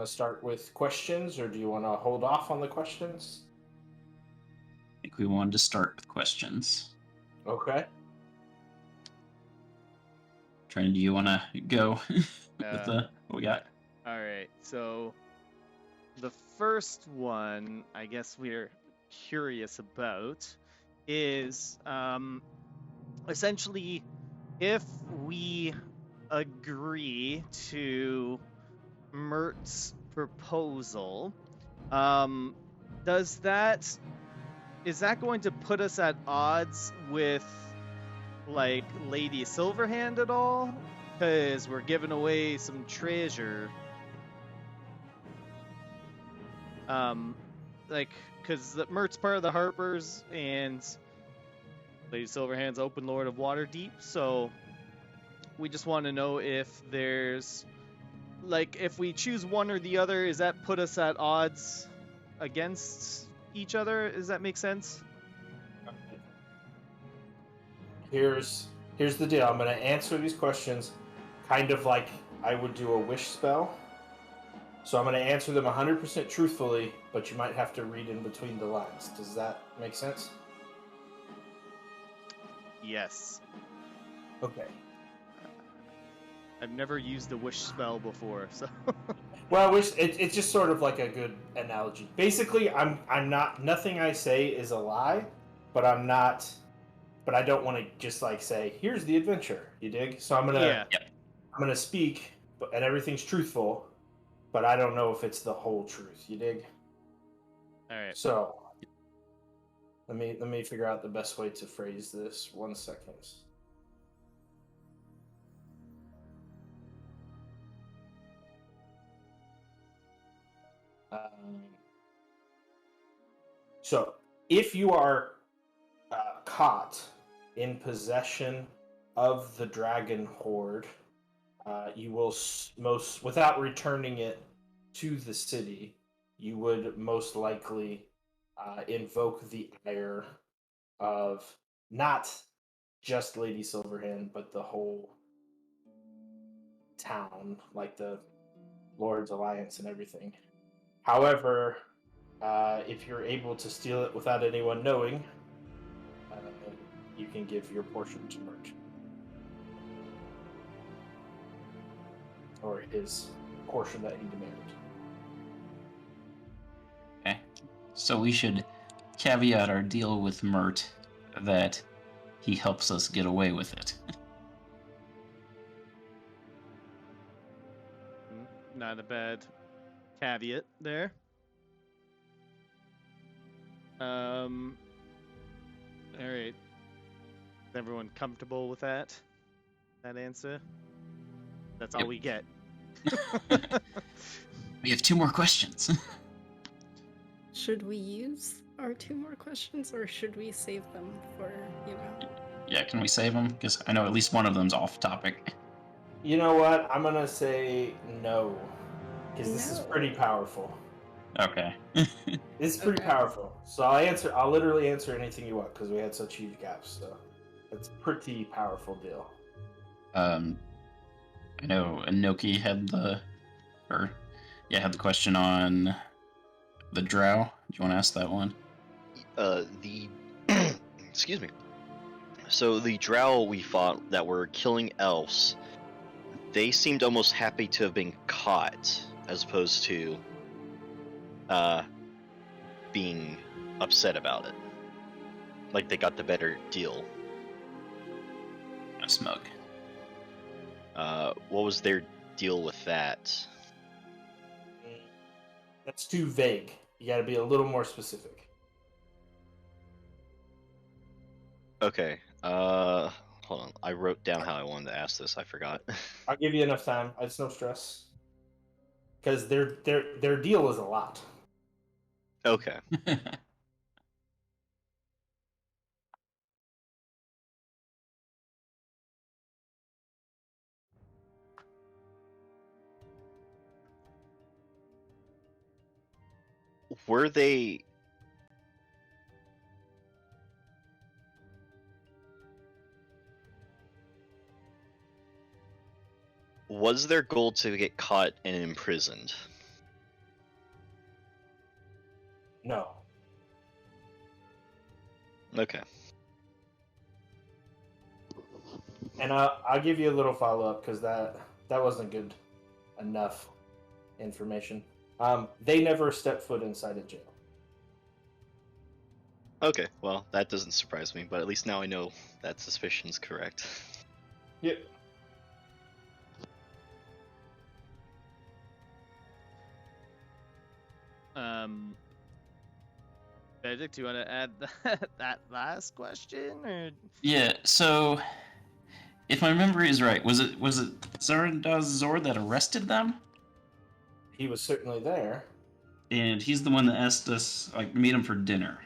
to start with questions, or do you want to hold off on the questions? I think we wanted to start with questions. Okay. Trent, do you want to go with what we got? All right, so the first one, I guess we're curious about, is essentially if we agree to Mert's proposal, is that going to put us at odds with like Lady Silverhand at all? Because we're giving away some treasure. Because Mert's part of the Harpers, and Lady Silverhand's Open Lord of Waterdeep, so we just want to know if there's, like, if we choose one or the other, does that put us at odds against each other? Does that make sense? Here's the deal. I'm going to answer these questions kind of like I would do a wish spell. So I'm going to answer them 100% truthfully, but you might have to read in between the lines. Does that make sense? Yes. Okay. I've never used a wish spell before, so. Well, it's just sort of like a good analogy. Basically, I'm not. Nothing I say is a lie, but I'm not. But I don't want to just like say, "Here's the adventure." You dig? So I'm gonna speak, and everything's truthful, but I don't know if it's the whole truth. You dig? All right. So let me figure out the best way to phrase this. 1 second. So if you are caught in possession of the dragon hoard, you will without returning it to the city, you would most likely invoke the ire of not just Lady Silverhand, but the whole town, like the Lord's Alliance and everything. However, if you're able to steal it without anyone knowing, you can give your portion to Mert. Or his portion that he demanded. Okay. So we should caveat our deal with Mert that he helps us get away with it. Not a bad caveat there. All right. Is everyone comfortable with that answer? That's all we get. We have 2 more questions. Should we use our 2 more questions, or should we save them for, Yeah, can we save them? Because I know at least one of them's off topic. You know what? I'm gonna say no, because this is pretty powerful. Okay. It's pretty powerful. So I'll literally answer anything you want, because we had such huge gaps. So it's a pretty powerful deal. I know Inoki had the question on the drow. Do you want to ask that one? Excuse me. So the drow we fought that were killing elves, they seemed almost happy to have been caught, as opposed to being upset about it. Like they got the better deal. Smug. What was their deal with that? That's too vague. You gotta be a little more specific. Okay. Hold on. I wrote down how I wanted to ask this. I forgot. I'll give you enough time. It's no stress. Because their deal is a lot. Okay. Were they... Was their goal to get caught and imprisoned? No. Okay. And I'll give you a little follow up because that wasn't good enough information. They never stepped foot inside a jail. Okay, well, that doesn't surprise me, but at least now I know that suspicion's correct. Yep. Benedict, do you want to add that last question, or Yeah, so if my memory is right, was it Zor that arrested them? He was certainly there. And he's the one that asked us, like, meet him for dinner.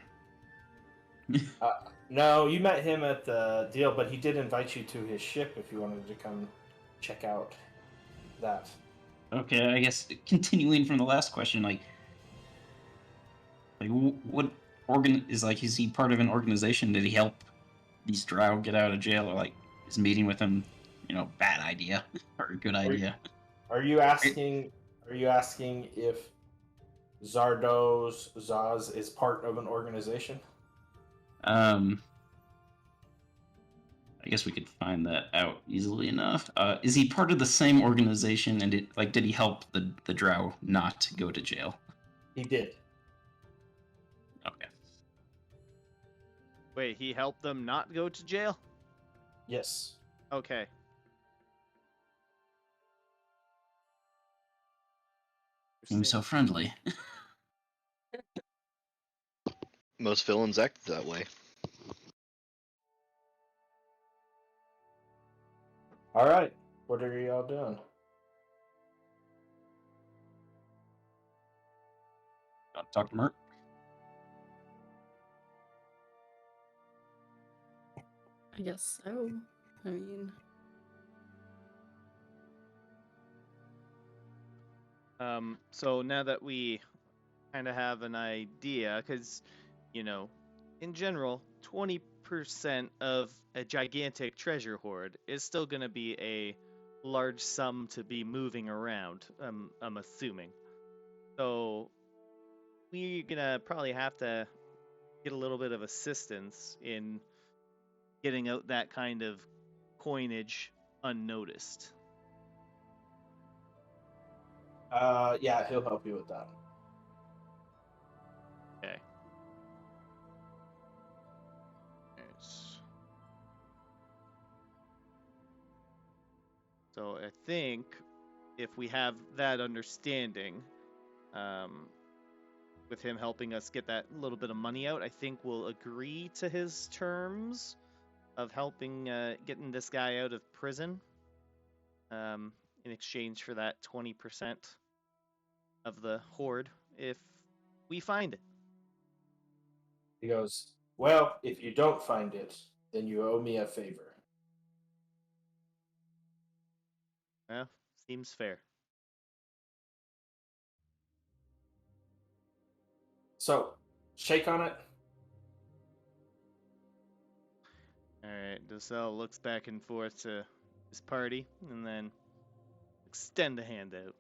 No, you met him at the deal, but he did invite you to his ship if you wanted to come check out that. Okay, I guess continuing from the last question, like what organ is he part of an organization? Did he help these drow get out of jail, or like is meeting with them, bad idea or a good idea? Are you asking? Are you asking if Zaz is part of an organization? I guess we could find that out easily enough. Is he part of the same organization, and did he help the drow not go to jail? He did. Okay. wait, he helped them not go to jail? Yes. Okay. Seems so friendly. Most villains act that way. All right. What are y'all doing? Talk to Mert. I guess so. I mean, So now that we kind of have an idea, because, in general, 20% of a gigantic treasure hoard is still going to be a large sum to be moving around, I'm assuming. So we're going to probably have to get a little bit of assistance in getting out that kind of coinage unnoticed. Yeah, he'll help you with that. Okay. Yes. So I think if we have that understanding, with him helping us get that little bit of money out, I think we'll agree to his terms of helping getting this guy out of prison, in exchange for that 20% of the hoard if we find it. He goes, well, if you don't find it, then you owe me a favor. Well, seems fair. So, shake on it. Alright, Docell looks back and forth to his party and then extend a hand out.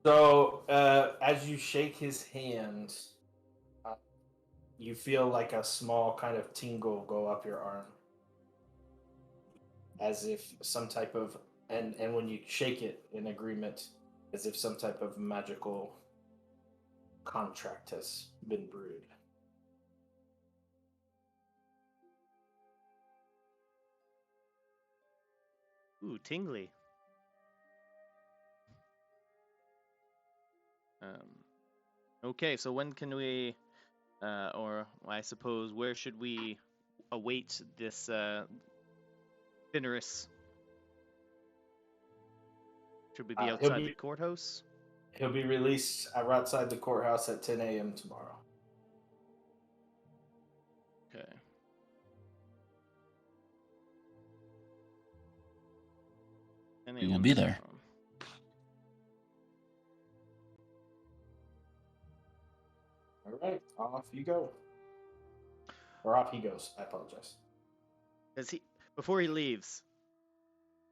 So, as you shake his hand, you feel like a small kind of tingle go up your arm. As if some type of, and when you shake it in agreement, as if some type of magical contract has been brewed. Ooh, tingly. Okay, so when can we, or I suppose, where should we await this Finneris? Should we be outside the courthouse? He'll be released outside the courthouse at 10 a.m. tomorrow. Okay. We will be there. All right, off you go. Or off he goes. I apologize. Before he leaves,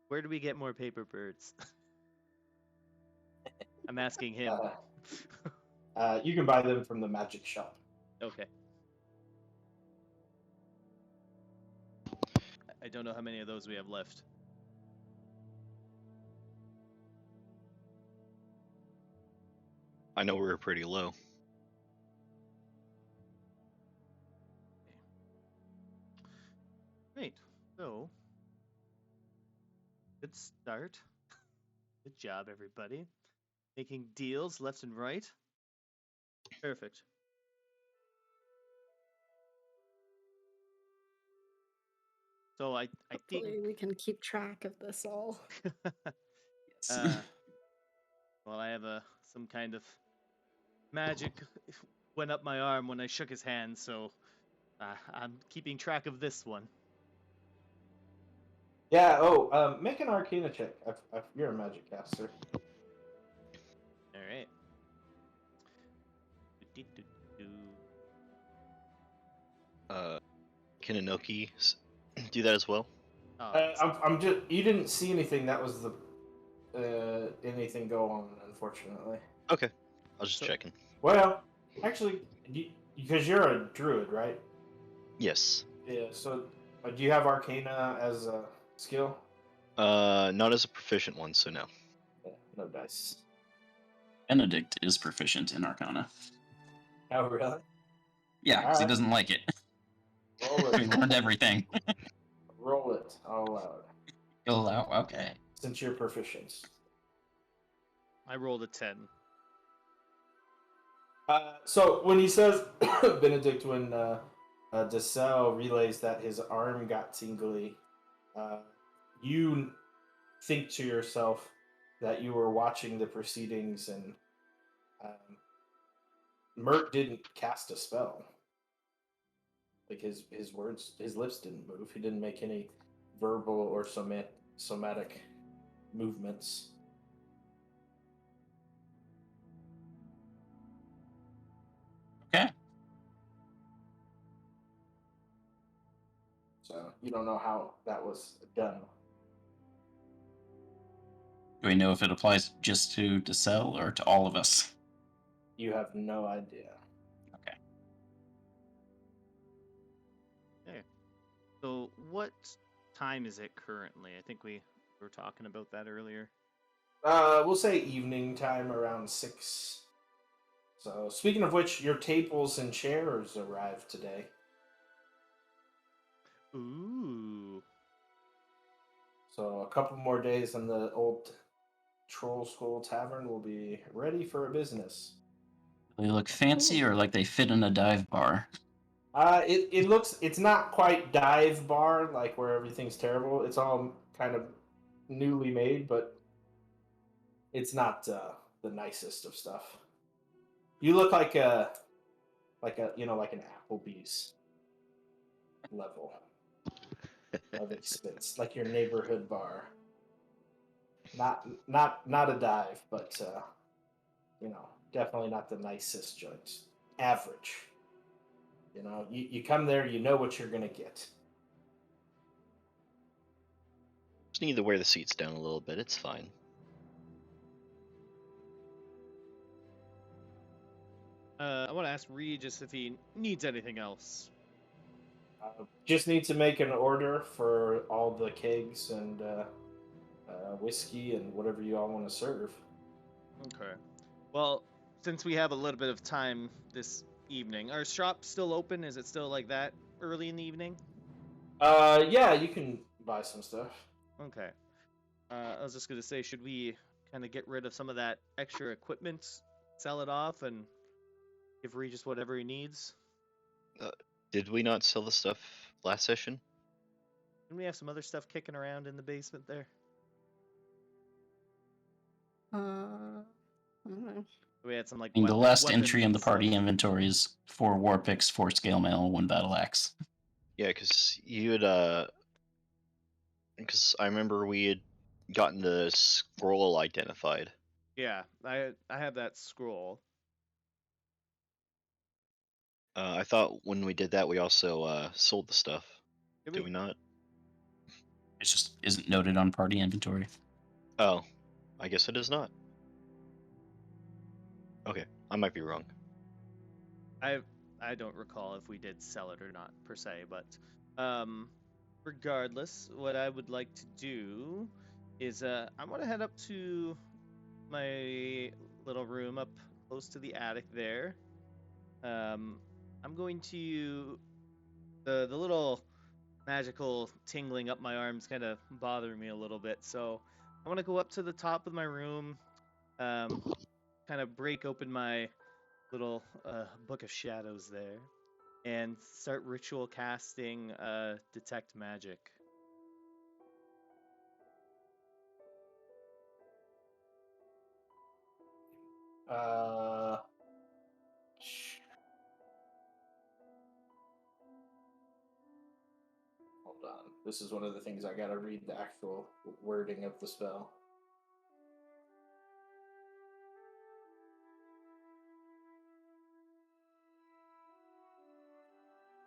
where do we get more paper birds? I'm asking him. You can buy them from the magic shop. Okay. I don't know how many of those we have left. I know we were pretty low. Great. So, good start. Good job, everybody. Making deals left and right. Perfect. So I think Hopefully we can keep track of this all. Yes. well, I have some kind of magic went up my arm when I shook his hand, so I'm keeping track of this one. Yeah. Oh, make an Arcana check. You're a magic caster. All right. Do-do-do-do. Can Inoki do that as well? Oh, I'm just. You didn't see anything. That was the anything go on, unfortunately. Okay, I was just So- checking. Well, actually, because you're a druid, right? Yes. Yeah. So, do you have Arcana as a skill? Not as a proficient one, so no. Yeah, no dice. Benedict is proficient in Arcana. Oh, really? Yeah, because he Alright. doesn't like it. Roll He it. learned everything. Roll it. I'll allow it. You'll allow. Okay. Since you're proficient. I rolled a 10. So when he says Benedict, when Dessel relays that his arm got tingly, you think to yourself that you were watching the proceedings and Mert didn't cast a spell. Like his words, his lips didn't move. He didn't make any verbal or somatic movements. Okay. So you don't know how that was done. Do we know if it applies just to Dessel or to all of us? You have no idea. Okay. So what time is it currently? I think we were talking about that earlier. We'll say evening time around 6. So, speaking of which, your tables and chairs arrived today. Ooh. So, a couple more days and the old Troll School Tavern will be ready for a business. Do they look fancy or like they fit in a dive bar? It looks, it's not quite dive bar, like where everything's terrible. It's all kind of newly made, but it's not the nicest of stuff. You look like like an Applebee's level of expense, like your neighborhood bar. Not a dive, but definitely not the nicest joints. Average. You come there, you know what you're gonna get. Just need to wear the seats down a little bit. It's fine. I want to ask Regis if he needs anything else. Just need to make an order for all the kegs and whiskey and whatever you all want to serve. Okay. Well, since we have a little bit of time this evening, our shop still open? Is it still like that early in the evening? Yeah, you can buy some stuff. Okay. I was just gonna say, should we kind of get rid of some of that extra equipment, sell it off, and give Regis whatever he needs? Did we not sell the stuff last session? Didn't we have some other stuff kicking around in the basement there? I don't know. We had some like I mean, the weapon- last weapons entry in and the party stuff. inventory is 4 war picks, 4 scale mail, 1 battle axe. Yeah, because you had because I remember we had gotten the scroll identified. Yeah, I have that scroll. I thought when we did that, we also sold the stuff. Did we not? It just isn't noted on party inventory. Oh, I guess it is not. Okay, I might be wrong. I don't recall if we did sell it or not per se, but regardless, what I would like to do is I want to head up to my little room up close to the attic there. I'm going to the little magical tingling up my arms kind of bothering me a little bit, so I want to go up to the top of my room, kind of break open my little book of shadows there, and start ritual casting detect magic. Uh, hold on. This is one of the things I gotta read the actual wording of the spell.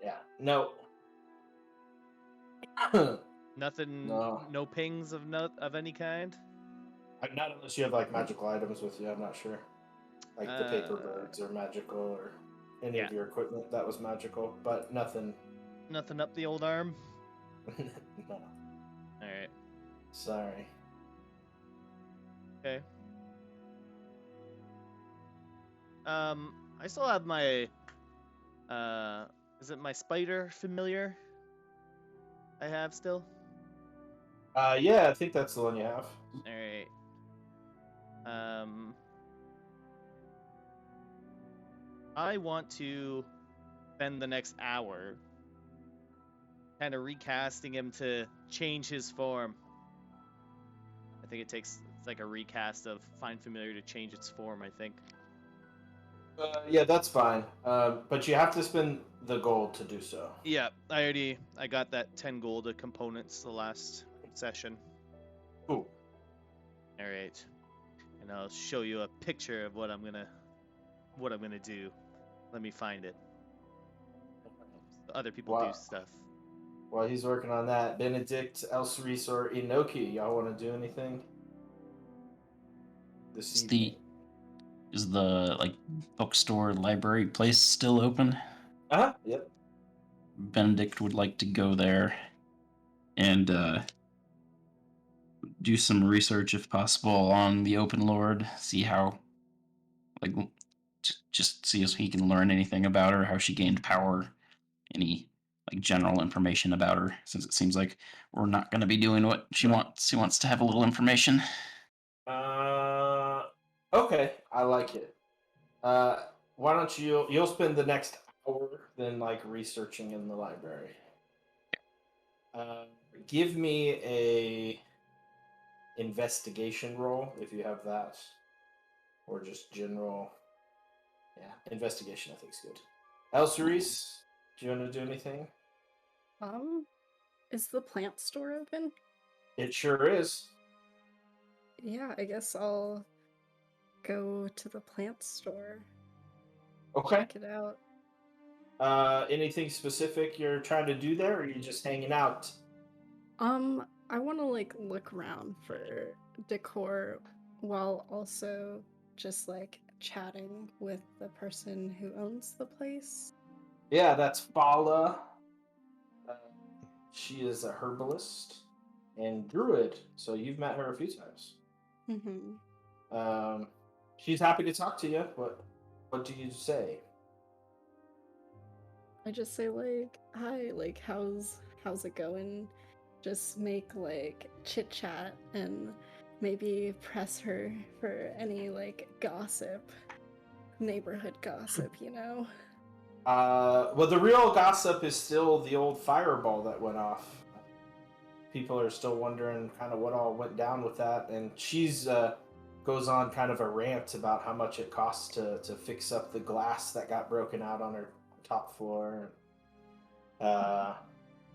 Yeah. No. Nothing, No. no pings of any kind. Not unless you have like magical items with you. I'm not sure. Like the paper birds are magical, or any Yeah. of your equipment that was magical, but nothing. Nothing up the old arm. No. All right. Sorry. Okay. I still have my is it my spider familiar? I have still. Yeah, I think that's the one you have. All right. I want to spend the next hour kind of recasting him to change his form. I think it's like a recast of Find Familiar to change its form, I think. Yeah, that's fine. But you have to spend the gold to do so. Yeah, I got that 10 gold of components the last session. Cool. All right. And I'll show you a picture of what I'm going to do. Let me find it. Other people do stuff. While he's working on that, Benedict, Elceris, or Inoki, y'all want to do anything this evening? Is the like bookstore library place still open? Yep. Benedict would like to go there and do some research if possible on the Open Lord, see how like just see if he can learn anything about her, how she gained power, any like general information about her, since it seems like we're not going to be doing what she wants. She wants to have a little information. Okay, I like it. Why don't you'll spend the next hour then like researching in the library. Uh, Give me a investigation roll if you have that, or just general. Yeah, investigation I think is good. Elceris, do you want to do anything? Is the plant store open? It sure is. Yeah, I guess I'll go to the plant store. Okay. Check it out. Anything specific you're trying to do there, or are you just hanging out? I want to like look around for decor while also just like chatting with the person who owns the place. Yeah, that's Fala. She is a herbalist and druid, so you've met her a few times. Mm-hmm. She's happy to talk to you. What do you say? I just say like, hi, like how's it going? Just make like chit chat and maybe press her for any like gossip, neighborhood gossip, you know? Well, the real gossip is still the old fireball that went off. People are still wondering kind of what all went down with that, and she's goes on kind of a rant about how much it costs to fix up the glass that got broken out on her top floor.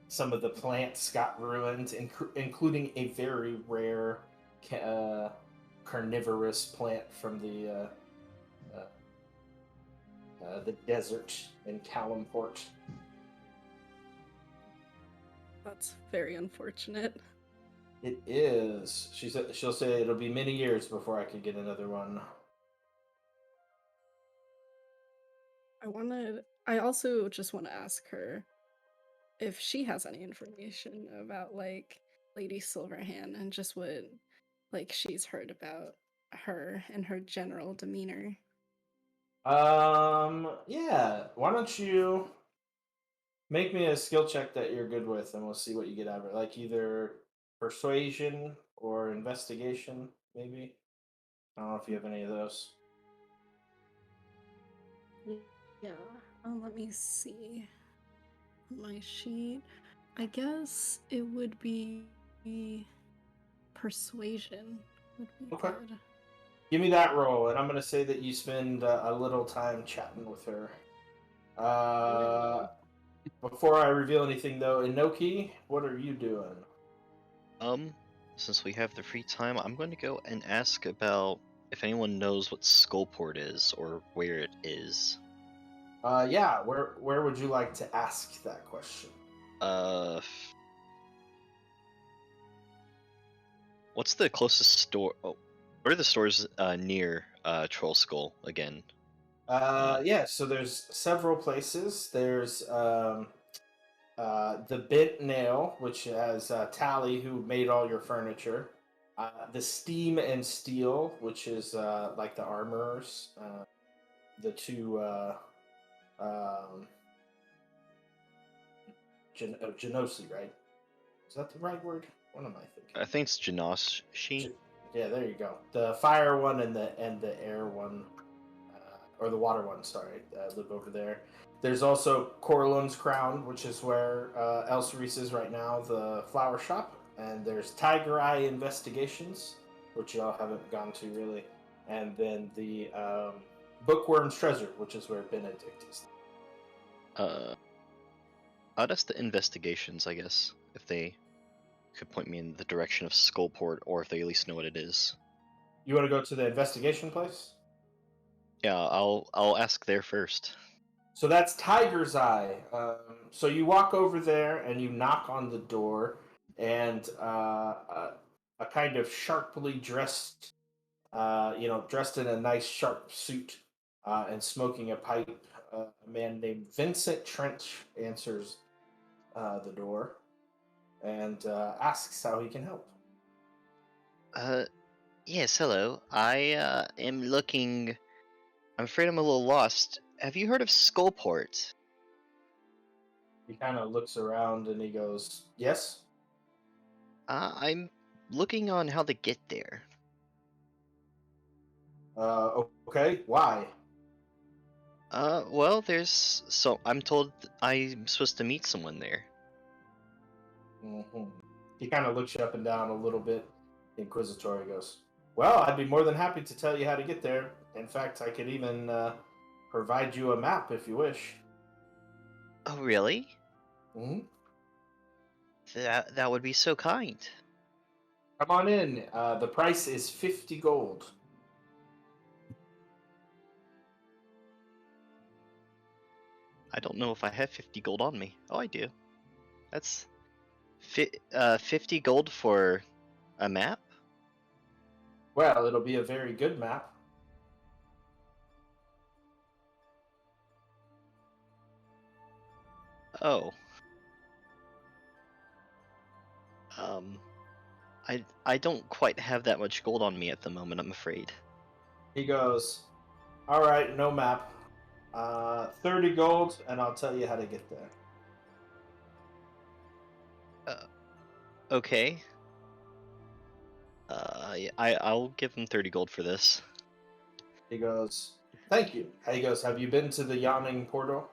Some of the plants got ruined, including a very rare carnivorous plant from the desert in Calimport. That's very unfortunate. It is. She'll say it'll be many years before I could get another one. I also just want to ask her if she has any information about like Lady Silverhand and just what like she's heard about her and her general demeanor. Yeah. Why don't you make me a skill check that you're good with, and we'll see what you get out of it. Like either persuasion or investigation, maybe. I don't know if you have any of those. Yeah. Let me see my sheet. I guess it would be persuasion would be Okay. good. Give me that roll, and I'm gonna say that you spend a little time chatting with her. Uh, before I reveal anything, though, Inoki, what are you doing? Since we have the free time, I'm going to go and ask about if anyone knows what Skullport is or where it is. Yeah. Where would you like to ask that question? Uh, what's the closest store? Oh, what are the stores near Troll Skull again? Yeah. So there's several places. There's the Bent Nail, which has Tally, who made all your furniture. The Steam and Steel, which is like the armorers. The two um, Genosi, right? Is that the right word? What am I thinking? I think it's Janoshi. Yeah, there you go. The fire one and the air one, or the water one. Sorry, live over there. There's also Corlun's Crown, which is where Elsaris is right now, the flower shop. And there's Tiger Eye Investigations, which y'all haven't gone to really. And then the Bookworm's Treasure, which is where Benedict is. I'd ask the investigations, I guess, if they could point me in the direction of Skullport, or if they at least know what it is. You want to go to the investigation place? Yeah, I'll ask there first. So that's Tiger's Eye. So you walk over there and you knock on the door, and a kind of sharply dressed, dressed in a nice sharp suit and smoking a pipe, a man named Vincent Trench answers the door and asks how he can help. Yes, hello. I am looking. I'm afraid I'm a little lost. Have you heard of Skullport? He kind of looks around and he goes, "Yes." I'm looking on how to get there. Okay. Why? Well, I'm told I'm supposed to meet someone there. Hmm. He kind of looks you up and down a little bit. Inquisitor goes, "Well, I'd be more than happy to tell you how to get there. In fact, I could even provide you a map if you wish." Oh, really? Hmm. That would be so kind. Come on in. The price is 50 gold. I don't know if I have 50 gold on me. Oh, I do. That's 50 gold for a map? Well, it'll be a very good map. Oh. Um, I don't quite have that much gold on me at the moment, I'm afraid. He goes, "All right, no map. 30 gold, and I'll tell you how to get there." Okay. Yeah, I'll give him 30 gold for this. He goes, "Thank you." He goes, "Have you been to the Yawning Portal?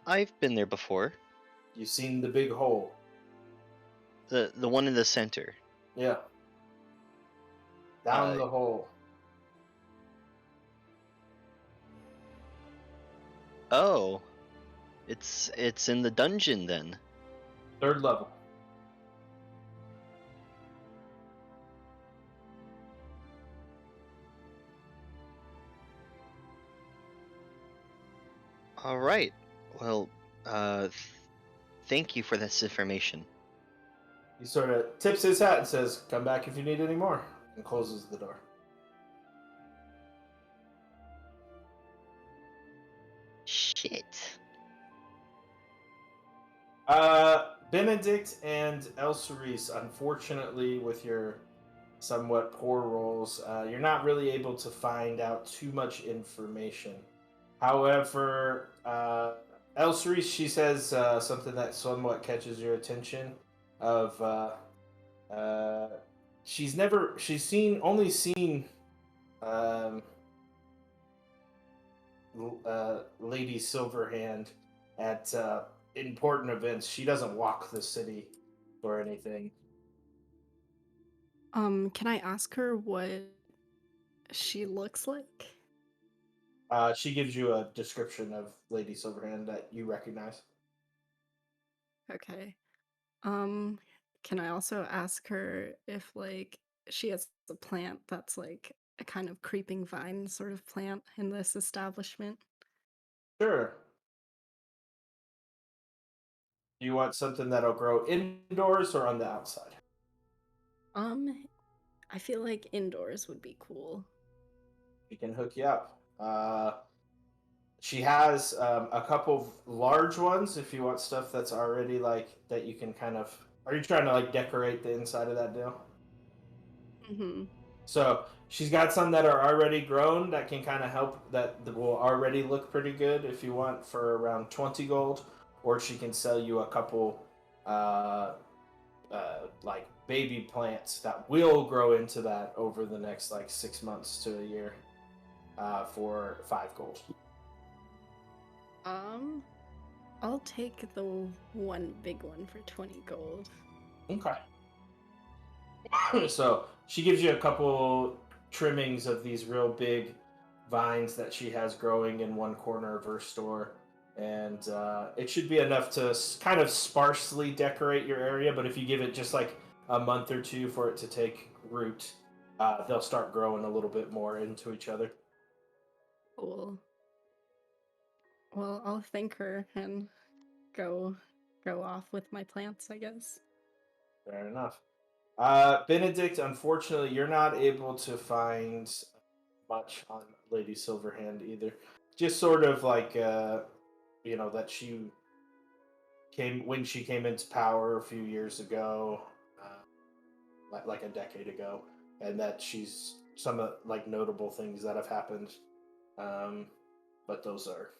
I've been there before. You seen the big hole?" The one in the center. Yeah. Down Uh, the hole. oh. It's in the dungeon then. 3rd level. All right. Well, thank you for this information. He sort of tips his hat and says, "Come back if you need any more," and closes the door. Shit. Benedict and Elcerise, unfortunately, with your somewhat poor rolls, you're not really able to find out too much information. However, Elcerise, she says something that somewhat catches your attention. Of she's only seen um, Lady Silverhand at important events. She doesn't walk the city or anything. Can I ask her what she looks like? She gives you a description of Lady Silverhand that you recognize. Okay. Um, can I also ask her if like she has a plant that's like a kind of creeping vine sort of plant in this establishment? Sure. Do you want something that'll grow indoors or on the outside? Um, I feel like indoors would be cool. She can hook you up. She has a couple of large ones if you want stuff that's already like that you can kind of. Are you trying to like decorate the inside of that deal? Mm-hmm. So she's got some that are already grown that can kind of help that will already look pretty good if you want for around 20 gold, or she can sell you a couple like baby plants that will grow into that over the next like 6 months to a year for 5 gold. I'll take the one big one for 20 gold. Okay. So she gives you a couple trimmings of these real big vines that she has growing in one corner of her store. And it should be enough to kind of sparsely decorate your area, but if you give it just like a month or two for it to take root, they'll start growing a little bit more into each other. Cool. Well, I'll thank her and go off with my plants, I guess. Fair enough. Benedict, unfortunately, you're not able to find much on Lady Silverhand either. Just sort of like, that she when she came into power a few years ago, like a decade ago, and that she's some like notable things that have happened. But those are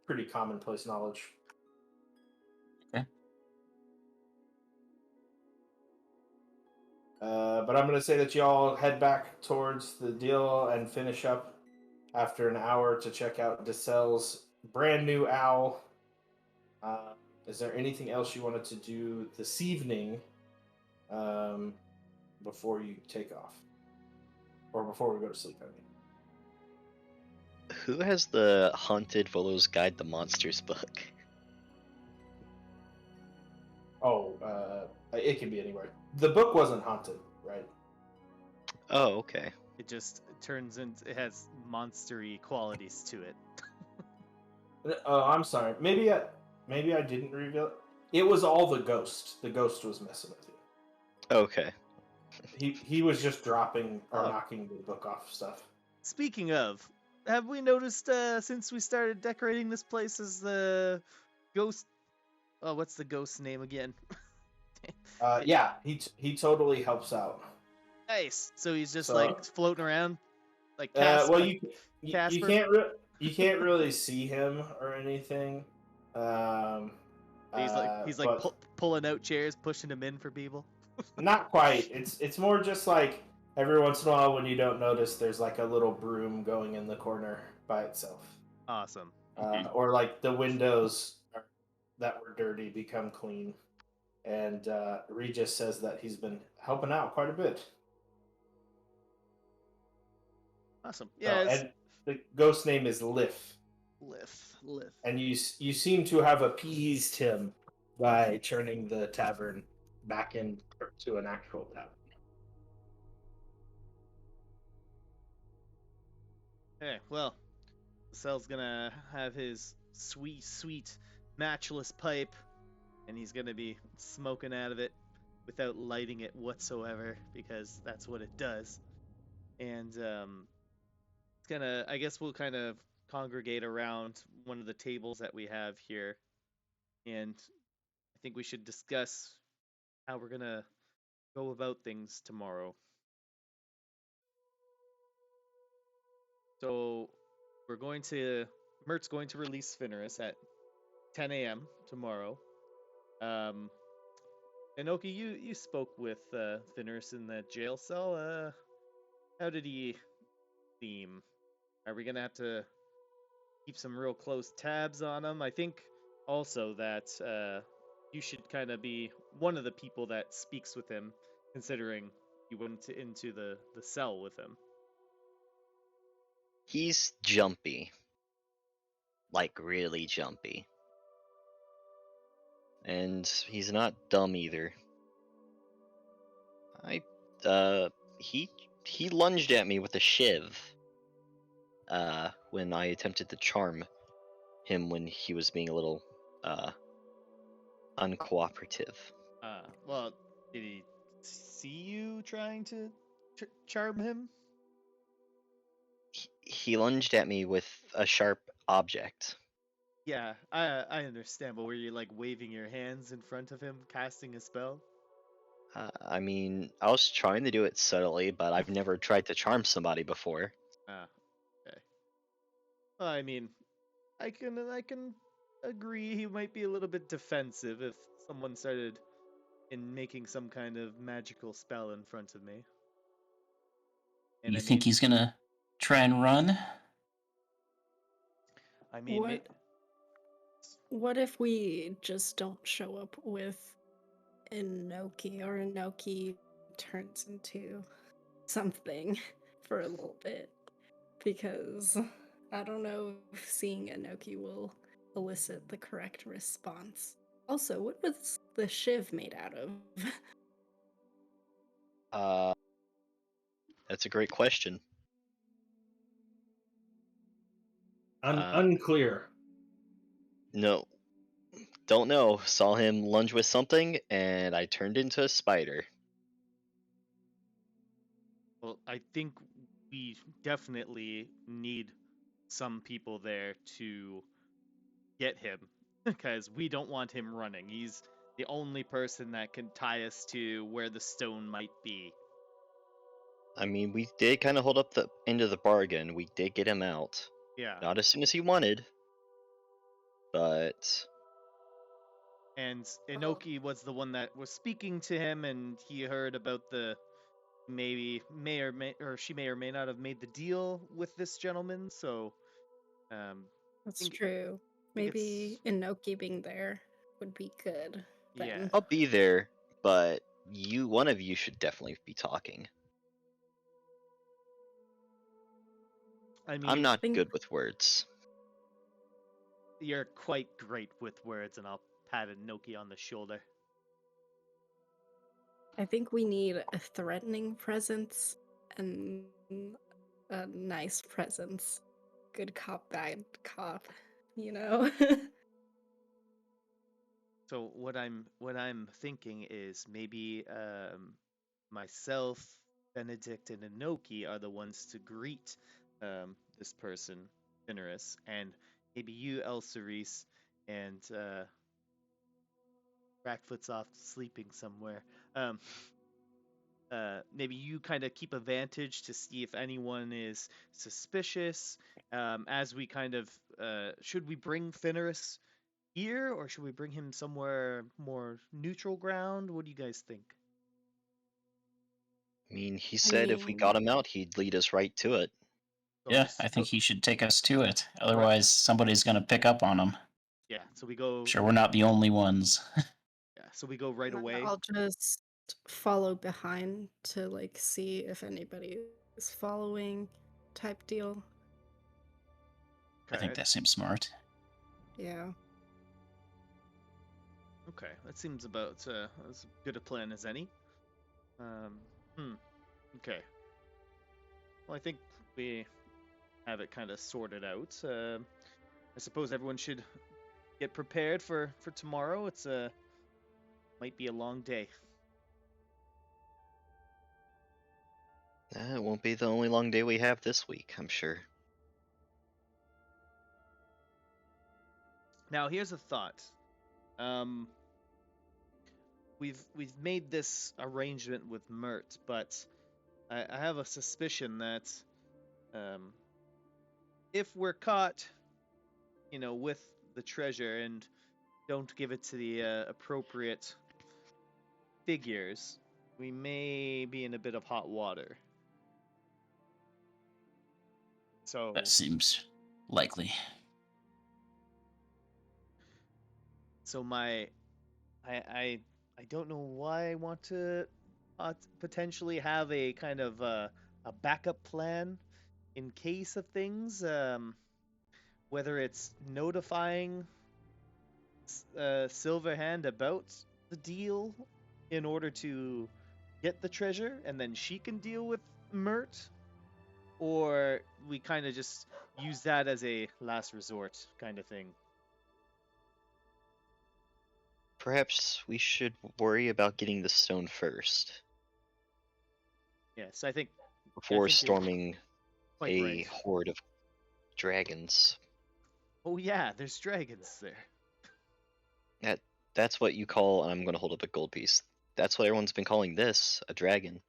pretty commonplace knowledge. Okay. But I'm going to say that y'all head back towards the deal and finish up after an hour to check out DeSelle's brand new owl. Is there anything else you wanted to do this evening before you take off? Or before we go to sleep, I mean. Who has the Haunted Volo's Guide to Monsters book? Oh, it can be anywhere. The book wasn't haunted, right? Oh, okay. It just turns into, it has monstery qualities to it. Oh, I'm sorry. Maybe I didn't reveal it. It was all the ghost. The ghost was messing with you. Okay. He was just dropping or Oh. knocking the book off stuff. Speaking of, have we noticed since we started decorating this place as the ghost? Oh, what's the ghost's name again? Yeah, he totally helps out. Nice. So he's just So- like floating around, like Well, like you Casper? you can't really see him or anything. he's like but pulling out chairs, pushing them in for people. not quite. It's more just like every once in a while when you don't notice, there's like a little broom going in the corner by itself. Awesome. Or like the windows that were dirty become clean. And Regis says that he's been helping out quite a bit. Awesome. Yeah. And the ghost name is Liff. Lift. And you seem to have appeased him by turning the tavern back into an actual tavern. Okay. Well, Cell's gonna have his sweet, matchless pipe, and he's gonna be smoking out of it without lighting it whatsoever, because that's what it does. And it's gonna, I guess we'll kind of congregate around one of the tables that we have here, and I think we should discuss how we're gonna go about things tomorrow. So Mert's going to release Finneris at 10 a.m. tomorrow. Inoki, you spoke with Finneris in the jail cell. How did he seem? Are we gonna have to keep some real close tabs on him? I think also that you should kind of be one of the people that speaks with him, considering you went into the cell with him. He's jumpy. Like, really jumpy. And he's not dumb either. He lunged at me with a shiv. When I attempted to charm him when he was being a little, uncooperative. Well, did he see you trying to charm him? He lunged at me with a sharp object. Yeah, I understand, but were you like waving your hands in front of him, casting a spell? I mean, I was trying to do it subtly, but I've never tried to charm somebody before. Okay. Well, I mean, I can agree he might be a little bit defensive if someone started in making some kind of magical spell in front of me. And You I think mean, he's gonna try and run? I mean, What if we just don't show up with Inoki, or Inoki turns into something for a little bit? Because I don't know if seeing Inoki will elicit the correct response. Also, what was the shiv made out of? That's a great question. Unclear. No, don't know. Saw him lunge with something, and I turned into a spider. well, I think we definitely need some people there to get him because we don't want him running. He's the only person that can tie us to where the stone might be. I mean, we did kind of hold up the end of the bargain. We did get him out. Yeah. Not as soon as he wanted, but And Inoki was the one that was speaking to him, and he heard about the she may or may not have made the deal with this gentleman. So, That's think- true. think Maybe Inoki being there would be good. Yeah. Then. I'll be there. But one of you should definitely be talking. I mean, I'm not think- good with words. you're quite great with words, and I'll pat Inoki on the shoulder. I think we need a threatening presence and a nice presence. Good cop, bad cop, you know? So what I'm thinking is maybe myself, Benedict, and Inoki are the ones to greet this person, Finneris, and maybe you, Elcerise, and Rackfoot's off sleeping somewhere. Maybe you kind of keep a vantage to see if anyone is suspicious. As we kind of should we bring Finneris here, or should we bring him somewhere more neutral ground? What do you guys think? I mean, he said if we got him out, he'd lead us right to it. So Yeah, just I think go- he should take us to it. Otherwise, somebody's gonna pick up on him. yeah. So we go. Sure, we're not the only ones. Yeah. So we go right away. I'll just follow behind to like see if anybody is following type deal. I think Okay. that seems smart. Yeah. Okay. That seems about as good a plan as any. Okay. Well, I think we have it kind of sorted out. I suppose everyone should get prepared for tomorrow. It's might be a long day. It won't be the only long day we have this week, I'm sure. Now, here's a thought. We've made this arrangement with Mert, but I have a suspicion that if we're caught, with the treasure and don't give it to the appropriate figures, we may be in a bit of hot water. So That seems likely. So I don't know why I want to potentially have a kind of a backup plan in case of things. Whether it's notifying Silverhand about the deal in order to get the treasure, and then she can deal with Mert, or we kind of just use that as a last resort kind of thing. Perhaps we should worry about getting the stone first Yes, I think before you're storming quite a right. horde of dragons. Oh yeah, there's dragons there. That's what you call, and I'm going to hold up a gold piece. That's what everyone's been calling this, a dragon.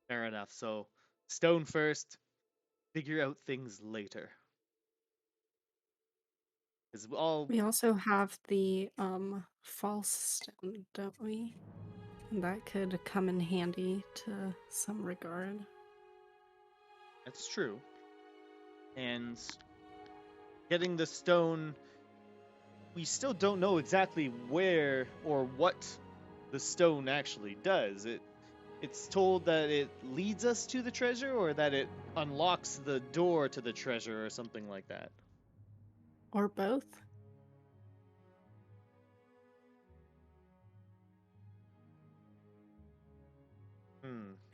Fair enough. So, stone first, figure out things later. Because We also have the false stone, don't we? And that could come in handy to some regard. That's true. And getting the stone, we still don't know exactly where or what the stone actually does. It's told that it leads us to the treasure, or that it unlocks the door to the treasure, or something like that. Or both.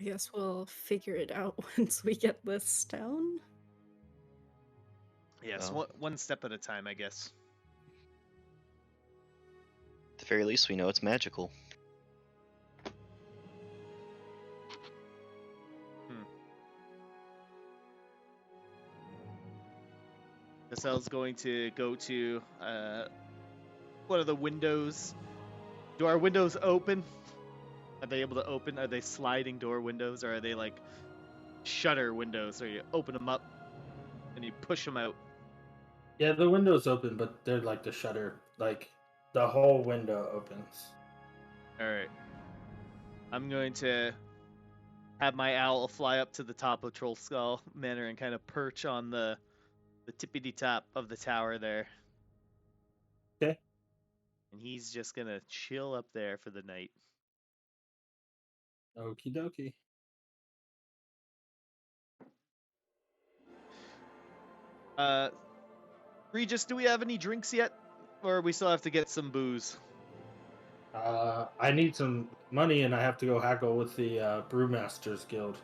I guess we'll figure it out once we get this stone. Yes, Well, one step at a time, I guess. at the very least, we know it's magical. Cassell's going to go to one of the windows. Do our windows open? Are they able to open? Are they sliding door windows, or are they like shutter windows, or you open them up and you push them out? Yeah, the window's open, but they're like the shutter. Like the whole window opens. All right. I'm going to have my owl fly up to the top of Troll Skull Manor and kind of perch on the tippity top of the tower there. Okay. And he's just gonna chill up there for the night. Okie dokie. Regis, do we have any drinks yet? Or we still have to get some booze? I need some money, and I have to go haggle with the Brewmasters Guild.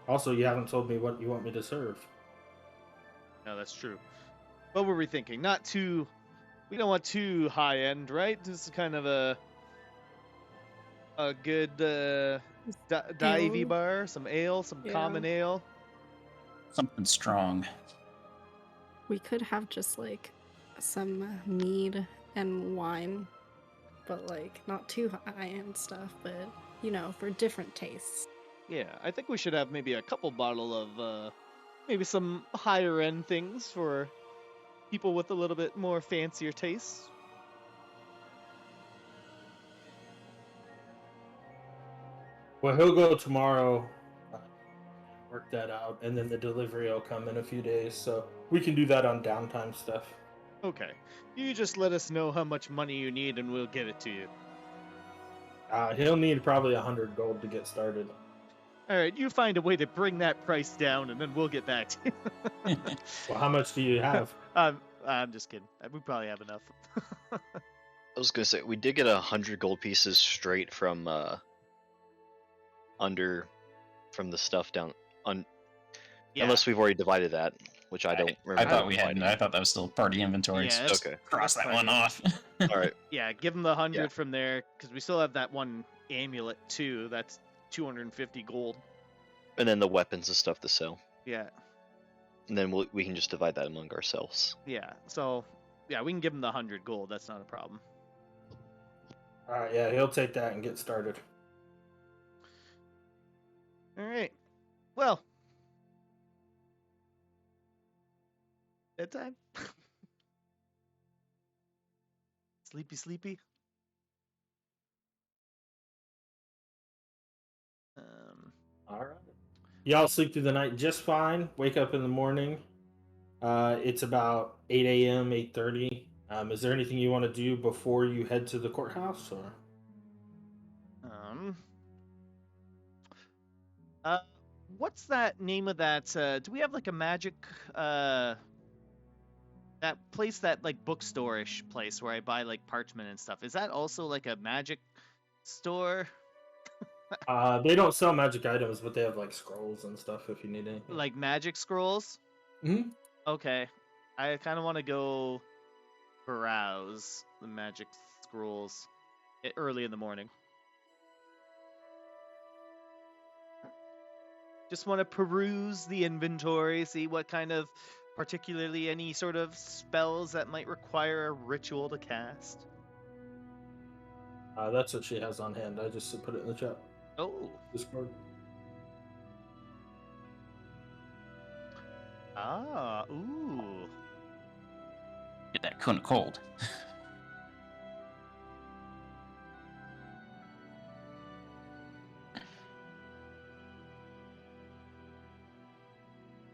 Also, you haven't told me what you want me to serve. No, that's true. What were we thinking? Not too... We don't want too high-end, right? This is kind of a good divey bar, some ale, some common ale. Something strong. We could have just like some mead and wine, but like not too high-end stuff, but for different tastes. Yeah, I think we should have maybe a couple bottle of maybe some higher-end things for people with a little bit more fancier tastes. Well, he'll go tomorrow, work that out, and then the delivery will come in a few days, so we can do that on downtime stuff. Okay. You just let us know how much money you need and we'll get it to you. He'll need probably 100 gold to get started. Alright, you find a way to bring that price down and then we'll get back to you. Well, how much do you have? I'm just kidding. We probably have enough. I was gonna say, we did get 100 gold pieces straight from from the stuff down Yeah. unless we've already divided that, which I don't remember. I thought we had. I thought that was still party inventory. Yeah, so that's- just Okay. cross that one off. All right. Yeah, give him the 100 Yeah. from there, because we still have that one amulet too. That's 250 gold. And then the weapons and stuff to sell. Yeah. And then we can just divide that among ourselves. Yeah. So, yeah, we can give him the 100 gold. That's not a problem. All right, yeah, he'll take that and get started. All right. Well, bedtime. Sleepy, sleepy. All right. Y'all sleep through the night just fine. Wake up in the morning. It's about 8 a.m., 8:30. Is there anything you want to do before you head to the courthouse? Or What's that name of that? Do we have like a magic, that place, that like bookstore-ish place where I buy like parchment and stuff? Is that also like a magic store? they don't sell magic items, but they have like scrolls and stuff if you need anything. Like magic scrolls? Mhm. Okay. I kind of want to go browse the magic scrolls early in the morning. Just want to peruse the inventory, see what kind of, particularly any sort of spells that might require a ritual to cast. That's what she has on hand. I just put it in the chat. Oh. Discord. Ah, ooh. Get that kind of cold.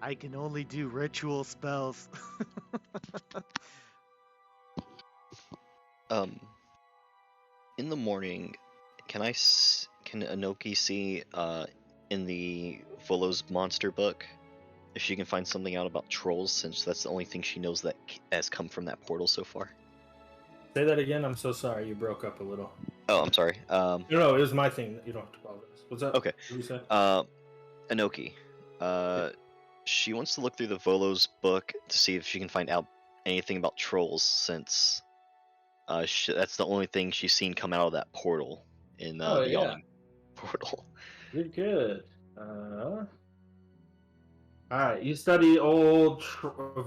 I can only do ritual spells. In the morning, can Anoki see in the Volo's monster book if she can find something out about trolls, since that's the only thing she knows that has come from that portal so far? Say that again. I'm so sorry. You broke up a little. Oh, I'm sorry. No, it was my thing. You don't have to apologize. What's up? Okay. What did you say? Anoki, she wants to look through the Volo's book to see if she can find out anything about trolls, since that's the only thing she's seen come out of that portal in Oh, the yeah. Yawning portal. You're good. All right. You study old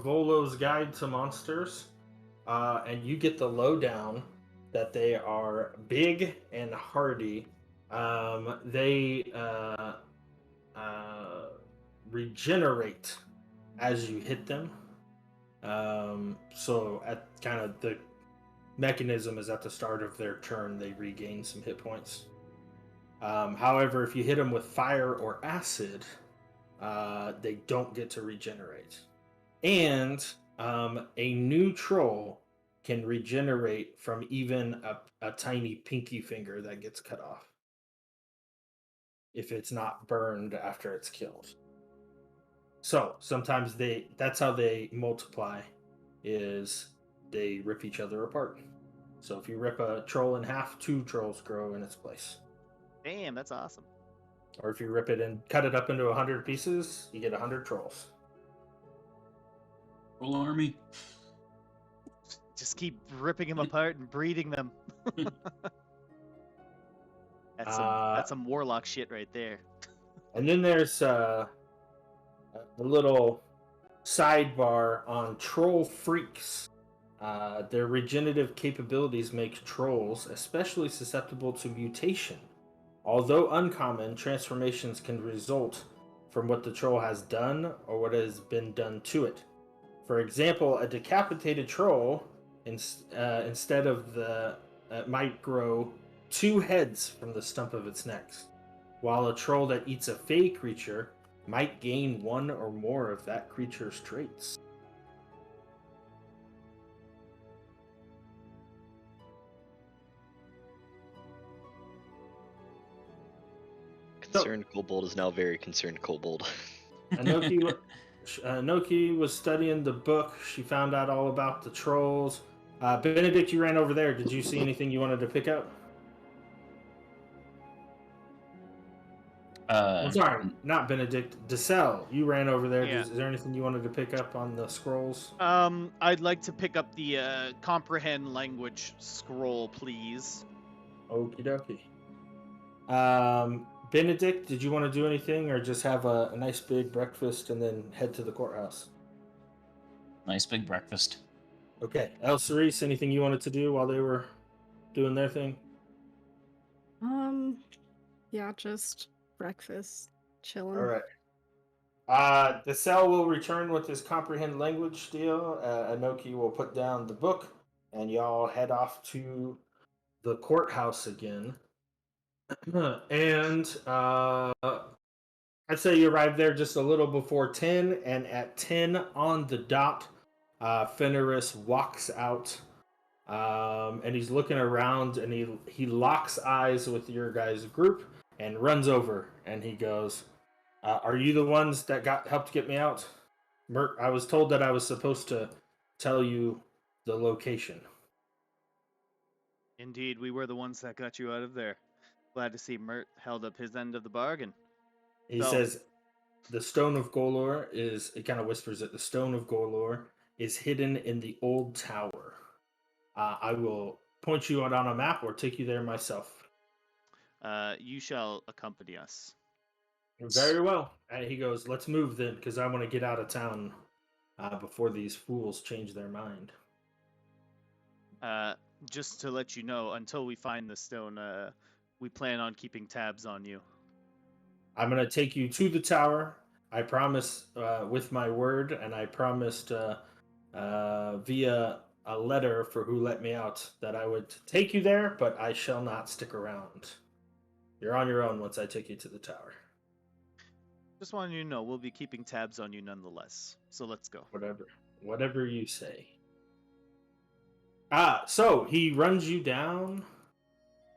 Volo's Guide to Monsters, and you get the lowdown that they are big and hardy. They regenerate as you hit them. So at kind of the mechanism is at the start of their turn, they regain some hit points. However, if you hit them with fire or acid, they don't get to regenerate. And a new troll can regenerate from even a tiny pinky finger that gets cut off if it's not burned after it's killed. So sometimes that's how they multiply, is they rip each other apart. So if you rip a troll in half, 2 trolls grow in its place. Damn, that's awesome. Or if you rip it and cut it up into 100 pieces, you get 100 trolls. Roll army. Just keep ripping them apart and breeding them. That's some warlock shit right there. And then there's a little sidebar on troll freaks. Their regenerative capabilities make trolls especially susceptible to mutation. Although uncommon, transformations can result from what the troll has done or what has been done to it. For example, a decapitated troll instead of might grow 2 heads from the stump of its neck, while a troll that eats a fey creature might gain 1 or more of that creature's traits. Concerned Kobold is now very concerned Kobold. Anoki was studying the book. She found out all about the trolls. Benedict, you ran over there. Did you see anything you wanted to pick up? I'm sorry, not Benedict. Dessel, you ran over there. Yeah. Is there anything you wanted to pick up on the scrolls? I'd like to pick up the comprehend language scroll, please. Okie dokie. Benedict, did you want to do anything or just have a nice big breakfast and then head to the courthouse? Nice big breakfast. Okay, El Cerise, anything you wanted to do while they were doing their thing? Yeah, just breakfast, All chilling. right. The cell will return with his comprehend language deal. Anoki will put down the book, and y'all head off to the courthouse again. And I'd say you arrive there just a little before 10, and at 10 on the dot, Fenris walks out, and he's looking around, and he locks eyes with your guys' group and runs over, and he goes, "Are you the ones that helped get me out? Mert, I was told that I was supposed to tell you the location." Indeed, we were the ones that got you out of there. Glad to see Mert held up his end of the bargain. He So- says, "The Stone of Golor is," it kind of whispers it, "the Stone of Golor is hidden in the old tower. I will point you out on a map or take you there myself." You shall accompany us. Very well. And he goes, "Let's move then, because I want to get out of town before these fools change their mind." Just to let you know, until we find the stone, we plan on keeping tabs on you. I'm going to take you to the tower. I promise with my word, and I promised via a letter for who let me out that I would take you there, but I shall not stick around. You're on your own once I take you to the tower. Just wanted you to know, we'll be keeping tabs on you nonetheless. So let's go. Whatever you say. So he runs you down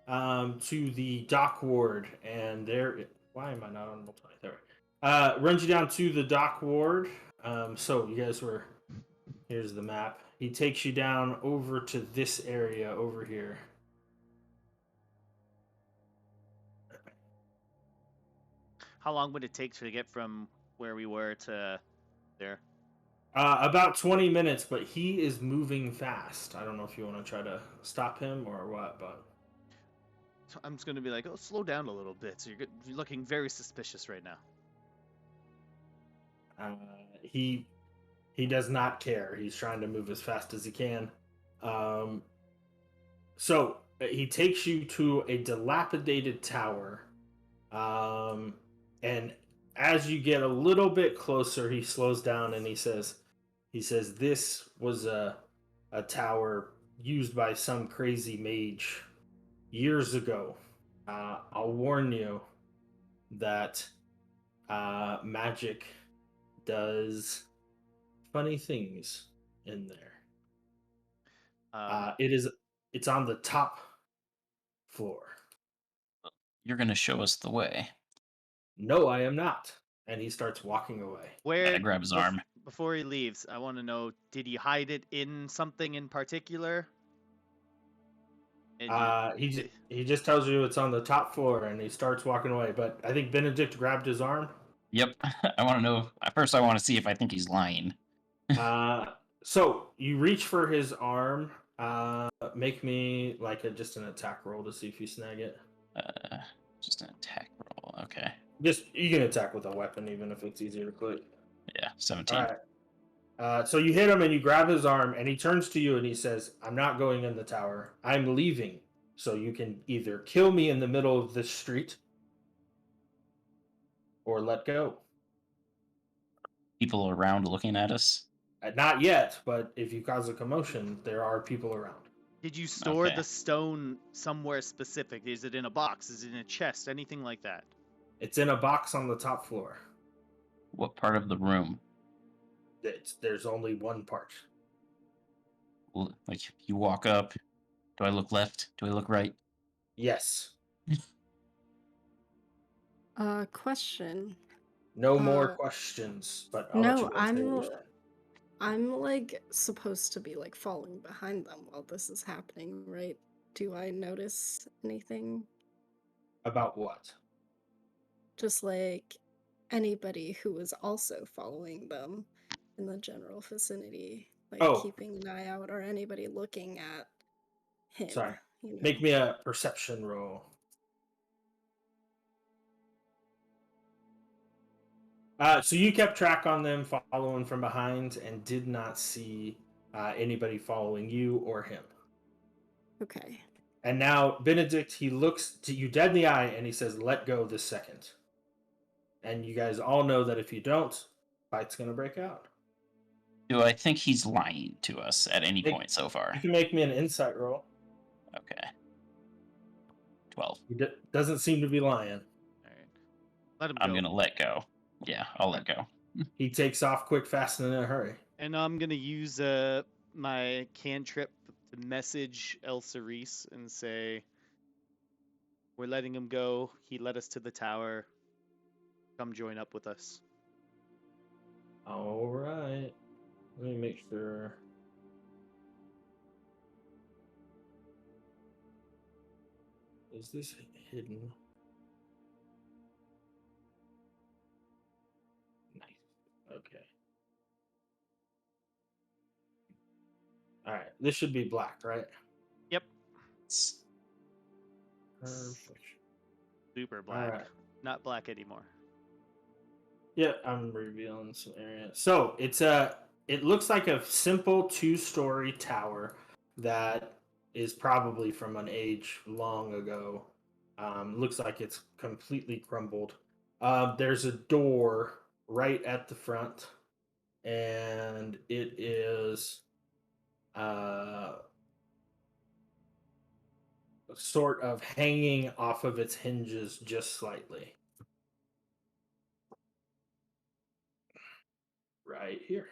to the dock ward, and there. Why am I not on multi? There. Runs you down to the dock ward. So you guys were. Here's the map. He takes you down over to this area over here. How long would it take to get from where we were to there? About 20 minutes, but he is moving fast. I don't know if you want to try to stop him or what, but So I'm just going to be like, oh, slow down a little bit. So you're looking very suspicious right now. he does not care. He's trying to move as fast as he can. So he takes you to a dilapidated tower, and as you get a little bit closer, he slows down and he says, "This was a tower used by some crazy mage years ago. I'll warn you that magic does funny things in there. It's on the top floor." You're gonna show us the way. "No, I am not." And he starts walking away. Where? I grab his arm. Before he leaves, I want to know, did he hide it in something in particular? And He just tells you it's on the top floor, and he starts walking away. But I think Benedict grabbed his arm. Yep. I want to know. At first, I want to see if I think he's lying. So you reach for his arm. Make me like just an attack roll to see if you snag it. Just an attack roll. Okay. Just you can attack with a weapon, even if it's easier to click. Yeah, 17. All right. So you hit him, and you grab his arm, and he turns to you, and he says, "I'm not going in the tower. I'm leaving. So you can either kill me in the middle of this street, or let go." People around looking at us. Not yet, but if you cause a commotion, there are people around. did you store Okay. the stone somewhere specific? Is it in a box? Is it in a chest? Anything like that? It's in a box on the top floor. What part of the room? There's only one part. Like, you walk up. Do I look left? Do I look right? Yes. Question. No more questions, but I'll let you No, guys say what you're saying. I'm like supposed to be like falling behind them while this is happening, right? Do I notice anything? About what? Just like anybody who was also following them in the general vicinity, like Oh. keeping an eye out, or anybody looking at him. Sorry. You know? Make me a perception roll. So you kept track on them, following from behind, and did not see anybody following you or him. Okay. And now Benedict, he looks to you dead in the eye, and he says, "Let go this second." And you guys all know that if you don't, fight's gonna break out. Do I think he's lying to us at any Make- point so far? You can make me an insight roll. Okay. 12. He doesn't seem to be lying. All right. Let him I'm go. going to let go. Yeah, I'll let go. He takes off quick, fast, and in a hurry. And I'm gonna use my cantrip to message El Cerise and say, "We're letting him go. He led us to the tower. Come join up with us." All right. Let me make sure. Is this hidden? Nice. Okay. All right. This should be black, right? Yep. Perfect. Super black. right. Not black anymore. Yeah, I'm revealing some area. So it looks like a simple 2-story tower that is probably from an age long ago. Looks like it's completely crumbled. There's a door right at the front, and it is uh, sort of hanging off of its hinges just slightly. Right here.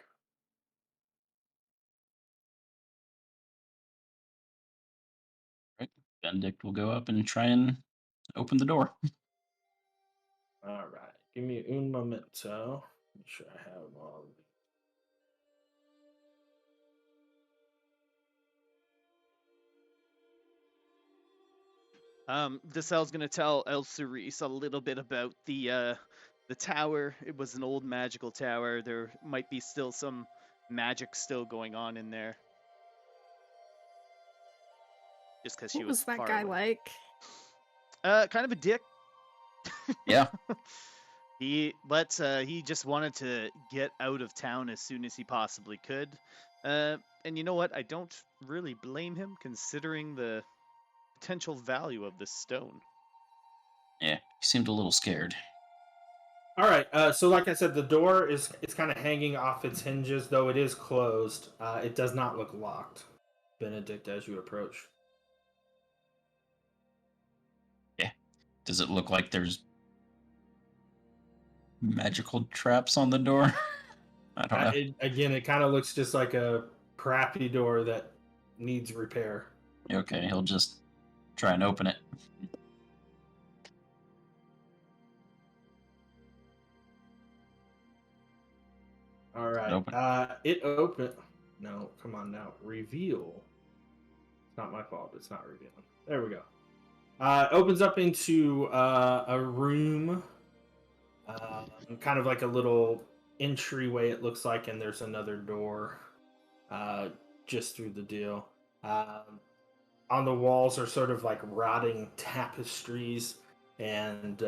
Right. Benedict will go up and try and open the door. All right. Give me un momento. Make sure I have all of it. Desal's gonna tell El Cerise a little bit about the tower. It was an old magical tower. There might be still some magic still going on in there. Just because she What was was that far guy away. like? Kind of a dick. Yeah. He just wanted to get out of town as soon as he possibly could. And you know what? I don't really blame him considering the potential value of this stone. Yeah, he seemed a little scared. All right. So like I said, the door it's kind of hanging off its hinges, though it is closed. It does not look locked. Benedict, as you approach. Yeah. Does it look like there's magical traps on the door? I don't know. It kind of looks just like a crappy door that needs repair. Okay, he'll just try and open it. All right. Open. It open. No, come on now. Reveal. It's not my fault. It's not revealing. There we go. It opens up into a room, kind of like a little entryway. It looks like, and there's another door just through the deal. On the walls are sort of like rotting tapestries, and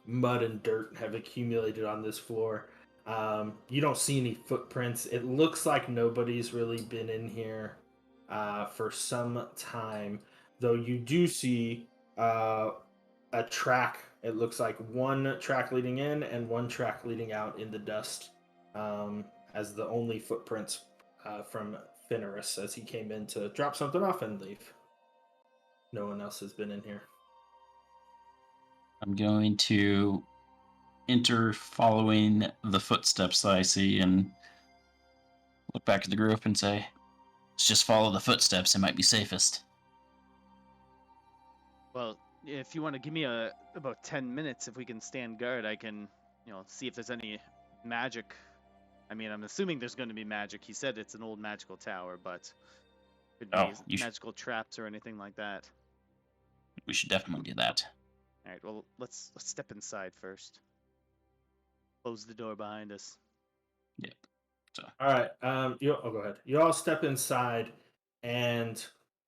mud and dirt have accumulated on this floor. You don't see any footprints. It looks like nobody's really been in here for some time, though you do see a track. It looks like one track leading in and one track leading out in the dust, as the only footprints from Fenris as he came in to drop something off and leave. No one else has been in here. I'm going to enter following the footsteps that I see and look back at the group and say, let's just follow the footsteps. It might be safest. Well, if you want to give me about 10 minutes, if we can stand guard, I can, see if there's any magic. I mean, I'm assuming there's going to be magic. He said it's an old magical tower, but could be magical traps or anything like that. We should definitely do that. All right. Well, let's step inside first. Close the door behind us. Yep. So. All right. Go ahead. You all step inside, and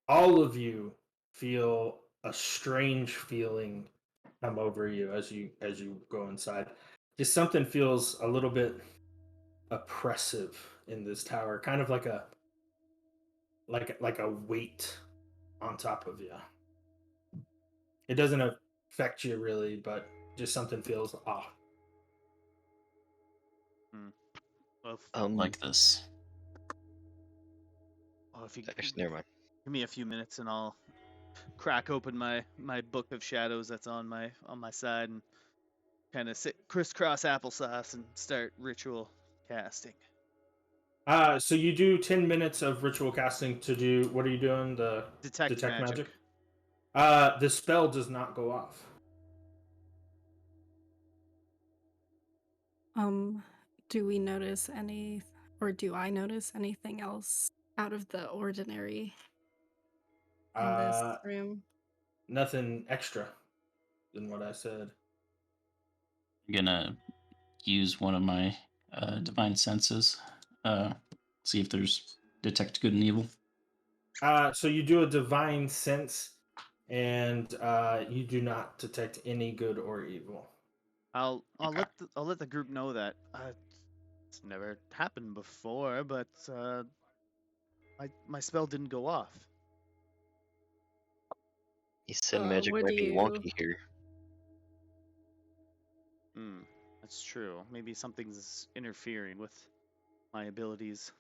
all of you feel a strange feeling come over you as you go inside. just something feels a little bit oppressive in this tower, kind of like a weight on top of you. It doesn't affect you really, but just something feels off. Well, Like this. if you Actually, never mind. give me a few minutes, and I'll crack open my book of shadows that's on my side, and kind of sit crisscross applesauce and start ritual casting. So you do 10 minutes of ritual casting to do what are you doing? The Detect detect magic. magic? The spell does not go off. Do we notice any, or do I notice anything else out of the ordinary in this Uh, room? Nothing extra than what I said. I'm gonna use one of my divine senses. See if there's detect good and evil. So you do a divine sense, and you do not detect any good or evil. I'll Okay. let the group know that it's never happened before, but my spell didn't go off. He said magic What do might be you? wonky here. Hmm, that's true. Maybe something's interfering with my abilities.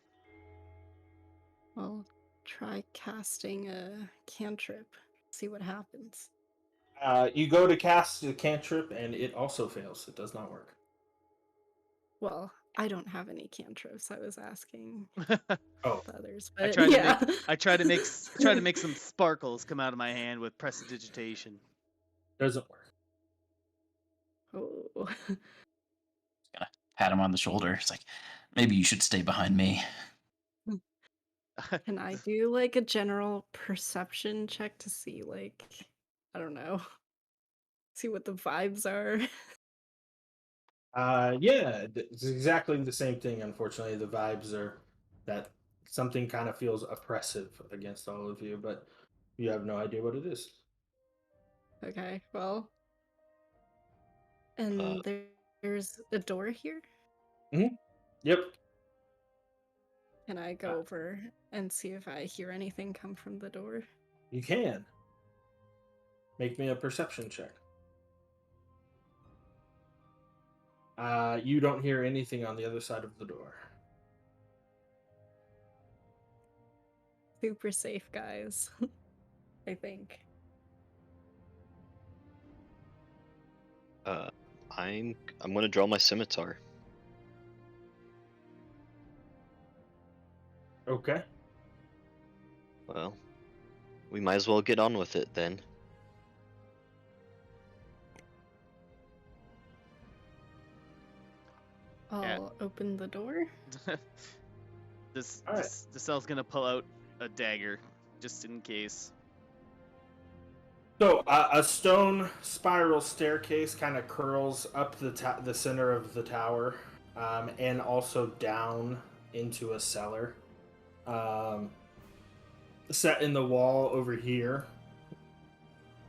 Well, try casting a cantrip. See what happens. You go to cast the cantrip, and it also fails. It does not work. Well, I don't have any cantrips. I was asking Oh, the others, I but try to yeah. make I try to make some sparkles come out of my hand with prestidigitation. doesn't work. Oh. Gonna pat him on the shoulder. It's like, maybe you should stay behind me. Can I do like a general perception check to see, like, I don't know, see what the vibes are? Yeah, it's exactly the same thing. Unfortunately, the vibes are that something kind of feels oppressive against all of you, but you have no idea what it is. Okay, well, Uh, and there's a door here. Yep. Can I go over and see if I hear anything come from the door? You can make me a perception check. You don't hear anything on the other side of the door. Super safe, guys. I think. uh, I'm gonna draw my scimitar. Okay. Well, we might as well get on with it then. Yeah. I'll open the door. All right. The cell's gonna pull out a dagger just in case. So a stone spiral staircase kind of curls up the center of the tower, and also down into a cellar. Um, Set in the wall over here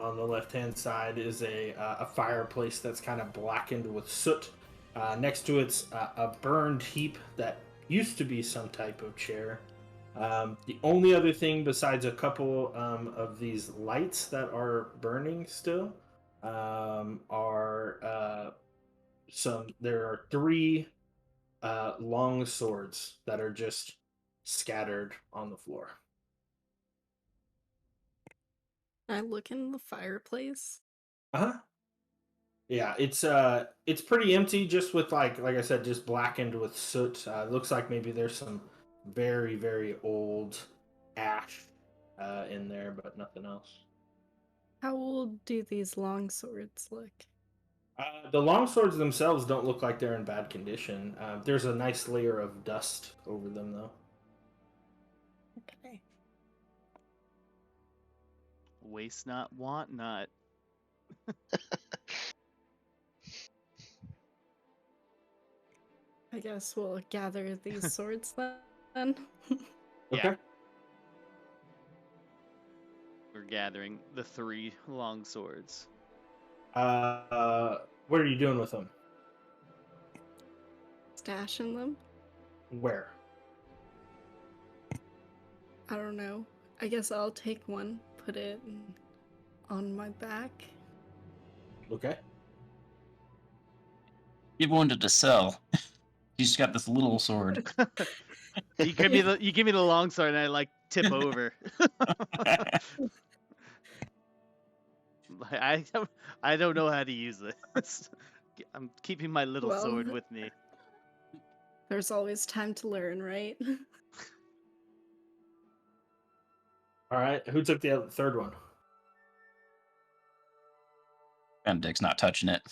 on the left hand side is a fireplace that's kind of blackened with soot. Next to it's a burned heap that used to be some type of chair. The only other thing besides a couple of these lights that are burning still are there are three long swords that are just scattered on the floor. I look in the fireplace. Uh-huh. Yeah, it's pretty empty, just with like I said, just blackened with soot. It looks like maybe there's some very very old ash in there, but nothing else. How old do these long swords look? The long swords themselves don't look like they're in bad condition. There's a nice layer of dust over them, though. Okay. Waste not, want not. I guess we'll gather these swords then. Yeah, Okay. we're gathering the three long swords. What are you doing with them? stashing them? Where? I don't know. I guess I'll take one, put it on my back. Okay. Give one to sell. He's got this little sword. You give me the long sword, and I like tip over. I I don't know how to use this. I'm keeping my little Well, sword with me. There's always time to learn, right? All right. Who took the third one? Benedict's not touching it.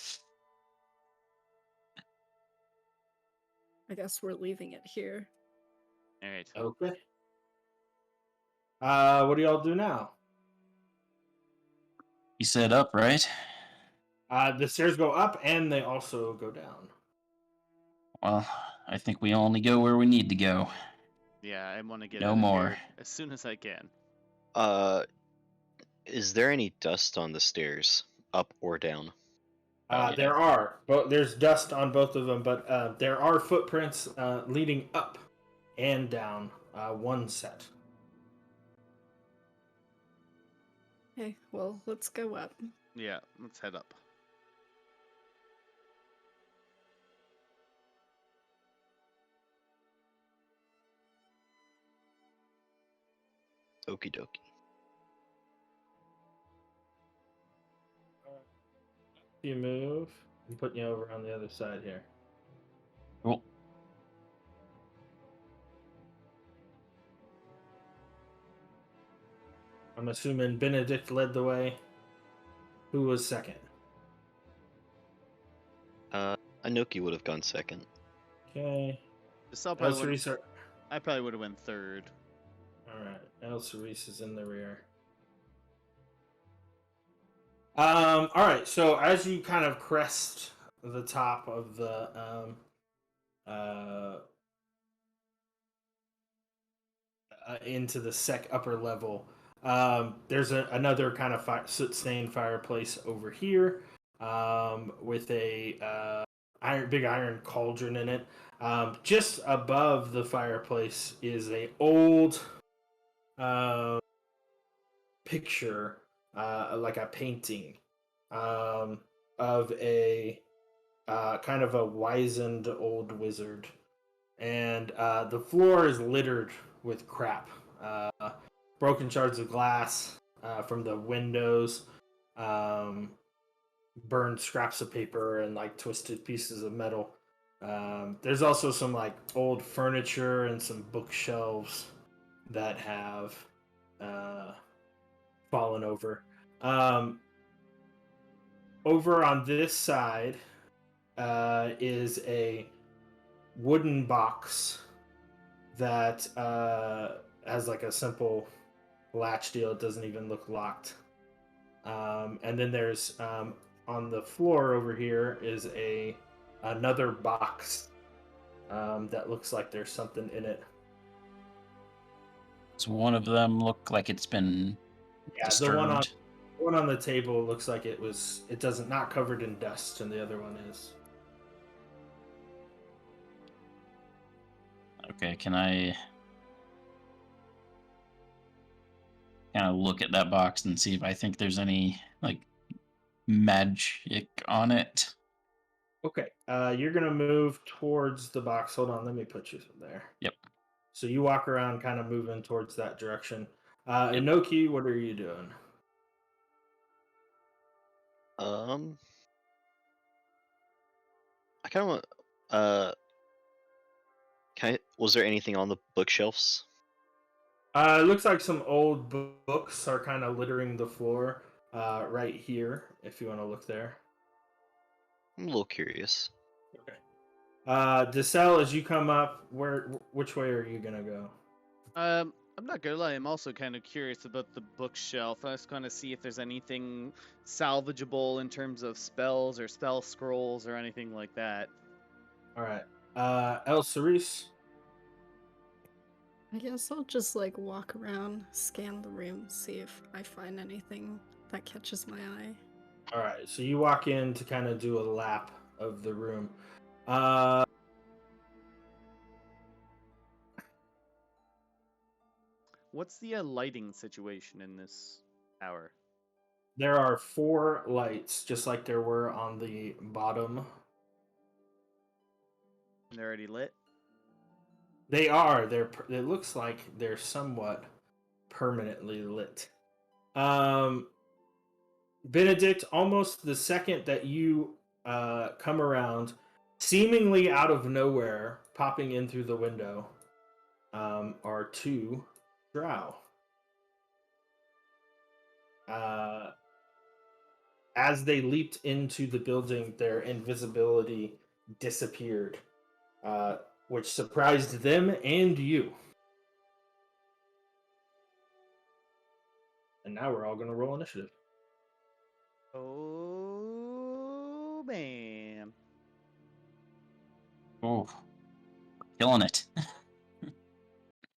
I guess we're leaving it here. All right. Okay. What do y'all do now? He said up, right? The stairs go up and they also go down. Well, I think we only go where we need to go. Yeah, I want to get No out of more. here as soon as I can. Is there any dust on the stairs, up or down? Yeah. There are, but there's dust on both of them, but there are footprints leading up and down one set. Okay, well, let's go up. Yeah, let's head up. Okie dokie. You move, I'm putting you over on the other side here. Cool. I'm assuming Benedict led the way. Who was second? Anoki would have gone second. Okay. Giselle El probably Cerise. I probably would have went third. All right. El Cerise is in the rear. All right. So as you kind of crest the top of the into the upper level, there's another kind of soot-stained fireplace over here, with a big iron cauldron in it. Just above the fireplace is a old picture, like a painting, of a kind of a wizened old wizard, and the floor is littered with crap, broken shards of glass from the windows, burned scraps of paper, and like twisted pieces of metal. There's also some like old furniture and some bookshelves that have fallen over. Over on this side is a wooden box that has like a simple latch deal. It doesn't even look locked. And then there's on the floor over here is another box that looks like there's something in it. Does one of them look like it's been Yeah, disturbed? the one on the table looks like it doesn't not covered in dust, and the other one is. Okay, can I kind of look at that box and see if I think there's any like magic on it? Okay, you're gonna move towards the box. Hold on, let me put you there. Yep. So you walk around, kind of moving towards that direction. Yep. Inoki, what are you doing? I kind of want. Was there anything on the bookshelves? It looks like some old books are kind of littering the floor right here. If you want to look there. I'm a little curious. Okay. Dacel, as you come up, which way are you gonna go? I'm not gonna lie, I'm also kind of curious about the bookshelf. I was going to see if there's anything salvageable in terms of spells or spell scrolls or anything like that. All right. El Cerise. I guess I'll just like walk around, scan the room, see if I find anything that catches my eye. All right. So you walk in to kind of do a lap of the room. What's the lighting situation in this tower? There are 4 lights, just like there were on the bottom. And they're already lit? They are. It looks like they're somewhat permanently lit. Benedict, almost the second that you come around, seemingly out of nowhere, popping in through the window, are 2 drow. As they leaped into the building, their invisibility disappeared, which surprised them and you. And now we're all going to roll initiative. Oh, man. Oh, killing it.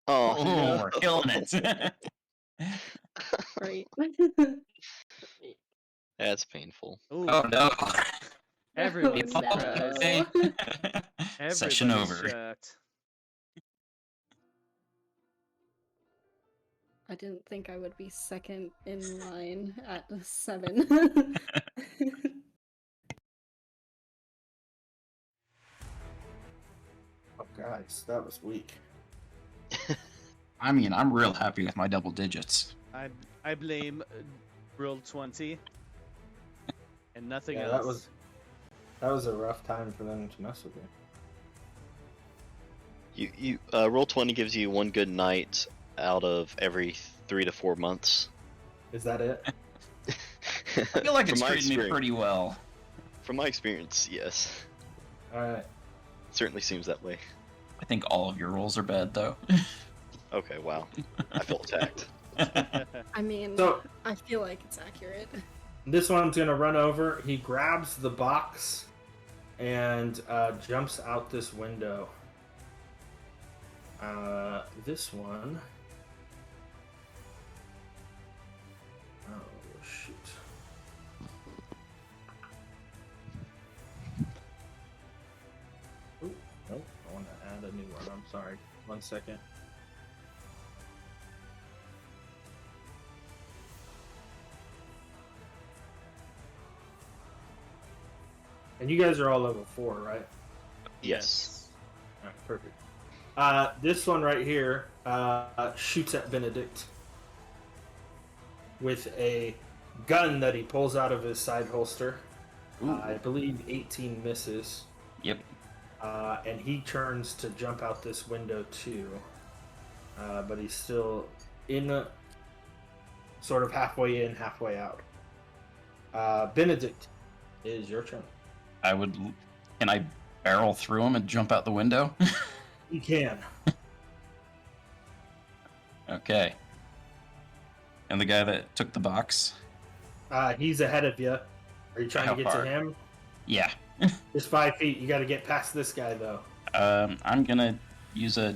Oh, Oh, no. we're killing it. Great. That's painful. Ooh, Oh no. everyone's Oh, surprised. no. Session Everybody's over. shocked. I didn't think I would be second in line at 7. Oh, guys, that was weak. I mean, I'm real happy with my double digits. I blame Roll 20 and nothing Yeah, else. that was a rough time for them to mess with you. You roll 20 gives you 1 good night out of every 3 to 4 months. Is that it? I feel like From it's my treating me experience- pretty well. From my experience, yes. All right. Certainly seems that way. I think all of your rolls are bad, though. Okay, wow. I feel attacked. I mean, So I feel like it's accurate. this one's gonna run over. He grabs the box and jumps out this window. This one. Oh shoot! Ooh, nope. I want to add a new one. I'm sorry. 1 second. And you guys are all level 4, right? Yes. All right, perfect. This one right here shoots at Benedict with a gun that he pulls out of his side holster. I believe 18 misses. Yep. And he turns to jump out this window too. But he's still in sort of halfway in, halfway out. Benedict, it is your turn. Can I barrel through him and jump out the window? You can. Okay. And the guy that took the box? He's ahead of you. Are you trying How to get far? to him? Yeah. Just 5 feet. You got to get past this guy, though. I'm gonna use a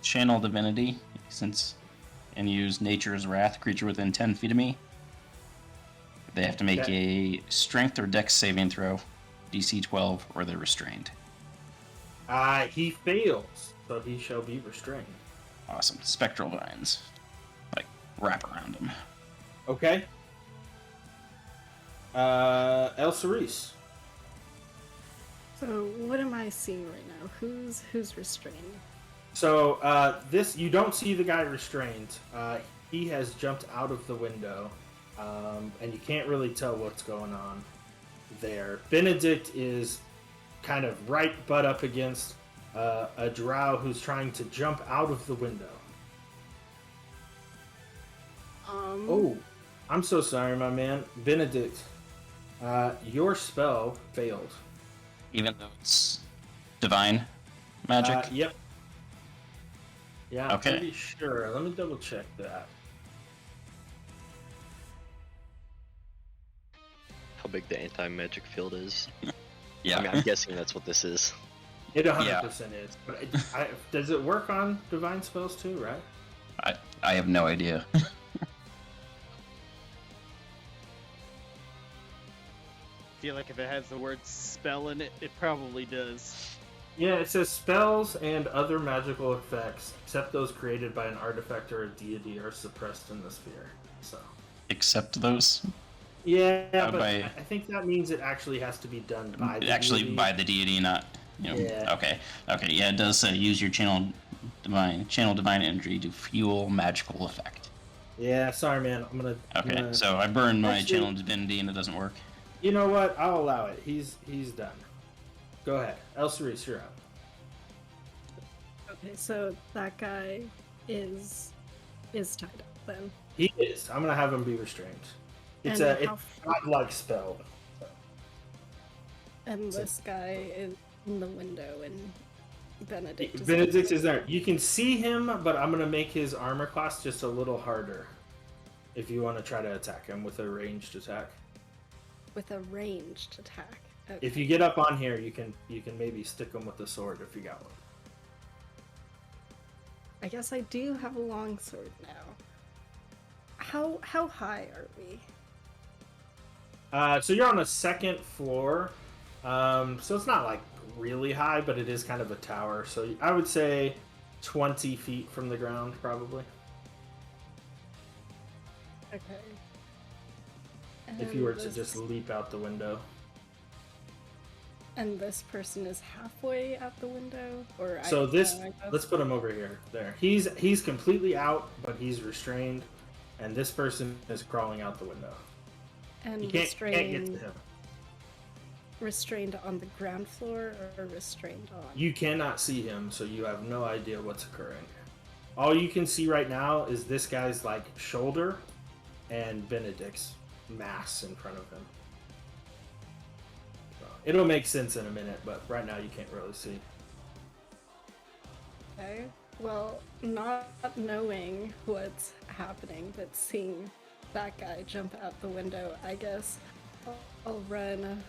channel divinity and use Nature's Wrath, creature within 10 feet of me. They have to make a strength or dex saving throw, DC 12, or they're restrained. He fails, so he shall be restrained. Awesome. Spectral vines. Like, wrap around him. Okay. El Cerise. So what am I seeing right now? Who's restrained? So this you don't see the guy restrained. He has jumped out of the window, and you can't really tell what's going on there. Benedict is kind of right butt up against a drow who's trying to jump out of the window. Oh, I'm so sorry, my man. Benedict, your spell failed. Even though it's divine magic? Yep. Yeah, I'm Okay. pretty sure. Let me double check that. How big the anti-magic field is. Yeah. I mean, I'm guessing that's what this is. It 100% is. But does it work on divine spells too, right? I have no idea. I feel like if it has the word spell in it, it probably does. Yeah, it says spells and other magical effects, except those created by an artifact or a deity, are suppressed in the sphere. So. Accept those Yeah, but by I think that means it actually has to be done by the actually deity. by the deity, not Yeah. Okay, yeah, it does say use your channel divine energy to fuel magical effect. Yeah, sorry, man. I'm Okay, gonna. so I burned my Actually- channel divinity and it doesn't work. You know what? I'll allow it. He's done. Go ahead, Elsaris, you're up. Okay, so that guy is tied up then. He is. I'm gonna have him be restrained. It's And a how- godlike spell. And this guy is in the window, and Benedict is Benedict is there. You can see him, but I'm gonna make his armor class just a little harder. If you want to try to attack him with a ranged attack. with a ranged attack. Okay. If you get up on here, you can maybe stick him with the sword if you got one. I guess I do have a long sword now. How high are we? So you're on the second floor. So it's not like really high, but it is kind of a tower. So I would say 20 feet from the ground, probably. Okay. If you were to this- just leap out the window. And this person is halfway out the window, or So this, I guess? let's put him over here. There. He's completely out, but he's restrained, and this person is crawling out the window. And You can't get to him. restrained on the ground floor or restrained on? You cannot see him, so you have no idea what's occurring. All you can see right now is this guy's like shoulder and Benedict's mass in front of him. So, it'll make sense in a minute, but right now you can't really see. Okay. Well, not knowing what's happening, but seeing that guy jump out the window, I guess I'll run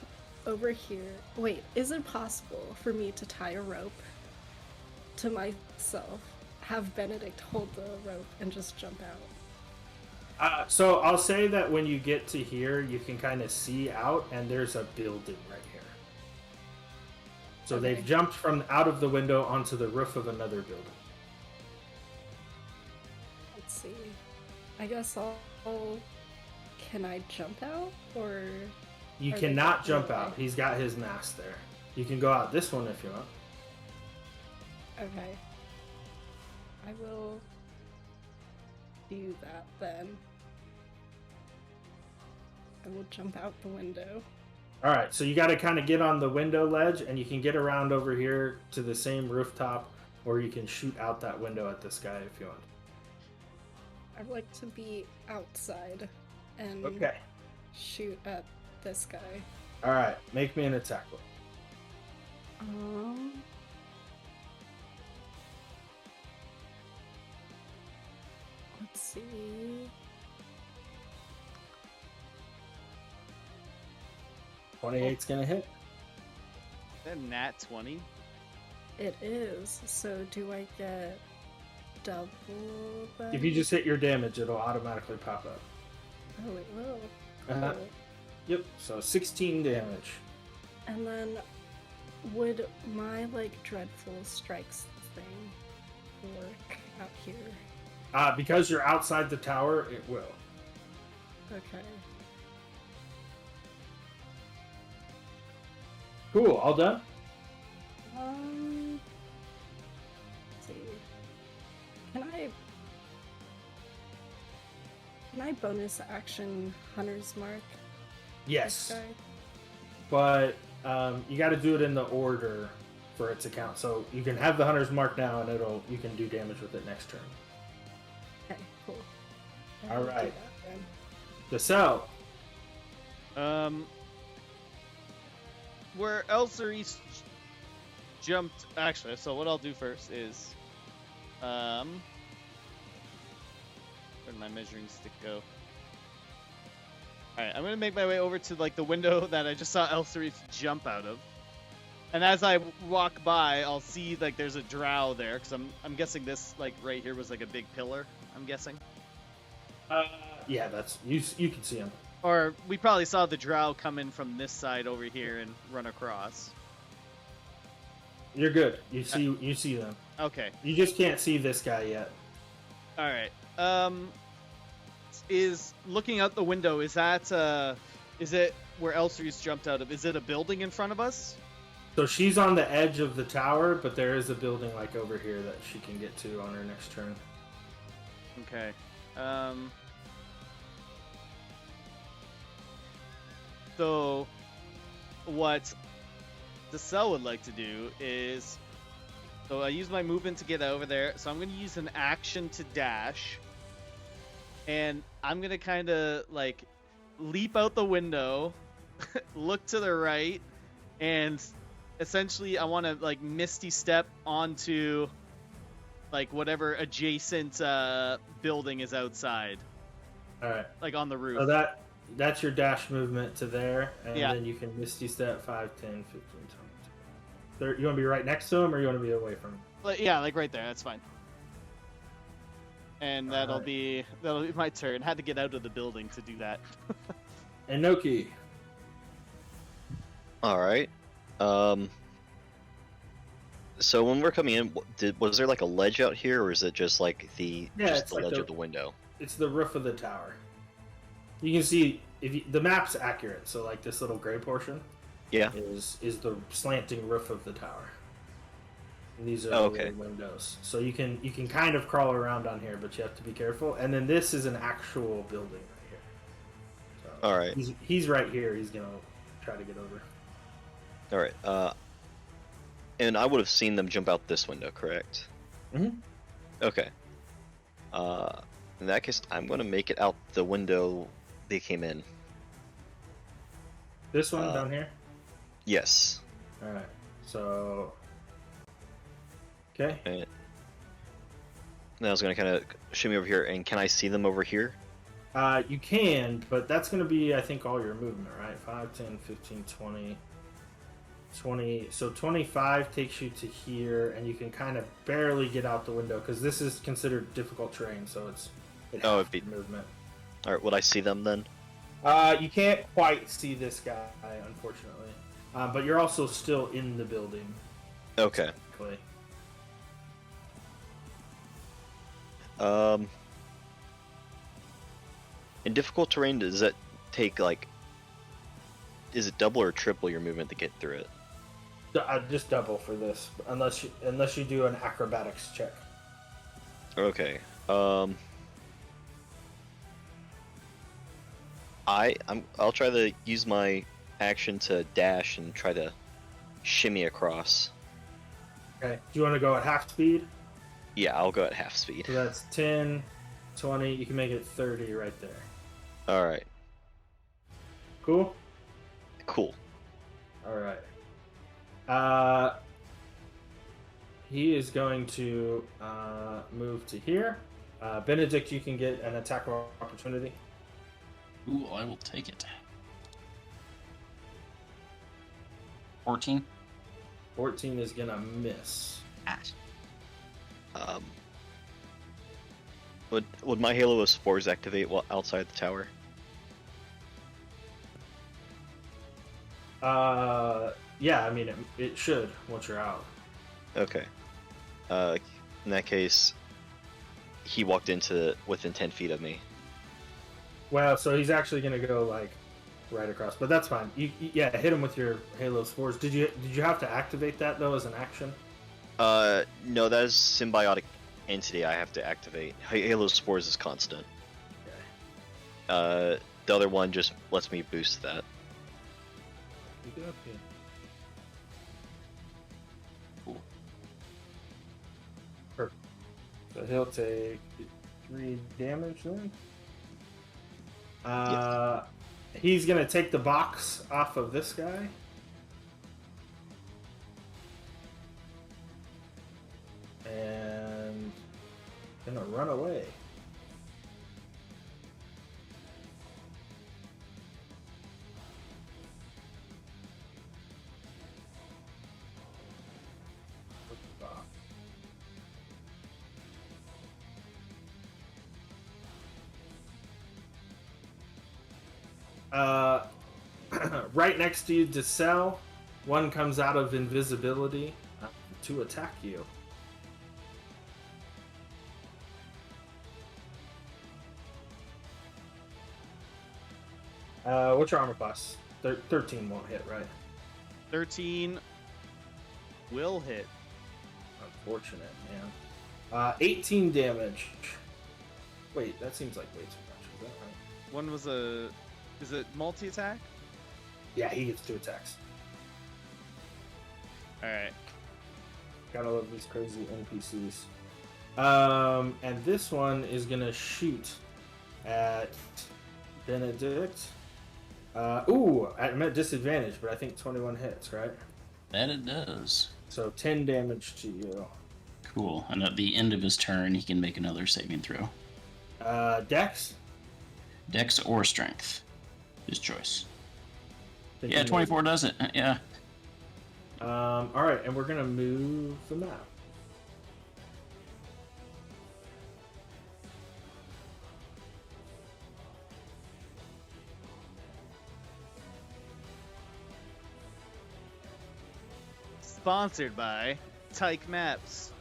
over here. Wait, is it possible for me to tie a rope to myself, have Benedict hold the rope, and just jump out? So I'll say that when you get to here, you can kind of see out, and there's a building right here. So Okay. they've jumped from out of the window onto the roof of another building. Let's see. I guess Can I jump out, or You Are they cannot got jump away? out. He's got his mask there. You can go out this one if you want. okay? I will do that then. I will jump out the window. All right, so you got to kind of get on the window ledge, and you can get around over here to the same rooftop, or you can shoot out that window at this guy if you want. I'd like to be outside and Okay. shoot at this guy. All right, make me an attack roll. Let's see. 28's gonna hit. That nat 20. It is. So do I get double then? If you just hit your damage, it'll automatically pop up. Oh, it will. Uh-huh. Oh. Yep. So 16 damage. And then would my like dreadful strikes thing work out here? Because you're outside the tower, it will. Okay. Cool. All done. Let's see. Can I bonus action Hunter's Mark Yes. this guy? But you got to do it in the order for it to count. So you can have the hunter's mark now, and you can do damage with it next turn. Okay, cool. I All will do right. that then. The cell. Where Elsaris jumped. Actually, so what I'll do first is, where'd my measuring stick go? All right, I'm gonna make my way over to like the window that I just saw Elsaris jump out of, and as I walk by, I'll see like there's a drow there, because I'm guessing this like right here was like a big pillar. I'm guessing. Yeah, that's you can see him. Or we probably saw the drow come in from this side over here and run across. You're good. You see them. Okay. You just can't see this guy yet. All right. Is looking out the window? Is it where Elsie's jumped out of? Is it a building in front of us? So she's on the edge of the tower, but there is a building like over here that she can get to on her next turn. Okay. So, what Decel would like to do is, so I use my movement to get over there. So I'm going to use an action to dash, and I'm going to kind of like leap out the window, look to the right, and essentially I want to like misty step onto like whatever adjacent building is outside. All right. Like on the roof. So that's your dash movement to there, and Yeah. then you can Misty Step 5, 10, 15, 20. You want to be right next to him, or you want to be away from him? Yeah, like right there. That's fine. And that'll Alright. be my turn. Had to get out of the building to do that. Enoki. All right. So when we're coming in, was there like a ledge out here, or is it just like Yeah, just it's the like ledge the- of the window? It's the roof of the tower. You can see the map's accurate. So like this little gray portion Yeah. is the slanting roof of the tower. And these are Oh, the okay. little windows. So you can kind of crawl around on here, but you have to be careful. And then this is an actual building right here. So All right. He's right here. He's gonna try to get over. All right. And I would have seen them jump out this window, correct? Mhm. Okay. In that case, I'm gonna make it out the window they came in. This one down here. Yes. All right. So. Okay. And I was gonna kind of shimmy over here, and can I see them over here? You can, but that's going to be, I think, all your movement, right? 5, 10, 15, 20. 20. So 25 takes you to here, and you can kind of barely get out the window because this is considered difficult terrain, so it Oh, has it'd be- movement. All right. Would I see them then? You can't quite see this guy, unfortunately, but you're also still in the building. Okay. Technically. In difficult terrain, does that take like? Is it double or triple your movement to get through it? Just double for this, unless you do an acrobatics check. Okay. I'll try to use my action to dash and try to shimmy across. Okay. Do you want to go at half speed? Yeah, I'll go at half speed. So that's 10, 20. You can make it 30 right there. All right. Cool. Cool. All right. He is going to move to here. Benedict, you can get an attack of opportunity. Ooh, I will take it. 14. 14 is gonna miss. Ah. Would my Halo of Spores activate while outside the tower? Yeah, I mean it should once you're out. Okay. In that case, he walked into within 10 feet of me. Well, so he's actually gonna go like right across, but that's fine. Yeah, hit him with your Halo Spores. Did you have to activate that though as an action? No, that is symbiotic entity I have to activate. Halo Spores is constant. Okay. The other one just lets me boost that. Okay. Cool. Perfect. So he'll take 3 damage then. He's gonna take the box off of this guy. And gonna run away. Right next to you, Decel. One comes out of invisibility. to attack you. What's your armor class? 13 won't hit, right? 13 will hit. Unfortunate, man. 18 damage. Wait, that seems like way too much. Is that right? One was a... Is it multi-attack? Yeah, he gets 2 attacks. Alright. Gotta love these crazy NPCs. And this one is gonna shoot at Benedict. I'm at disadvantage, but I think 21 hits, right? That it does. So 10 damage to you. Cool. And at the end of his turn, he can make another saving throw. Dex? Dex or strength. His choice. Think Yeah, you 24 does it. Yeah. Alright, and we're gonna move the map. Sponsored by Tyke Maps.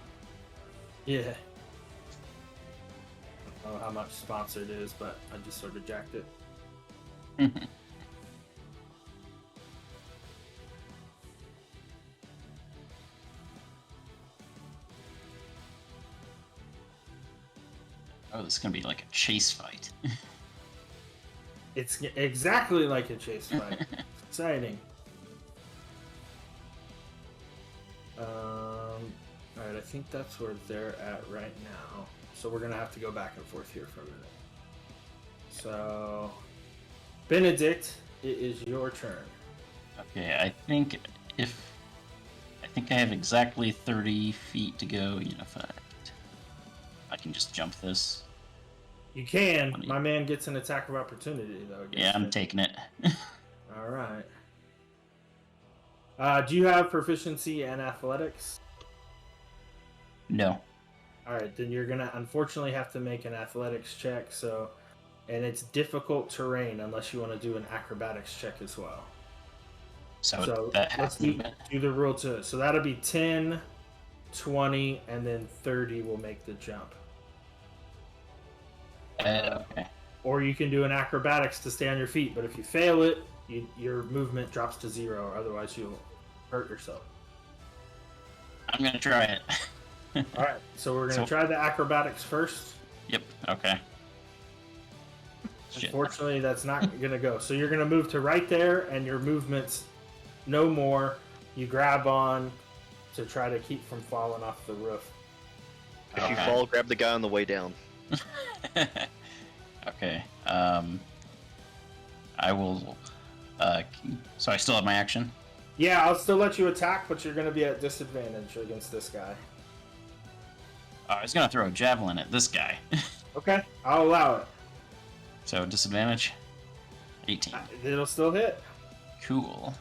Yeah. I don't know how much sponsored it is, but I just sort of jacked it. Oh, this is gonna be like a chase fight. It's exactly like a chase fight. Exciting. Alright, I think that's where they're at right now. So we're gonna have to go back and forth here for a minute. So, Benedict, it is your turn. Okay, I think I have exactly 30 feet to go. You know, if I can just jump this. You can. My man gets an attack of opportunity, though. Yeah, I'm taking it. Alright. Do you have proficiency in athletics? No. Alright, then you're gonna unfortunately have to make an athletics check, and it's difficult terrain unless you want to do an acrobatics check as well. So that let's has do the rule to it. So that'll be 10, 20, and then 30 will make the jump. okay. Or you can do an acrobatics to stay on your feet, but if you fail it, your movement drops to 0, or otherwise you'll hurt yourself. I'm gonna try it. Alright, so we're gonna try the acrobatics first. Yep. Okay. Shit. Unfortunately, that's not gonna go. So you're gonna move to right there, and your movement's no more. You grab on to try to keep from falling off the roof. If you fall, grab the guy on the way down. Okay. I will. So I still have my action. Yeah, I'll still let you attack, but you're gonna be at disadvantage against this guy. I was gonna throw a javelin at this guy. Okay, I'll allow it. So disadvantage. 18. It'll still hit. Cool.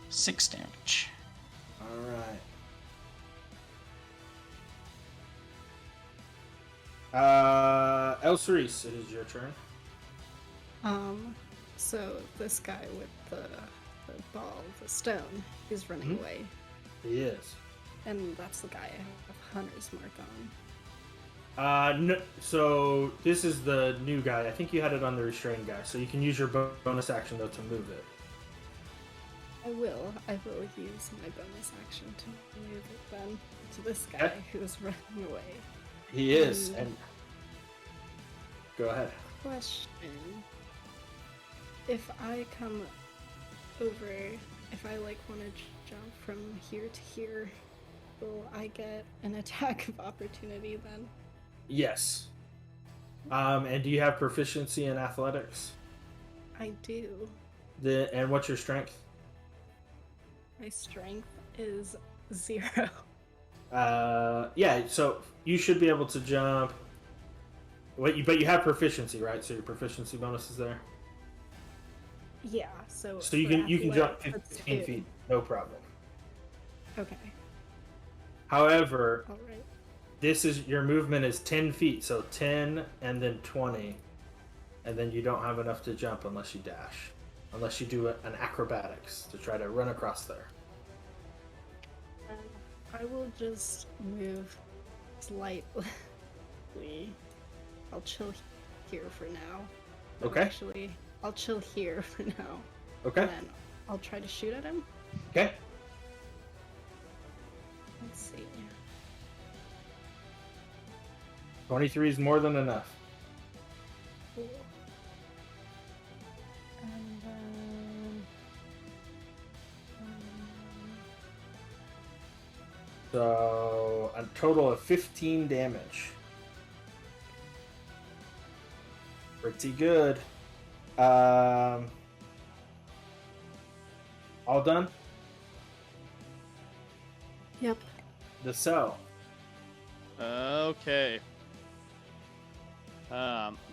6 damage. Alright. El Cerise, it is your turn. So this guy with the ball, the stone, he's running away. He is. And that's the guy I have Hunter's Mark on. No, so this is the new guy. I think you had it on the restrained guy, so you can use your bonus action though to move it. I will use my bonus action to move it then to this guy who's running away. He is, and go ahead. Question: if I come over, if I want to jump from here to here, will I get an attack of opportunity then? Yes. And do you have proficiency in athletics? I do. And what's your strength? My strength is 0. Yeah, so you should be able to jump. But you have proficiency, right? So your proficiency bonus is there. Yeah, so you can jump 15 feet, no problem. Okay. However, All right. your movement is 10 feet, so 10 and then 20, and then you don't have enough to jump unless you dash, unless you do an acrobatics to try to run across there. I will just move slightly. I'll chill here for now. No, Okay. actually, I'll chill here for now. Okay. And then I'll try to shoot at him. Okay. Let's see. 23 is more than enough. Cool. And then... So a total of 15 damage. Pretty good. All done? Yep. The cell. Okay.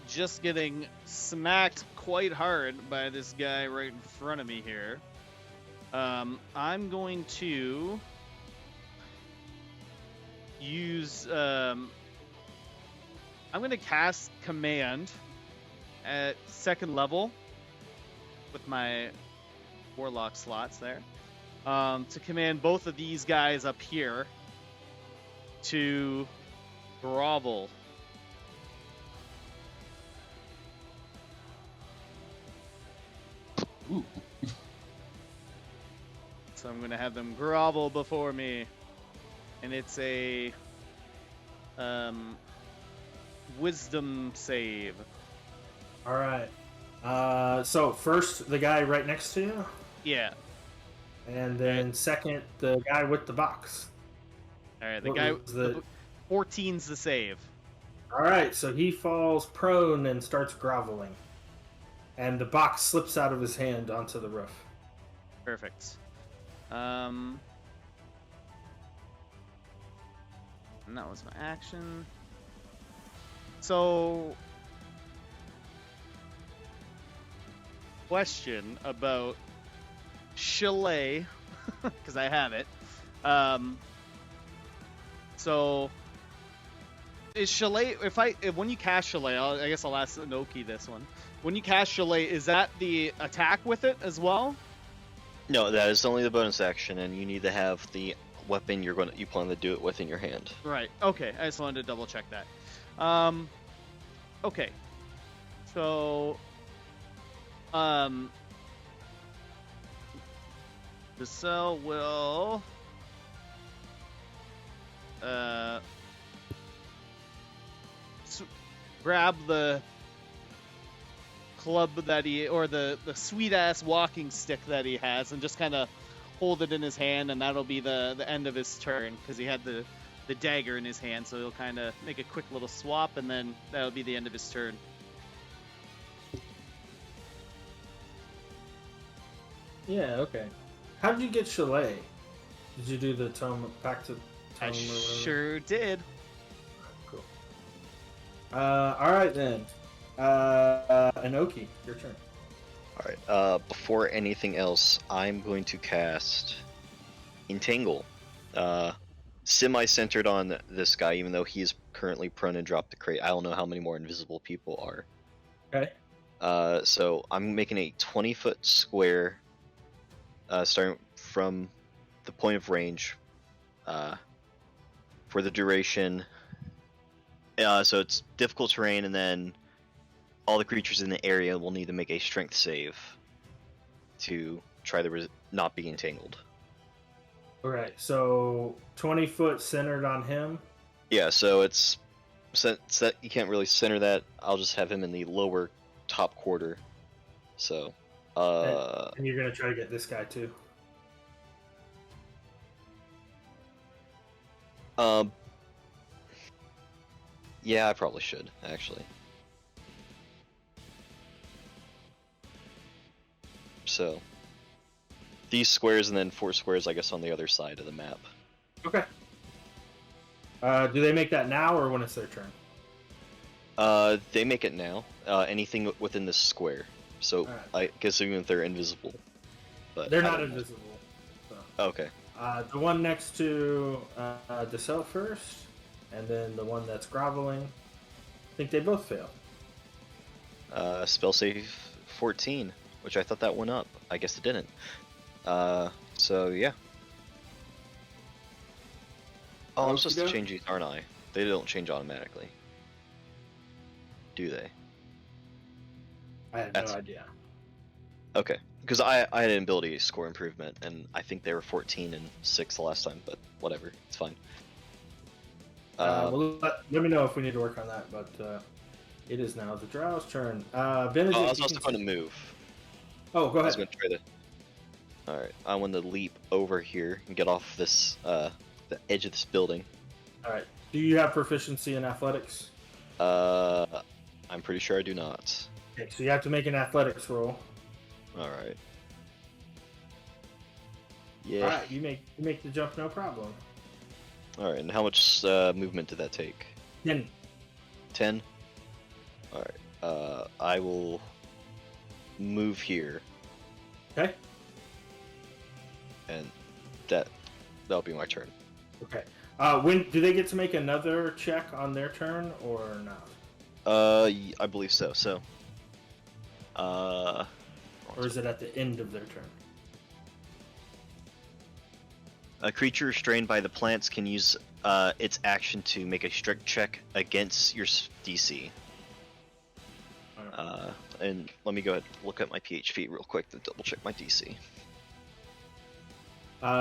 Just getting smacked quite hard by this guy right in front of me here. I'm going to use. I'm going to cast Command at 2nd level with my Warlock slots there. To command both of these guys up here to grovel. Ooh. So I'm going to have them grovel before me. And it's a wisdom save. All right. So first, the guy right next to you, Yeah. and then second, the guy with the box. All right. The What guy. was the- 14's the save. All right. So he falls prone and starts groveling, and the box slips out of his hand onto the roof. Perfect. And that was my action. So, question about Chalet, because I have it. So, is Chalet, when you cast Chalet, I guess I'll ask Inoki this one. When you cast Chalet, is that the attack with it as well? No, that is only the bonus action, and you need to have the weapon you plan to do it with in your hand. Right. Okay. I just wanted to double check that. Okay. So, the cell will grab the club that the sweet ass walking stick that he has, and just kind of hold it in his hand, and that'll be the end of his turn, because he had the dagger in his hand, so he'll kind of make a quick little swap, and then that'll be the end of his turn. Yeah. Okay. How did you get Chalet? Did you do the tome back to tome? I or whatever? sure did. Cool. All right then. Inoki, your turn. Alright, before anything else, I'm going to cast Entangle. Semi-centered on this guy, even though he's currently prone and dropped the crate. I don't know how many more invisible people are. Okay. So I'm making a 20-foot square, starting from the point of range, for the duration. So it's difficult terrain, and then all the creatures in the area will need to make a strength save to try to not be entangled. Okay, so 20 foot centered on him. Yeah, so it's since that you can't really center that, I'll just have him in the lower top quarter. So, And you're gonna try to get this guy too. Yeah, I probably should actually. So, these squares and then 4 squares, I guess, on the other side of the map. Okay. Do they make that now or when it's their turn? They make it now. Anything within this square. So, Alright. I guess even if they're invisible. But They're I not don't know. invisible. So. Okay. The one next to Decel first, and then the one that's groveling. I think they both fail. Spell save 14, which I thought that went up. I guess it didn't. So yeah. Oh, I'm supposed to Okey-doke. change these, aren't I? They don't change automatically. Do they? I have That's no idea. okay. Because I had an ability score improvement, and I think they were 14 and 6 the last time, but whatever, it's fine. Well, let me know if we need to work on that, but it is now the Drow's turn. Oh, Benedict, I was you also can going to move. Oh, go I was ahead. going to try to. All right, I want to leap over here and get off this the edge of this building. All right. Do you have proficiency in athletics? I'm pretty sure I do not. Okay, so you have to make an athletics roll. All right. All Yeah. right, you make the jump, no problem. All right, and how much movement did that take? 10. 10. All right. I will move here, Okay. and that'll be my turn. Okay. When do they get to make another check on their turn or not? I believe so. So, Or is it at the end of their turn? a creature restrained by the plants can use its action to make a strength check against your DC. All right. And let me go ahead and look at my PHP real quick to double check my DC.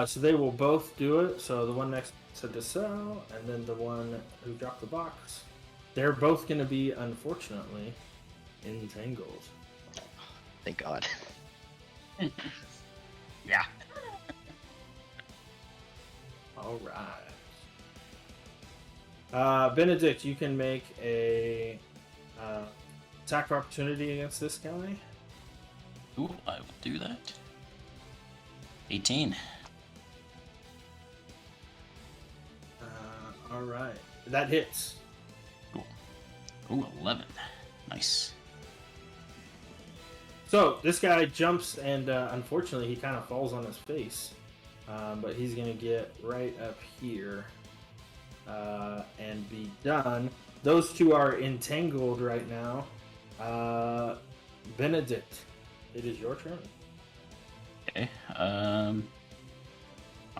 So they will both do it. So the one next to Decel and then the one who dropped the box. They're both going to be, unfortunately, entangled. Thank God. Yeah. All right. Benedict, you can make a attack of opportunity against this guy. Ooh, I will do that. 18. All right. That hits. Cool. Ooh, 11. Nice. So this guy jumps and unfortunately he kind of falls on his face. But he's going to get right up here and be done. Those two are entangled right now. Benedict, it is your turn. Okay. I'm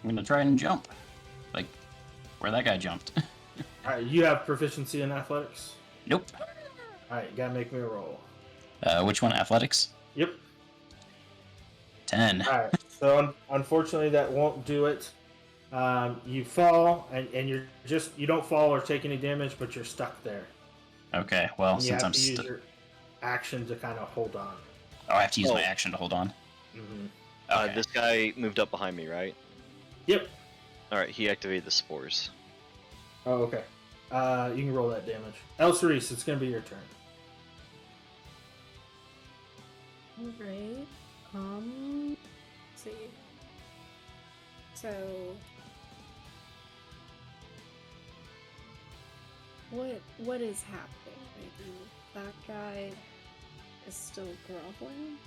gonna try and jump, like where that guy jumped. All right, you have proficiency in athletics. Nope. All right, you gotta make me a roll. Which one? Athletics? Yep. 10. All right. So unfortunately, that won't do it. You fall, and you don't fall or take any damage, but you're stuck there. Okay. Well, And you since have I'm to use stuck, your action to kind of hold on. I have to use Oh. my action to hold on. Mm-hmm. Okay. This guy moved up behind me, right? Yep. All right, he activated the spores. Oh, okay. You can roll that damage. Elcerise, it's gonna be your turn. Alright. Let's see. So what is happening right now? That guy is still groveling?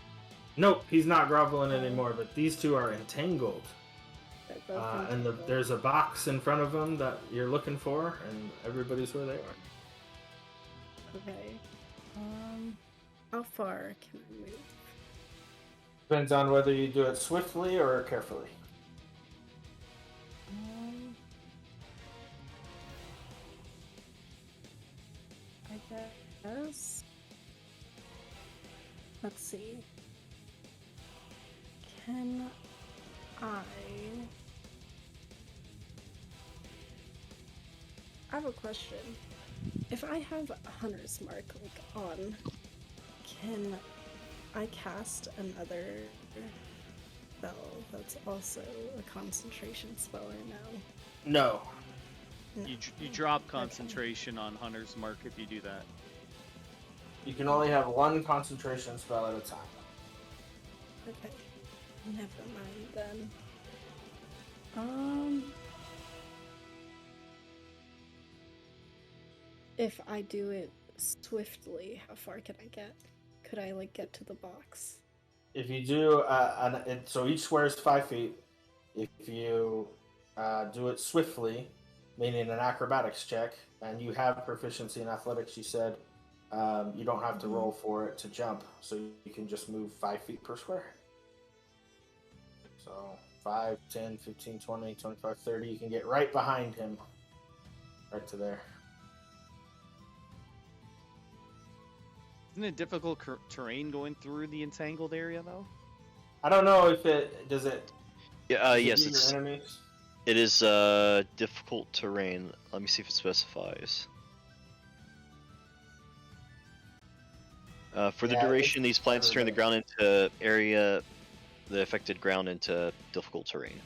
Nope, he's not groveling anymore, but these two are entangled. They're both And entangled. there's a box in front of them that you're looking for, and everybody's where they are. Okay. How far can I move? Depends on whether you do it swiftly or carefully. I guess. Let's see. Can I have a question. If I have a hunter's mark on, can I cast another spell that's also a concentration spell or no? No. You drop concentration on Hunter's Mark if you do that. You can only have one concentration spell at a time. Okay. Never mind then. If I do it swiftly, how far can I get? Could I get to the box? If you do, so each square is 5 feet. If you do it swiftly, meaning an acrobatics check, and you have proficiency in athletics, you said you don't have to roll for it to jump, so you can just move 5 feet per square. So 5, 10, 15, 20, 25, 30, you can get right behind him right to there. Isn't it difficult terrain going through the entangled area though? I don't know if it does it. Yeah, Does it yes, do your it's enemies? it is difficult terrain. Let me see if it specifies. For the Yeah, duration, it's these plants turn the everybody. ground into the affected ground into difficult terrain.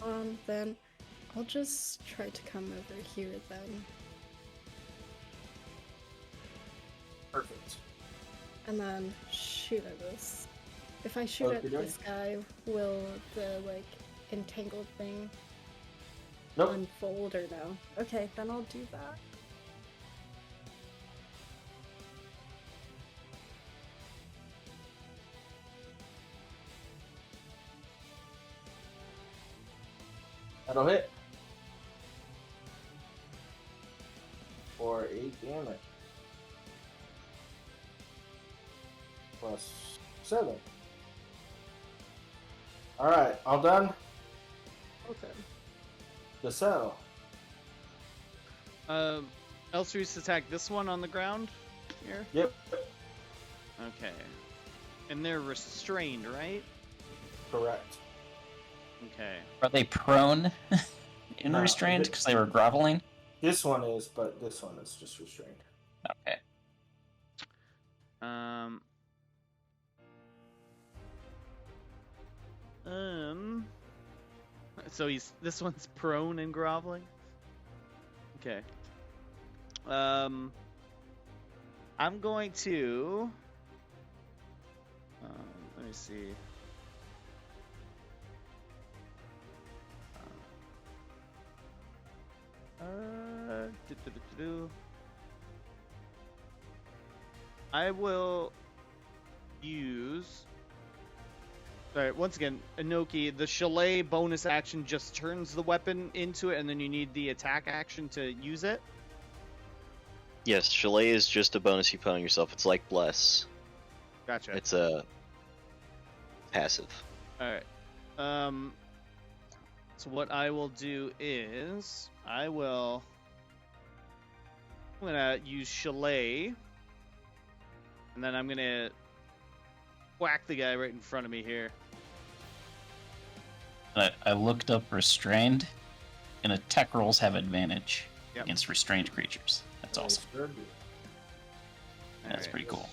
Okay. Then I'll just try to come over here then. Perfect. And then shoot at this. If I shoot at Okey doke. this guy, will the like entangled thing Nope. unfold or no? Okay, then I'll do that. That'll hit. For 8 damage. Plus 7. Alright, all done? Okay. The cell. Elstri's attack this one on the ground here. Yep. Okay. And they're restrained, right? Correct. Okay. Are they prone and No, restrained th- because they were groveling? This one is, but this one is just restrained. Okay. Um. So this one's prone and groveling. Okay. I'm going to. Let me see. I will use. Alright, once again, Inoki, the Chalet bonus action just turns the weapon into it, and then you need the attack action to use it. Yes, Chalet is just a bonus you put on yourself. It's like Bless. Gotcha. It's a passive. Alright. So what I will do is I'm gonna use Chalet, and then I'm gonna whack the guy right in front of me here. I looked up restrained, and attack rolls have advantage Yep. against restrained creatures. That's awesome. Very That's Alright. pretty cool.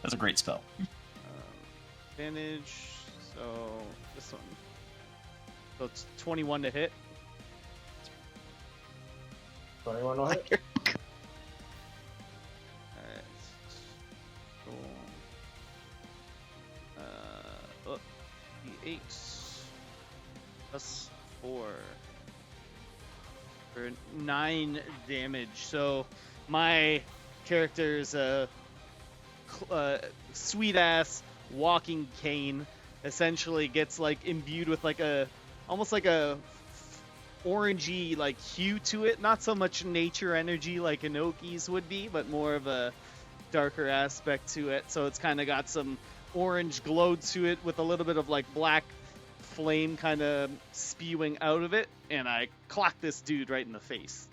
That's a great spell. Advantage. So this one. So it's 21 to hit. 21 will hit. Alright. Cool. D8 plus 4 for 9 damage. So my character's a sweet ass walking cane. Essentially gets like imbued with like almost like a orangey like hue to it. Not so much nature energy like Inoki's would be, but more of a darker aspect to it. So it's kind of got some orange glow to it with a little bit of like black flame kind of spewing out of it, and I clock this dude right in the face.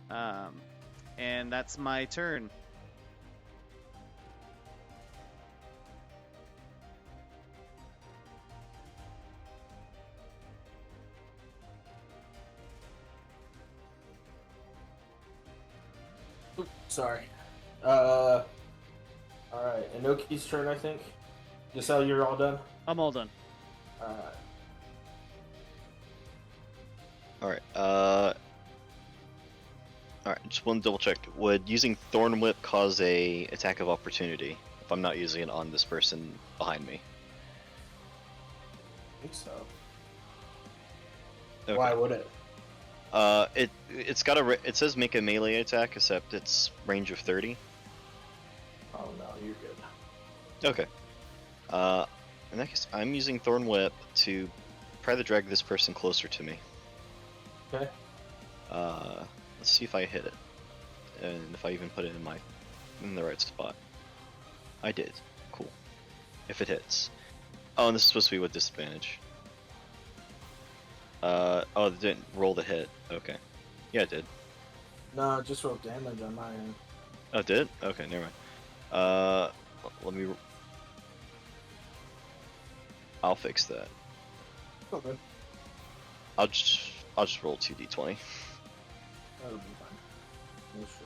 And that's my turn. Oops, sorry. Alright, Inoki's turn, I think. Giselle, you're all done? I'm all done. Alright, alright, just want to double check. Would using Thorn Whip cause a attack of opportunity if I'm not using it on this person behind me? I think so. Okay. Why would it? It's got it says make a melee attack, except it's range of 30. Oh no, you're good. Okay. In that case, I'm using Thorn Whip to try to drag this person closer to me. Okay. Let's see if I hit it, and if I even put it in the right spot. I did. Cool. If it hits. Oh, and this is supposed to be with disadvantage. Oh, it didn't roll the hit. Okay. Yeah, it did. No, just roll damage on my end. Oh, it did? Okay, never mind. Let me. I'll fix that. Okay. I'll just roll 2d20. That'll be fine. No stress.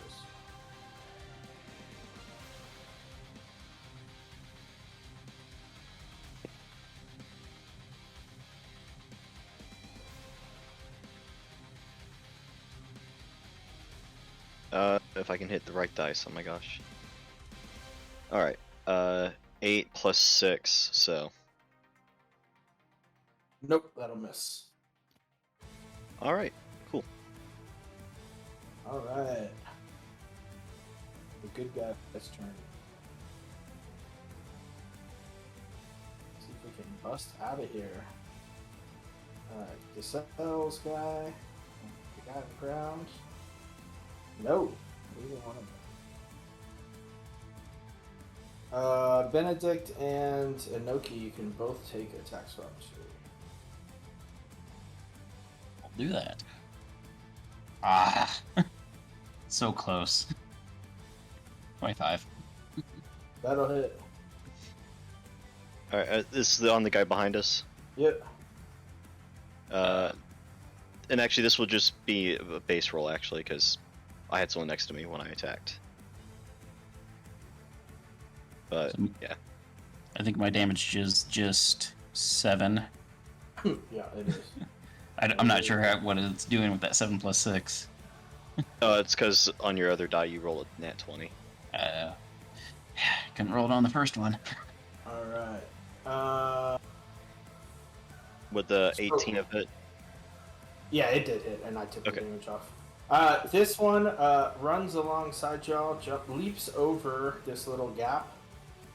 If I can hit the right dice. Oh my gosh. All right. 8 plus 6, so. Nope, that'll miss. All right. Cool. All right. The good guy's turn. See if we can bust out of here. All right, the cells guy, the guy on the ground. No, neither one of them. Benedict and Inoki, you can both take attacks from two. I'll do that. Ah, so close. 25. That'll hit. All right. This is on the guy behind us. Yep. And actually, this will just be a base roll actually, because I had someone next to me when I attacked. But yeah. I think my damage is just 7. Yeah, it is. I'm not sure what it's doing with that 7 plus 6. Oh, it's because on your other die you roll a nat 20. Couldn't roll it on the first one. All right. With the 18 of it. Yeah, it did hit, and I took the Okay. damage off. This one runs alongside y'all, leaps over this little gap,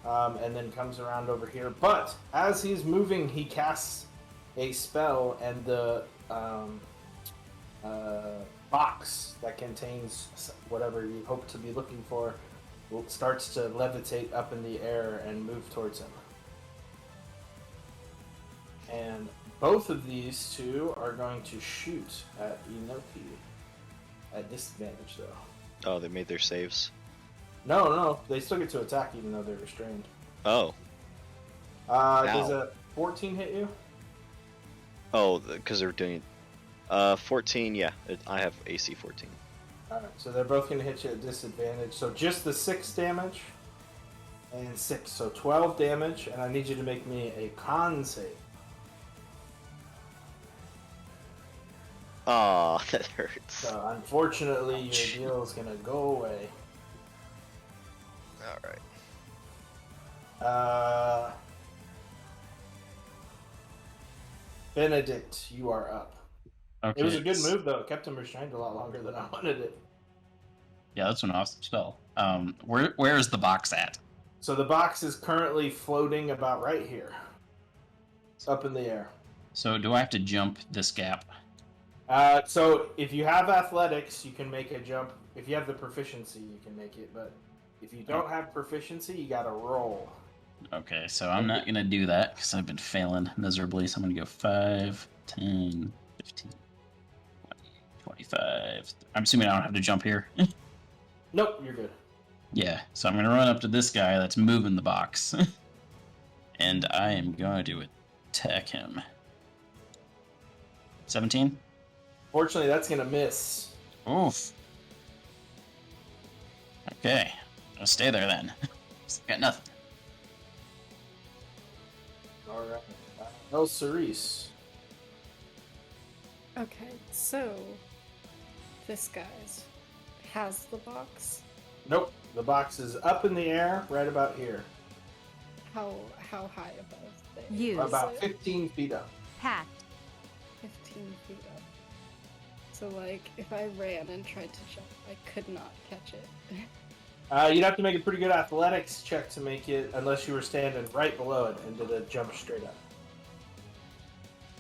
and then comes around over here. But as he's moving, he casts a spell, and the box that contains whatever you hope to be looking for starts to levitate up in the air and move towards him. And both of these two are going to shoot at Inoki. At disadvantage, though. Oh, they made their saves. No, they still get to attack even though they're restrained. Oh. Does a 14 hit you? Oh, because they're doing. 14, yeah. I have AC 14. Alright, so they're both going to hit you at disadvantage. So just the 6 damage and 6, so 12 damage, and I need you to make me a con save. Aw, that hurts. So unfortunately, your deal is going to go away. Alright. Benedict, you are up. Okay. It was a good move, though. It kept him restrained a lot longer than I wanted it. Yeah, that's an awesome spell. Where is the box at? So the box is currently floating about right here. Up in the air. So do I have to jump this gap? So if you have athletics, you can make a jump. If you have the proficiency, you can make it. But if you don't have proficiency, you gotta roll. Okay, so I'm not going to do that because I've been failing miserably. So I'm going to go 5, 10, 15, 20, 25. I'm assuming I don't have to jump here. Nope, you're good. Yeah, so I'm going to run up to this guy that's moving the box. And I am going to attack him. 17? Fortunately, that's gonna miss. Oof. Okay, I'll stay there then. Got nothing. All right. El Cerise. Okay, so this guy's has the box. Nope. The box is up in the air, right about here. How high above there? Use. About 15 feet up. Hacked. 15 feet up. So like, if I ran and tried to jump, I could not catch it. You'd have to make a pretty good athletics check to make it, unless you were standing right below it and did a jump straight up.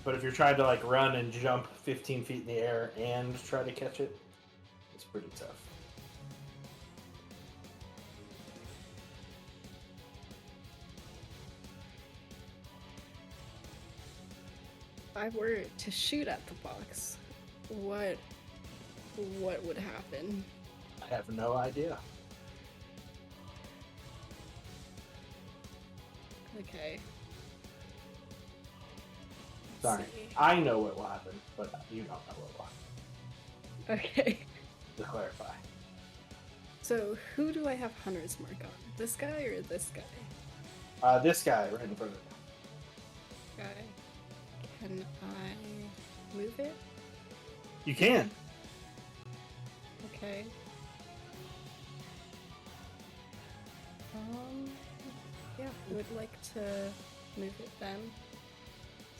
But if you're trying to like run and jump 15 feet in the air and try to catch it, it's pretty tough. I were to shoot at the box, what would happen? I have no idea. Okay. Let's Sorry. see. I know what will happen, but you don't know what will happen. Okay. To clarify. So who do I have Hunter's Mark on? This guy or this guy? This guy right in front of you. Guy. Can I move it? You can. Okay. Yeah, I would like to move it then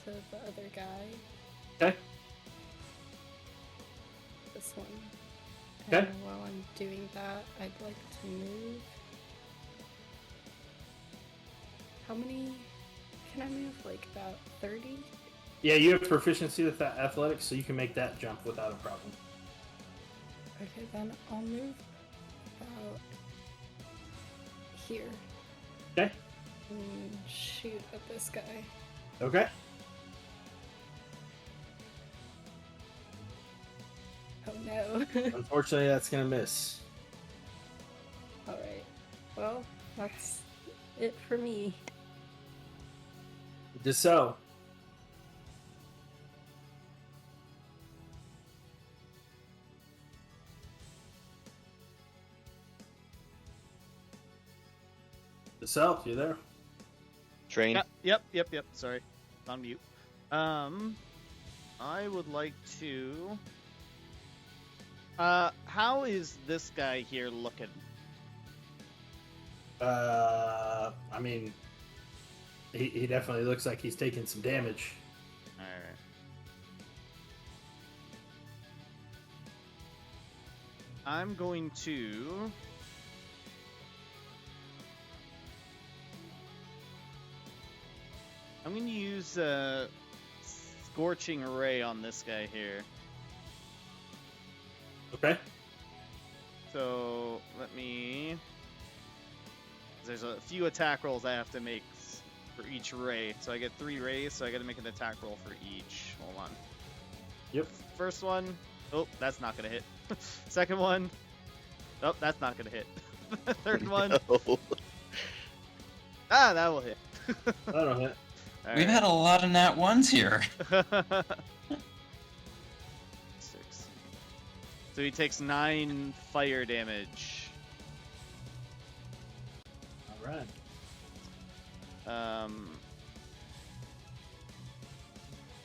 to the other guy. Okay. This one. Okay. And while I'm doing that, I'd like to move. How many can I move? Like about 30? Yeah, you have proficiency with that athletics, so you can make that jump without a problem. Okay, then I'll move about here Okay. and shoot at this guy. Okay. Oh no. Unfortunately, that's gonna miss. Alright. Well, that's it for me. Just so. So, you there? Train. Yep. Sorry, on mute. I would like to. How is this guy here looking? I mean, he definitely looks like he's taking some damage. All right. I'm going to. I'm going to use Scorching Ray on this guy here. Okay. So let me. There's a few attack rolls I have to make for each ray. So I get 3 rays, so I got to make an attack roll for each. Hold on. Yep. First one. Oh, that's not going to hit. Second one. Oh, that's not going to hit. Third one. No. Ah, that will hit. That'll hit. All We've right. had a lot of nat ones here. 6. So he takes 9 fire damage. All right.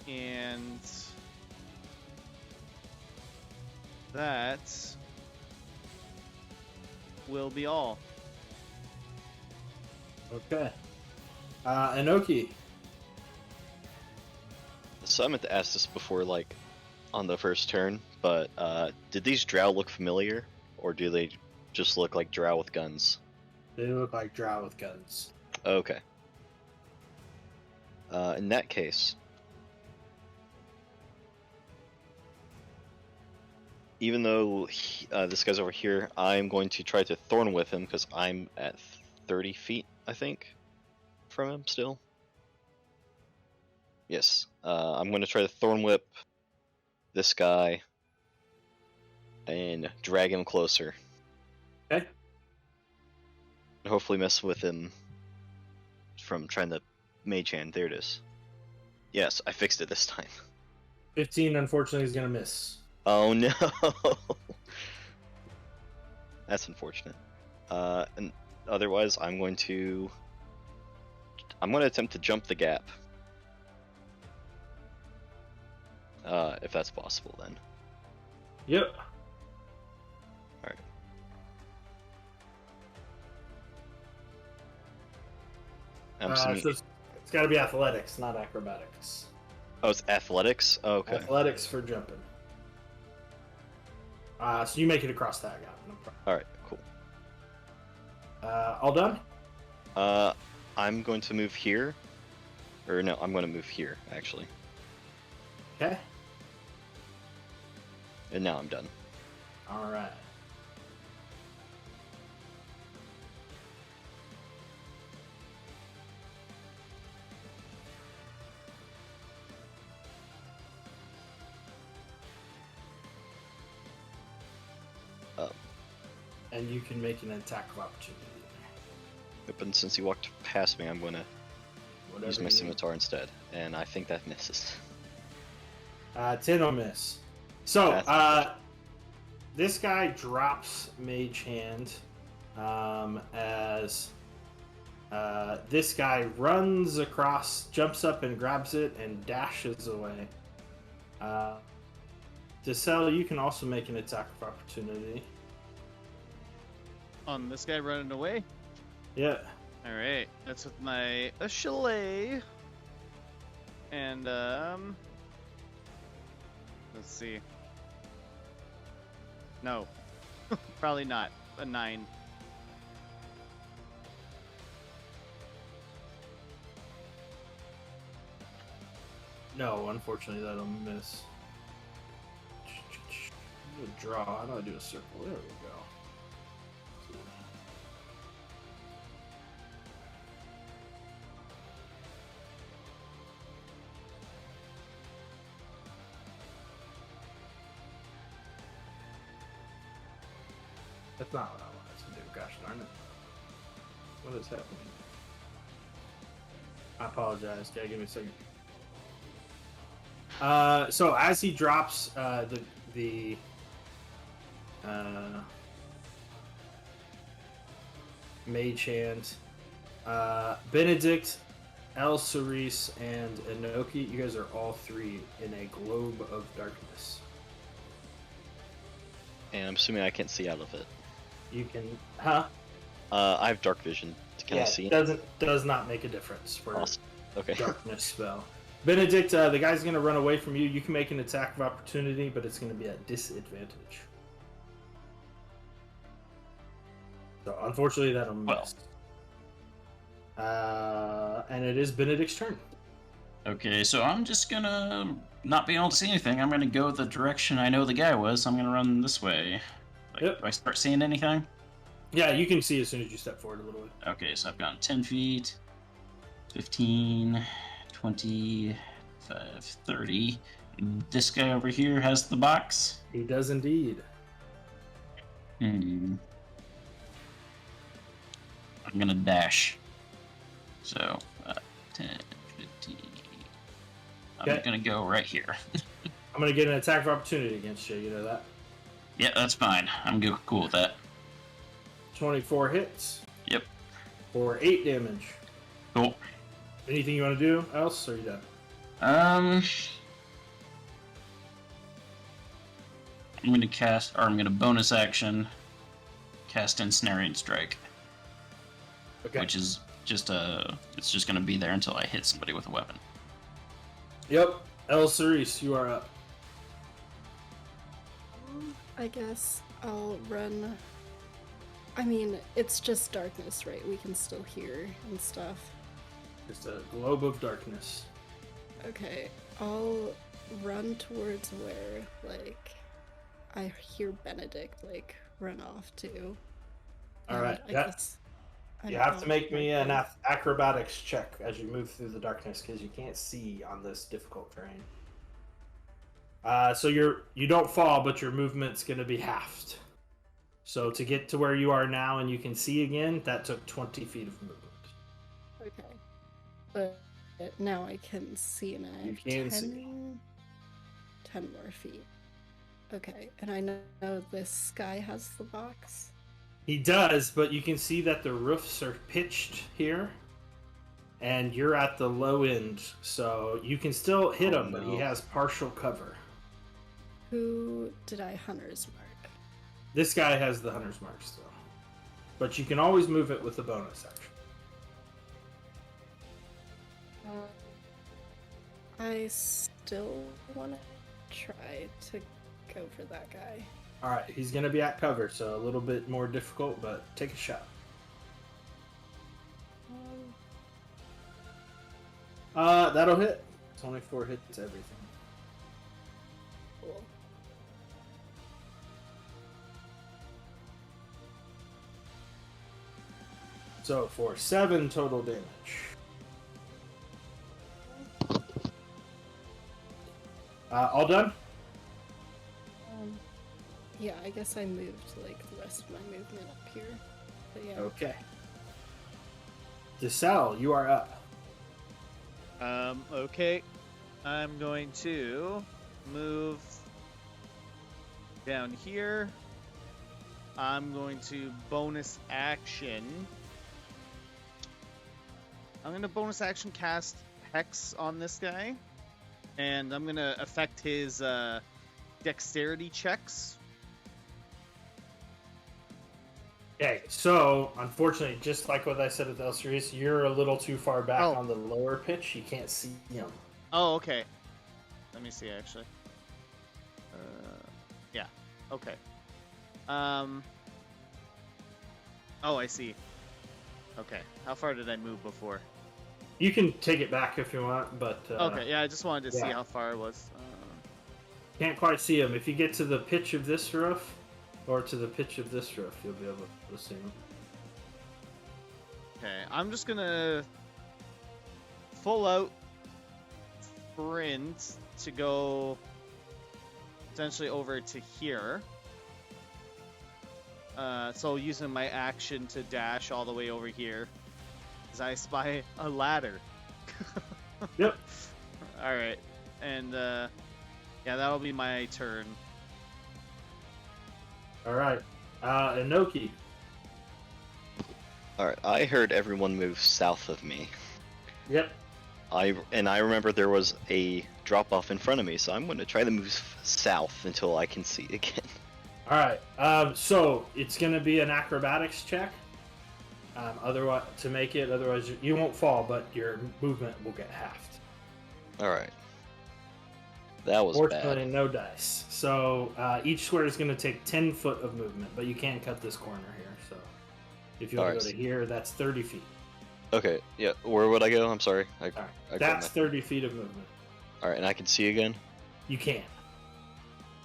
And that will be all. Okay. Inoki. So I meant to ask this before, like, on the first turn, but did these drow look familiar, or do they just look like drow with guns? They look like drow with guns. Okay. In that case, even though this guy's over here, I'm going to try to thorn whip him because I'm at 30 feet, I think, from him still. Yes. I'm going to try to thorn whip this guy and drag him closer. Okay. And hopefully mess with him from trying to mage hand. There it is. Yes, I fixed it this time. 15, unfortunately, is going to miss. Oh no! That's unfortunate. And otherwise, I'm going to attempt to jump the gap. If that's possible, then. Yep. Alright. I'm assuming... So it's got to be athletics, not acrobatics. Oh, it's athletics? Oh, okay. Athletics for jumping. So you make it across that gap. No problem. Alright, cool. All done? I'm going to move here. Or no, I'm going to move here, actually. Okay. And now I'm done. All right. and you can make an attack of opportunity. Yep, and since he walked past me, I'm gonna Whatever use my you need. scimitar instead, and I think that misses. 10 will miss. So, That's- this guy drops Mage Hand as this guy runs across, jumps up and grabs it and dashes away. Giselle, you can also make an attack of opportunity. On this guy running away. Yeah. All right, that's with my chalet. And let's see. No, probably not. A 9. No, unfortunately, that'll miss. Do a draw. How do I do a circle? There we go. That's not what I wanted to do. Gosh darn it. What is happening? I apologize. Gotta give me a second. So as he drops the mage hand, Benedict, El Cerise, and Inoki, you guys are all three in a globe of darkness. And I'm assuming I can't see out of it. You can, huh? I have dark vision. Can I see? Does not make a difference for Awesome. Okay. darkness spell. Benedict, the guy's gonna run away from you. You can make an attack of opportunity, but it's gonna be at disadvantage. So unfortunately, that'll miss. And it is Benedict's turn. Okay, so I'm just gonna not be able to see anything. I'm gonna go the direction I know the guy was. I'm gonna run this way. Yep. Do I start seeing anything? Yeah, you can see as soon as you step forward a little bit. Okay, so I've gone 10 feet, 15, 20, 5, 30. This guy over here has the box. He does indeed. I'm gonna dash. So, 10, 15. I'm Okay. gonna go right here. I'm gonna get an attack of opportunity against you. You know that. Yeah, that's fine. I'm cool with that. 24 hits. Yep. For 8 damage. Cool. Anything you want to do else, or are you done? I'm gonna bonus action cast Ensnaring Strike, Okay. which is it's just gonna be there until I hit somebody with a weapon. Yep. El Cerise, you are up. I guess I'll run. I mean, it's just darkness, right? We can still hear and stuff. Just a globe of darkness. Okay, I'll run towards where, like, I hear Benedict, like, run off to. All right. I Yeah. guess I You don't have know to make me an exactly. acrobatics check as you move through the darkness because you can't see on this difficult terrain. So you don't fall, but your movement's going to be halved. So to get to where you are now and you can see again, that took 20 feet of movement. Okay. But now I can see and I You have can 10, see. 10 more feet. Okay, and I know this guy has the box. He does, but you can see that the roofs are pitched here, and you're at the low end, so you can still hit Oh, him, but he no. has partial cover. Who did I hunter's mark? This guy has the hunter's mark still, but you can always move it with a bonus action. I still want to try to go for that guy. All right, he's going to be at cover, so a little bit more difficult, but take a shot. That'll hit. 24 hits everything. Cool. So for 7 total damage. All done? Yeah, I guess I moved like the rest of my movement up here. But yeah. Okay. Giselle, you are up. Okay. I'm going to move down here. I'm going to bonus action. I'm going to bonus action cast Hex on this guy. And I'm going to affect his dexterity checks. Okay, so unfortunately, just like what I said with El Cerise, you're a little too far back Oh. on the lower pitch. You can't see him. Oh, okay. Let me see, actually. Yeah. Okay. Oh, I see. Okay. How far did I move before? You can take it back if you want, but Okay, yeah, I just wanted to see yeah. how far it was. Can't quite see him. If you get to the pitch of this roof, or to the pitch of this roof, you'll be able to see him. Okay, I'm just gonna full out sprint to go potentially over to here. So using my action to dash all the way over here, as I spy a ladder. Yep. All right, and yeah, that'll be my turn. All right. Inoki. Alright, I heard everyone move south of me. Yep. I remember there was a drop off in front of me, so I'm going to try to move south until I can see again. All right. So it's going to be an acrobatics check. Otherwise, to make it, otherwise you won't fall, but your movement will get halved. Alright. That was Fortunately, bad. no dice. So each square is going to take 10 foot of movement, but you can't cut this corner here. So if you want Alright. to go to here, that's 30 feet. Okay, yeah, where would I go? I'm sorry. All right. I That's 30 feet of movement. Alright, and I can see again? You can't.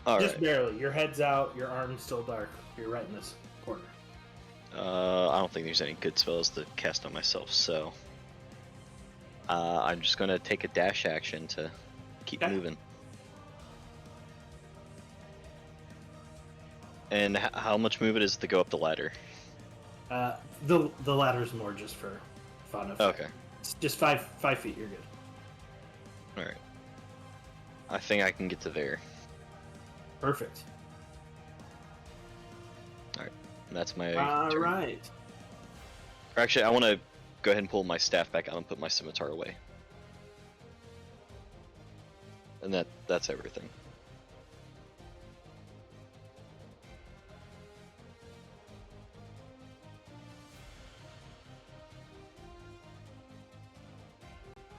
Alright. Just barely. Your head's out, your arm's still dark. You're right in this corner. I don't think there's any good spells to cast on myself, so I'm just gonna take a dash action to keep Okay. moving. And how much movement is to go up the ladder? The ladder's more just for fun. Okay, It's just 5 feet. You're good. all right. I think I can get to there. Perfect. And that's my All turn. right. Or actually, I want to go ahead and pull my staff back out and put my scimitar away. And that's everything.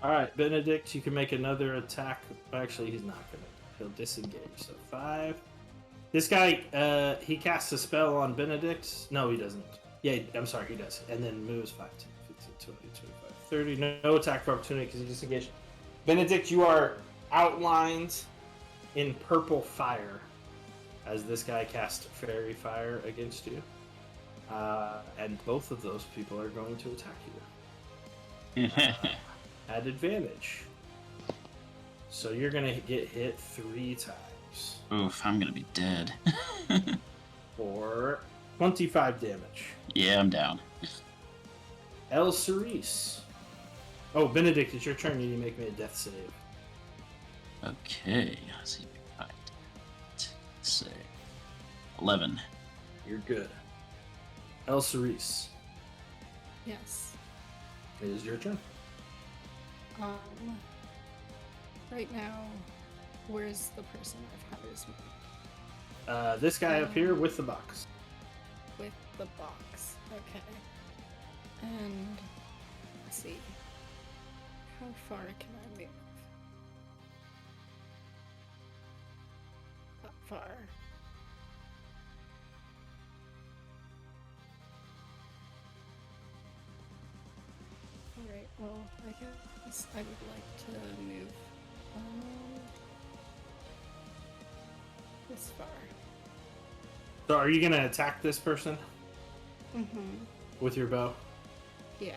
All right, Benedict, you can make another attack. Actually, he's not gonna. He'll disengage. So 5. This guy, he casts a spell on Benedict. No, he doesn't. Yeah, I'm sorry, he does. And then moves 5, 10, 15, 20, 25, 30. No attack for opportunity because he disengaged. Benedict, you are outlined in purple fire as this guy cast fairy fire against you. And both of those people are going to attack you. At advantage. So you're going to get hit 3 times Oof, I'm gonna be dead. for 25 damage. Yeah, I'm down. El Cerise. Oh, Benedict, it's your turn. You need to make me a death save. Okay, let's see. Right. Let's say 11. You're good. El Cerise, Yes. it is your turn. Right now, where's the person of Hunter's This guy up here with the box. with the box? Okay. And let's see. How far can I move? That far. Alright, well, I guess I would like to move this far. So are you going to attack this person Mm-hmm. with your bow? Yeah.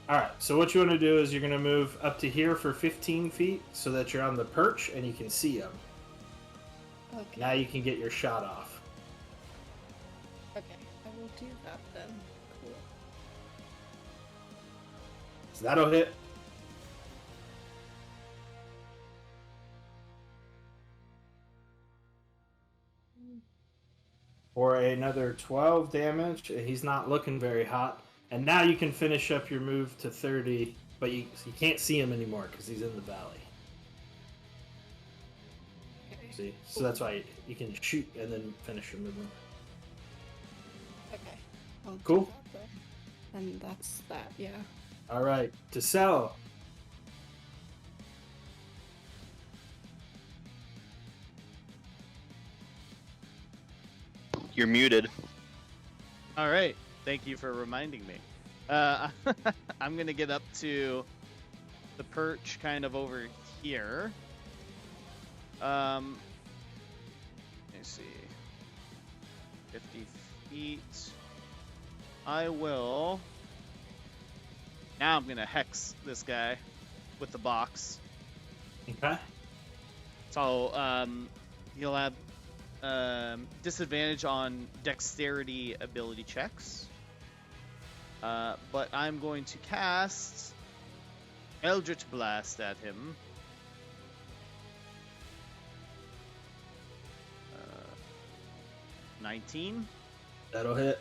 Alright, so what you want to do is you're going to move up to here for 15 feet so that you're on the perch and you can see him. Okay. Now you can get your shot off. Okay, I will do that then. Cool. So that'll hit. For another 12 damage. He's not looking very hot. And now you can finish up your move to 30, but you can't see him anymore because he's in the valley. Okay. See? So that's why you can shoot and then finish your movement. Okay. I'll Cool. do that then. And that's that, yeah. All right, to sell. You're muted. All right. Thank you for reminding me. I'm gonna get up to the perch, kind of over here. Let me see. 50 feet. I will. Now I'm gonna hex this guy with the box. Okay. So he'll have disadvantage on dexterity ability checks. But I'm going to cast Eldritch Blast at him. 19. That'll hit.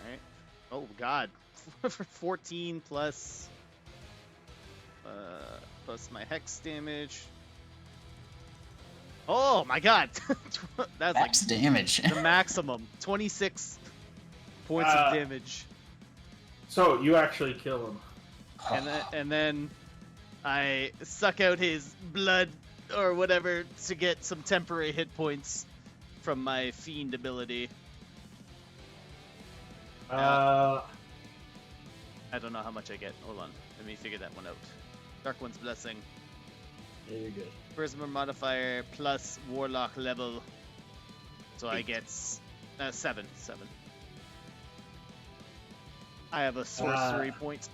Alright. Oh god. 14 plus my hex damage. Oh my god! That's Max damage. like the maximum. 26 points of damage. So you actually kill him. And then I suck out his blood or whatever to get some temporary hit points from my fiend ability. I don't know how much I get. Hold on. Let me figure that one out. Dark One's Blessing. Yeah, you're good. Charisma modifier plus Warlock level. So I get 7. I have a sorcery point.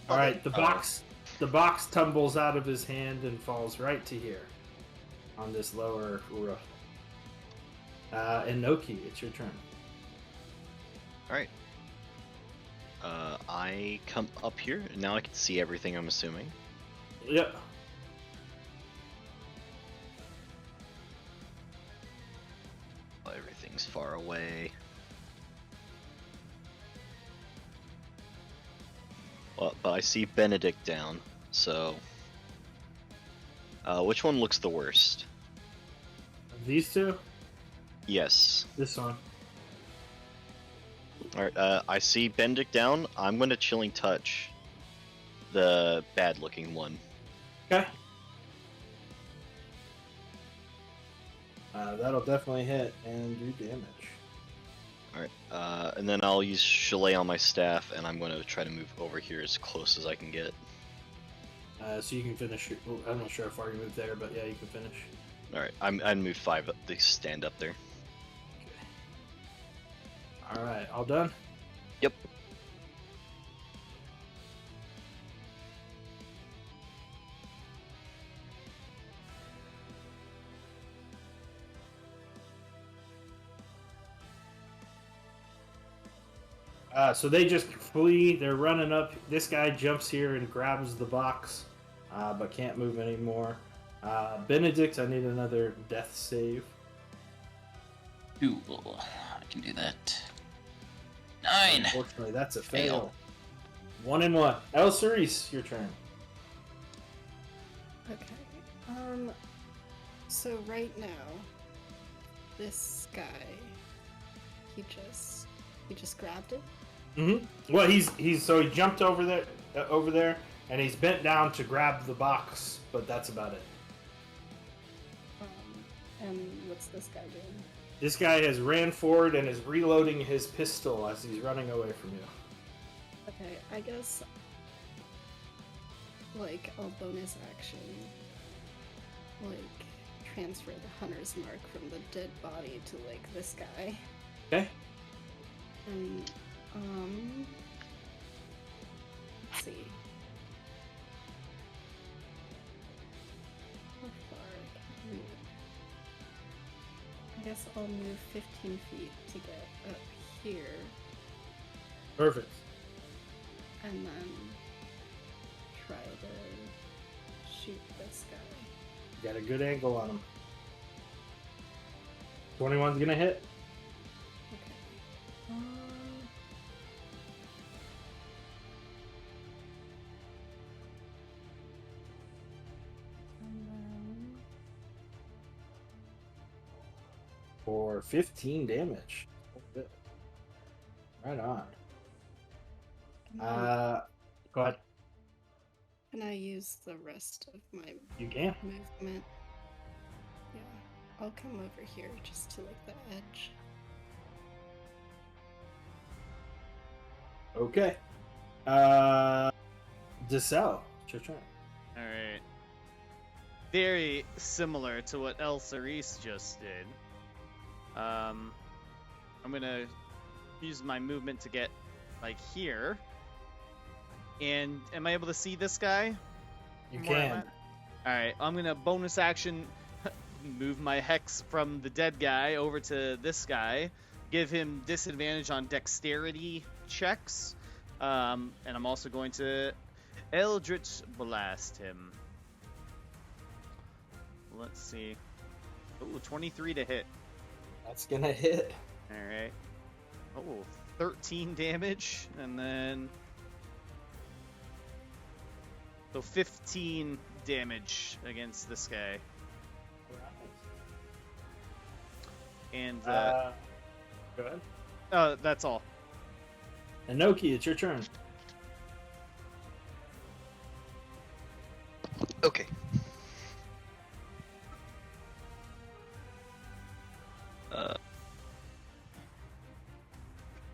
All right, the box tumbles out of his hand and falls right to here on this lower roof. And Noki, it's your turn. Alright. I come up here, and now I can see everything, I'm assuming. Yep. Oh, everything's far away. Well, but I see Benedict down, so... which one looks the worst? These two? Yes. This one. Alright, I see Benedict down. I'm gonna Chilling Touch the bad-looking one. Okay. That'll definitely hit and do damage. Alright, and then I'll use Chalet on my staff, and I'm gonna try to move over here as close as I can get. So you can finish. I'm not sure how far you moved there, but yeah, you can finish. Alright, I moved 5 up. They stand up there. All right, all done? Yep. So they just flee. They're running up. This guy jumps here and grabs the box, but can't move anymore. Benedict, I need another death save. Cool. I can do that. 9. Unfortunately, that's a fail. 1 and 1. El Cerise, your turn. Okay. So right now, this guy, he just grabbed it. Mm-hmm. Well, he jumped over there, and he's bent down to grab the box, but that's about it. And what's this guy doing? This guy has ran forward and is reloading his pistol as he's running away from you. Okay, I guess, like, I'll bonus action, like, transfer the hunter's mark from the dead body to, like, this guy. Okay. And, let's see. How far can I I guess I'll move 15 feet to get up here, Perfect. and then try to shoot this guy. Got a good angle on him. 21's gonna hit. Okay. And then For 15 damage. Right on. Go ahead. can I use the rest of my You can. movement? Yeah, I'll come over here just to like the edge. Okay. Dissel, it's your turn. Alright. Very similar to what El Cerise just did. I'm gonna use my movement to get like here. And am I able to see this guy? You From where I'm can. at? Alright, I'm gonna bonus action move my hex from the dead guy over to this guy, give him disadvantage on dexterity checks, and I'm also going to Eldritch Blast him. Let's see. Ooh, 23 to hit. That's gonna hit. Alright. Oh, 13 damage, and then... So 15 damage against this guy. And, Go ahead. that's all. Inoki, it's your turn. Okay.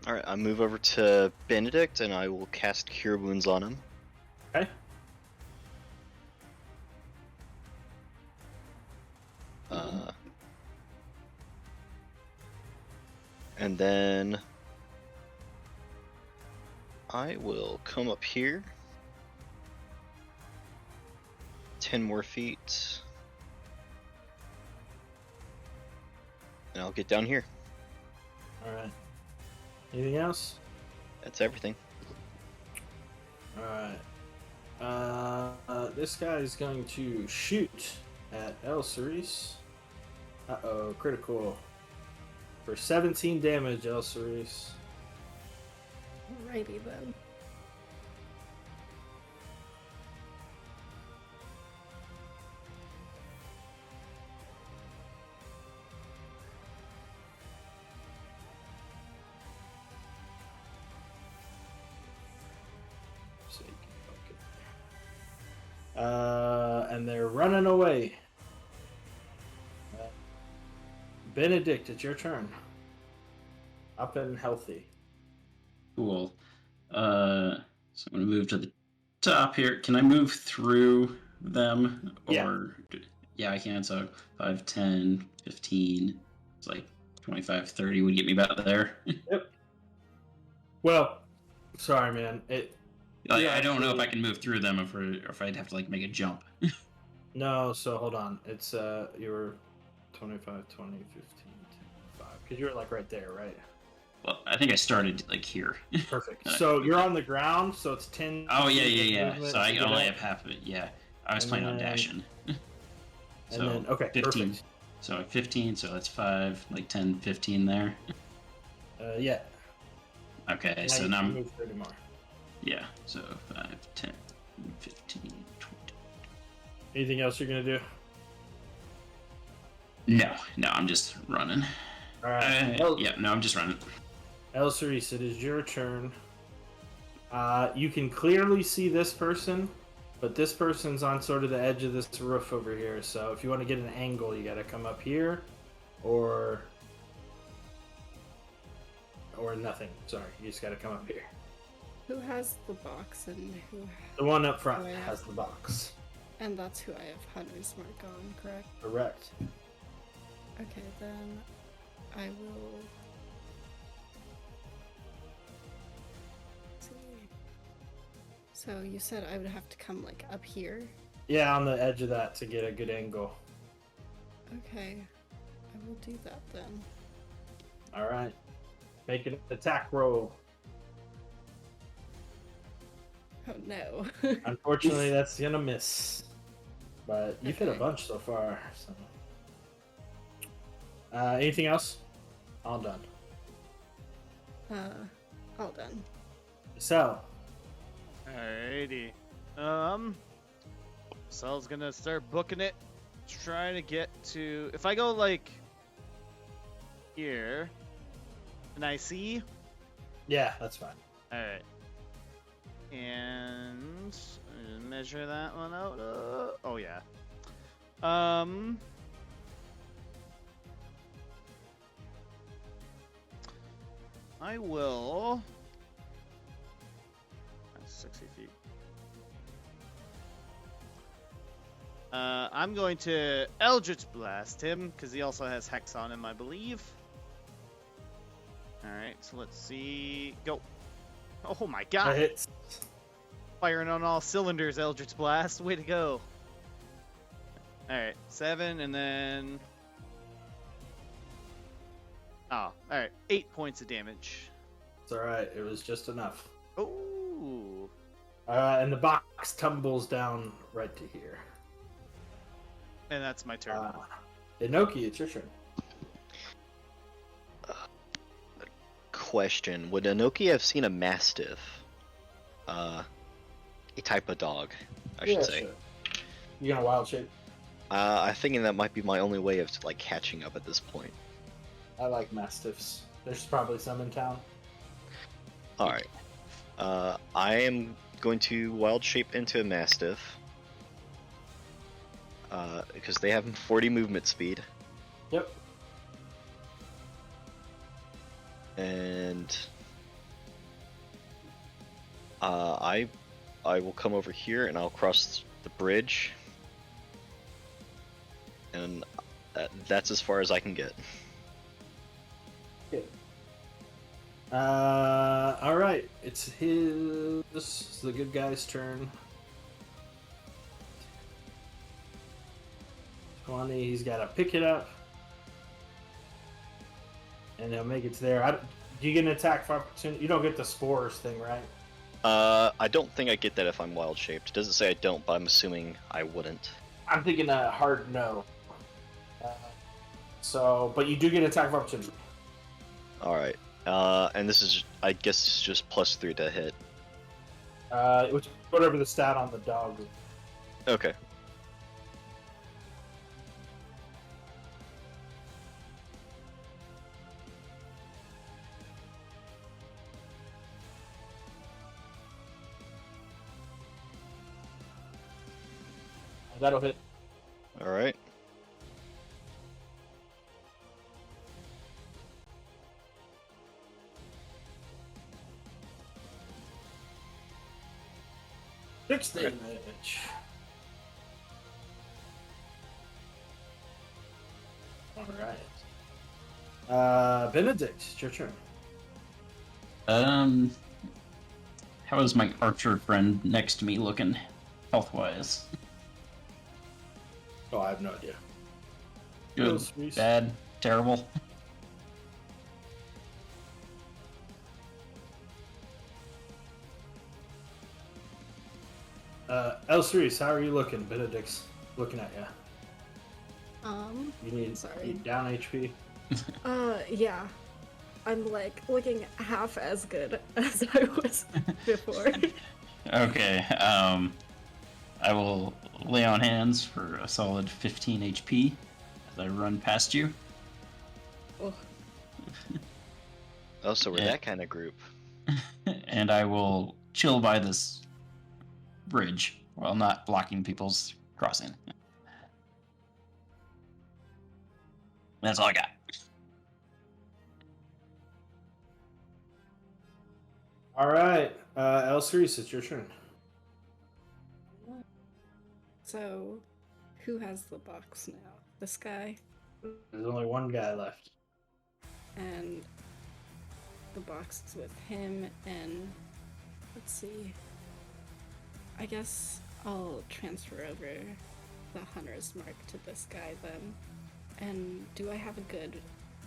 Alright, I move over to Benedict and I will cast Cure Wounds on him. Okay. And then I will come up here. 10 more feet. And I'll get down here. Alright. Anything else? That's everything. Alright. This guy is going to shoot at El Cerise. Uh-oh, critical. For 17 damage, El Cerise. Alrighty then. And they're running away. Benedict, it's your turn. Up and healthy. Cool. So I'm gonna move to the top here. Can I move through them? Yeah. Or yeah, I can. So 5, 10, 15. It's like 25, 30 would get me about there. Yep. Well, sorry, man. I don't know if I can move through them or if I'd have to like make a jump. No, so hold on. It's you were 25, 20, 15, 10, 5. Because you were like right there, right? Well, I think I started like here. Perfect. So you're on the ground, so it's 10. Oh yeah. movement So I to get only up. have half of it. Yeah, I was And planning on then- dashing. And So then, okay, 15. perfect. So 15. So that's 5, like 10, 15 there. Yeah. Okay, so you now can I'm move 30 more. yeah. So 5, 10, 15, 20. Anything else you're gonna do? No, I'm just running. All right. I'm just running. El Cerise, it is your turn. You can clearly see this person, but this person's on sort of the edge of this roof over here. So if you want to get an angle, you got to come up here, or nothing. Sorry, you just got to come up here. Who has the box and who? The one up front Oh, yeah. has the box. And that's who I have Hunter's Mark on, correct? Correct. Okay, then I will. See. So you said I would have to come like up here. Yeah, on the edge of that to get a good angle. Okay, I will do that then. All right. Make an attack roll. Oh no. Unfortunately, that's gonna miss. But you've hit a Okay. bunch so far. So. Anything else? All done. All done. So, Alrighty. Sal's gonna start booking it. Trying to get to. If I go like here, and I see. yeah, that's fine. Alright. And measure that one out. Oh yeah. I will. That's 60 feet. I'm going to Eldritch Blast him because he also has Hex on him, I believe. All right, so let's see. Go. Oh my That God! hits. Firing on all cylinders, Eldritch Blast. Way to go. All right, 7, and then. Oh, all right, 8 points of damage. It's all right. It was just enough. Ooh. And the box tumbles down right to here. And that's my turn. Inoki, it's your turn. Question: would Anoki have seen a mastiff? A type of dog, I should say. Sure. You gonna wild shape? I'm thinking that might be my only way of like catching up at this point. I like mastiffs. There's probably some in town. All right. I am going to wild shape into a mastiff. Because they have 40 movement speed. Yep. And I will come over here and I'll cross the bridge. And that's as far as I can get. Okay. All right. It's the good guy's turn. 20. He's got to pick it up, and he'll make it to there. Do you get an attack for opportunity? You don't get the spores thing, right? I don't think I get that if I'm wild shaped. It doesn't say I don't, but I'm assuming I wouldn't. I'm thinking a hard no. But you do get an attack for opportunity. All right. And this is, I guess, it's just +3 to hit. Which whatever the stat on the dog. Okay. That'll hit. All right. Six damage. All right. Benedict, it's your turn. How is my archer friend next to me looking, health-wise? Oh, I have no idea. Good, Yes, Reese. bad, terrible. Elcerise, how are you looking? Benedict's looking at you. You need Sorry. you down HP. Yeah. I'm like looking half as good as I was before. Okay, I will lay on hands for a solid 15 HP as I run past you. Oh, Oh, so we're Yeah. that kind of group. And I will chill by this bridge while not blocking people's crossing. That's all I got. All right, Elcerise, it's your turn. so who has the box now? This guy? There's only one guy left. And the box is with him, and let's see. I guess I'll transfer over the hunter's mark to this guy then. And do I have a good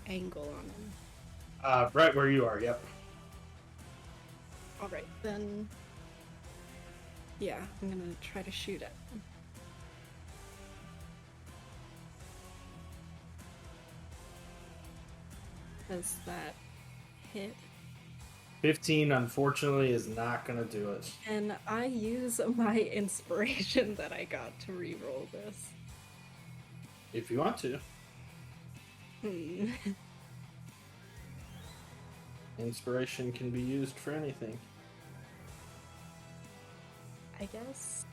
angle on him? Right where you are. Yep. Alright, then. Yeah, I'm gonna try to shoot it. Does that hit? 15, unfortunately, is not gonna do it. And I use my inspiration that I got to reroll this. If you want to, inspiration can be used for anything. I guess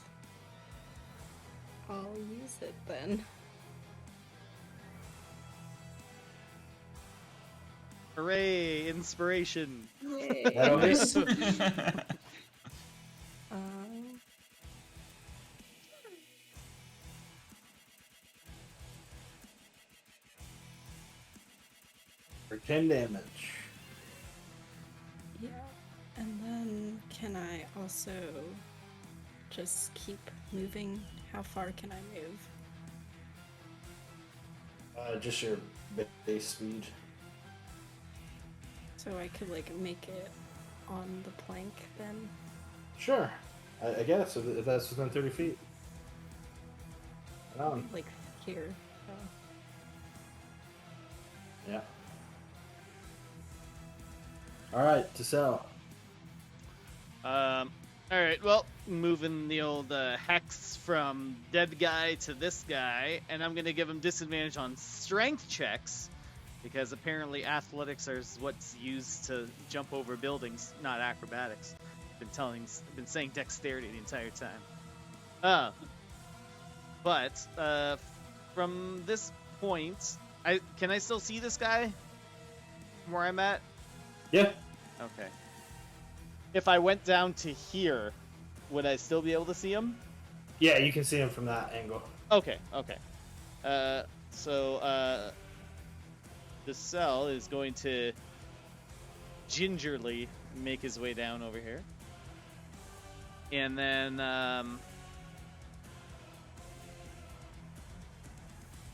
I'll use it then. Hooray! Inspiration. Yay! That'll hit. Nice. For 10 damage. Yeah, and then can I also just keep moving? How far can I move? Just your base speed. So I could like make it on the plank then? Sure. I guess if that's within 30 feet. Right on. Like here. Oh. Yeah. Alright, to sell. All right. Well, moving the old hex from dead guy to this guy, and I'm gonna give him disadvantage on strength checks because apparently athletics is what's used to jump over buildings, not acrobatics. Been saying dexterity the entire time. But from this point, can I still see this guy from where I'm at? Yeah. Okay. If I went down to here, would I still be able to see him? Yeah, you can see him from that angle. Okay. So the cell is going to gingerly make his way down over here. And then I'm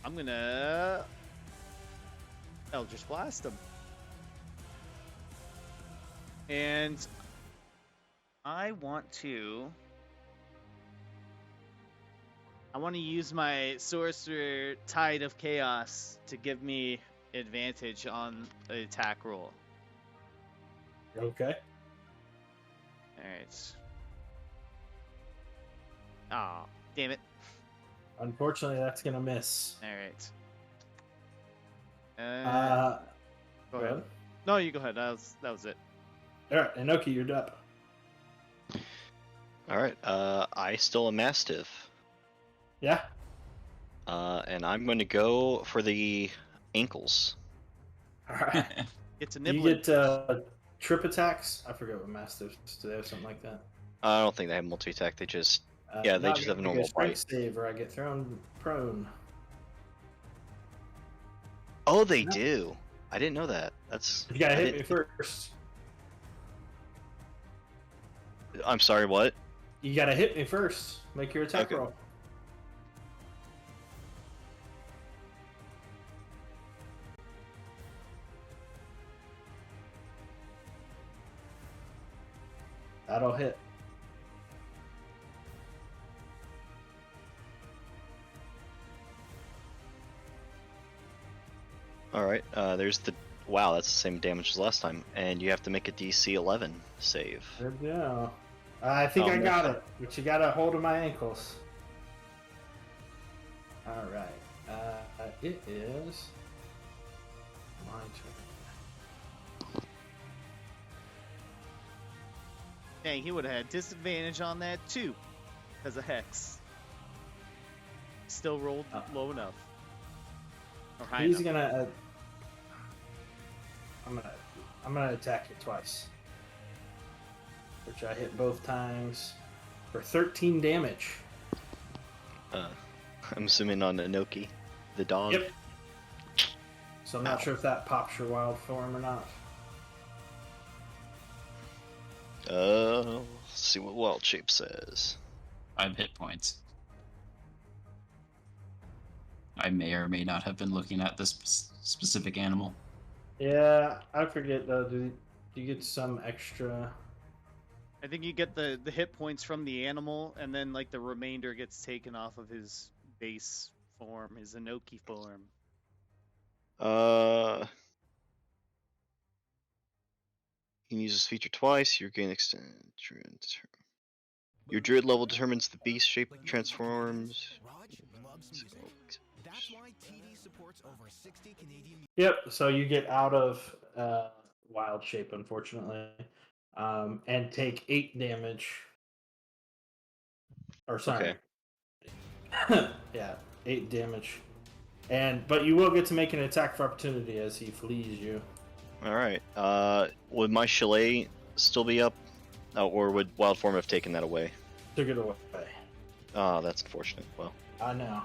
gonna Eldritch Blast him. And I want to use my Sorcerer Tide of Chaos to give me advantage on the attack roll. Okay. Alright. Aw, damn it. Unfortunately, that's gonna miss. Alright. Go Go ahead. No, you go ahead. That was it. Alright, Inoki, you're up. Alright, I still a Mastiff. Yeah? And I'm going to go for the ankles. Alright. Get to Do you nibble. get trip attacks? I forget what Mastiffs do. They have something like that. I don't think they have multi-attack, they just... Yeah, they no, just have a I get normal strength save or I get thrown prone. Oh, they No. do! I didn't know that. That's... You gotta I hit me didn't- first. I'm sorry, what? You gotta hit me first. Make your attack Okay. roll. That'll hit. Alright, there's the... Wow, that's the same damage as last time. And you have to make a DC 11 save. There we go. I think I no. got it, but you got a hold of my ankles. Alright. It is my turn. Dang, he would have had disadvantage on that too, because of Hex. Still rolled low enough. Or high He's enough. gonna. I'm gonna attack it twice, which I hit both times for 13 damage. I'm assuming on Inoki, the dog. Yep. So I'm not Ow. sure if that pops your wild form or not. Let's see what Wild Shape says. 5 hit points. I may or may not have been looking at this specific animal. Yeah, I forget though. Do you get some extra? I think you get the hit points from the animal, and then like the remainder gets taken off of his base form, his Inoki form. You can use this feature twice. Your gain extend. Your druid level determines the beast shape transforms. Yep. So you get out of wild shape, unfortunately, and take 8 damage. Or sorry, yeah, 8 damage. But you will get to make an attack for opportunity as he flees you. All right. Would my chalet still be up, or would wild form have taken that away? Took it away. Oh, that's unfortunate. Well. I know.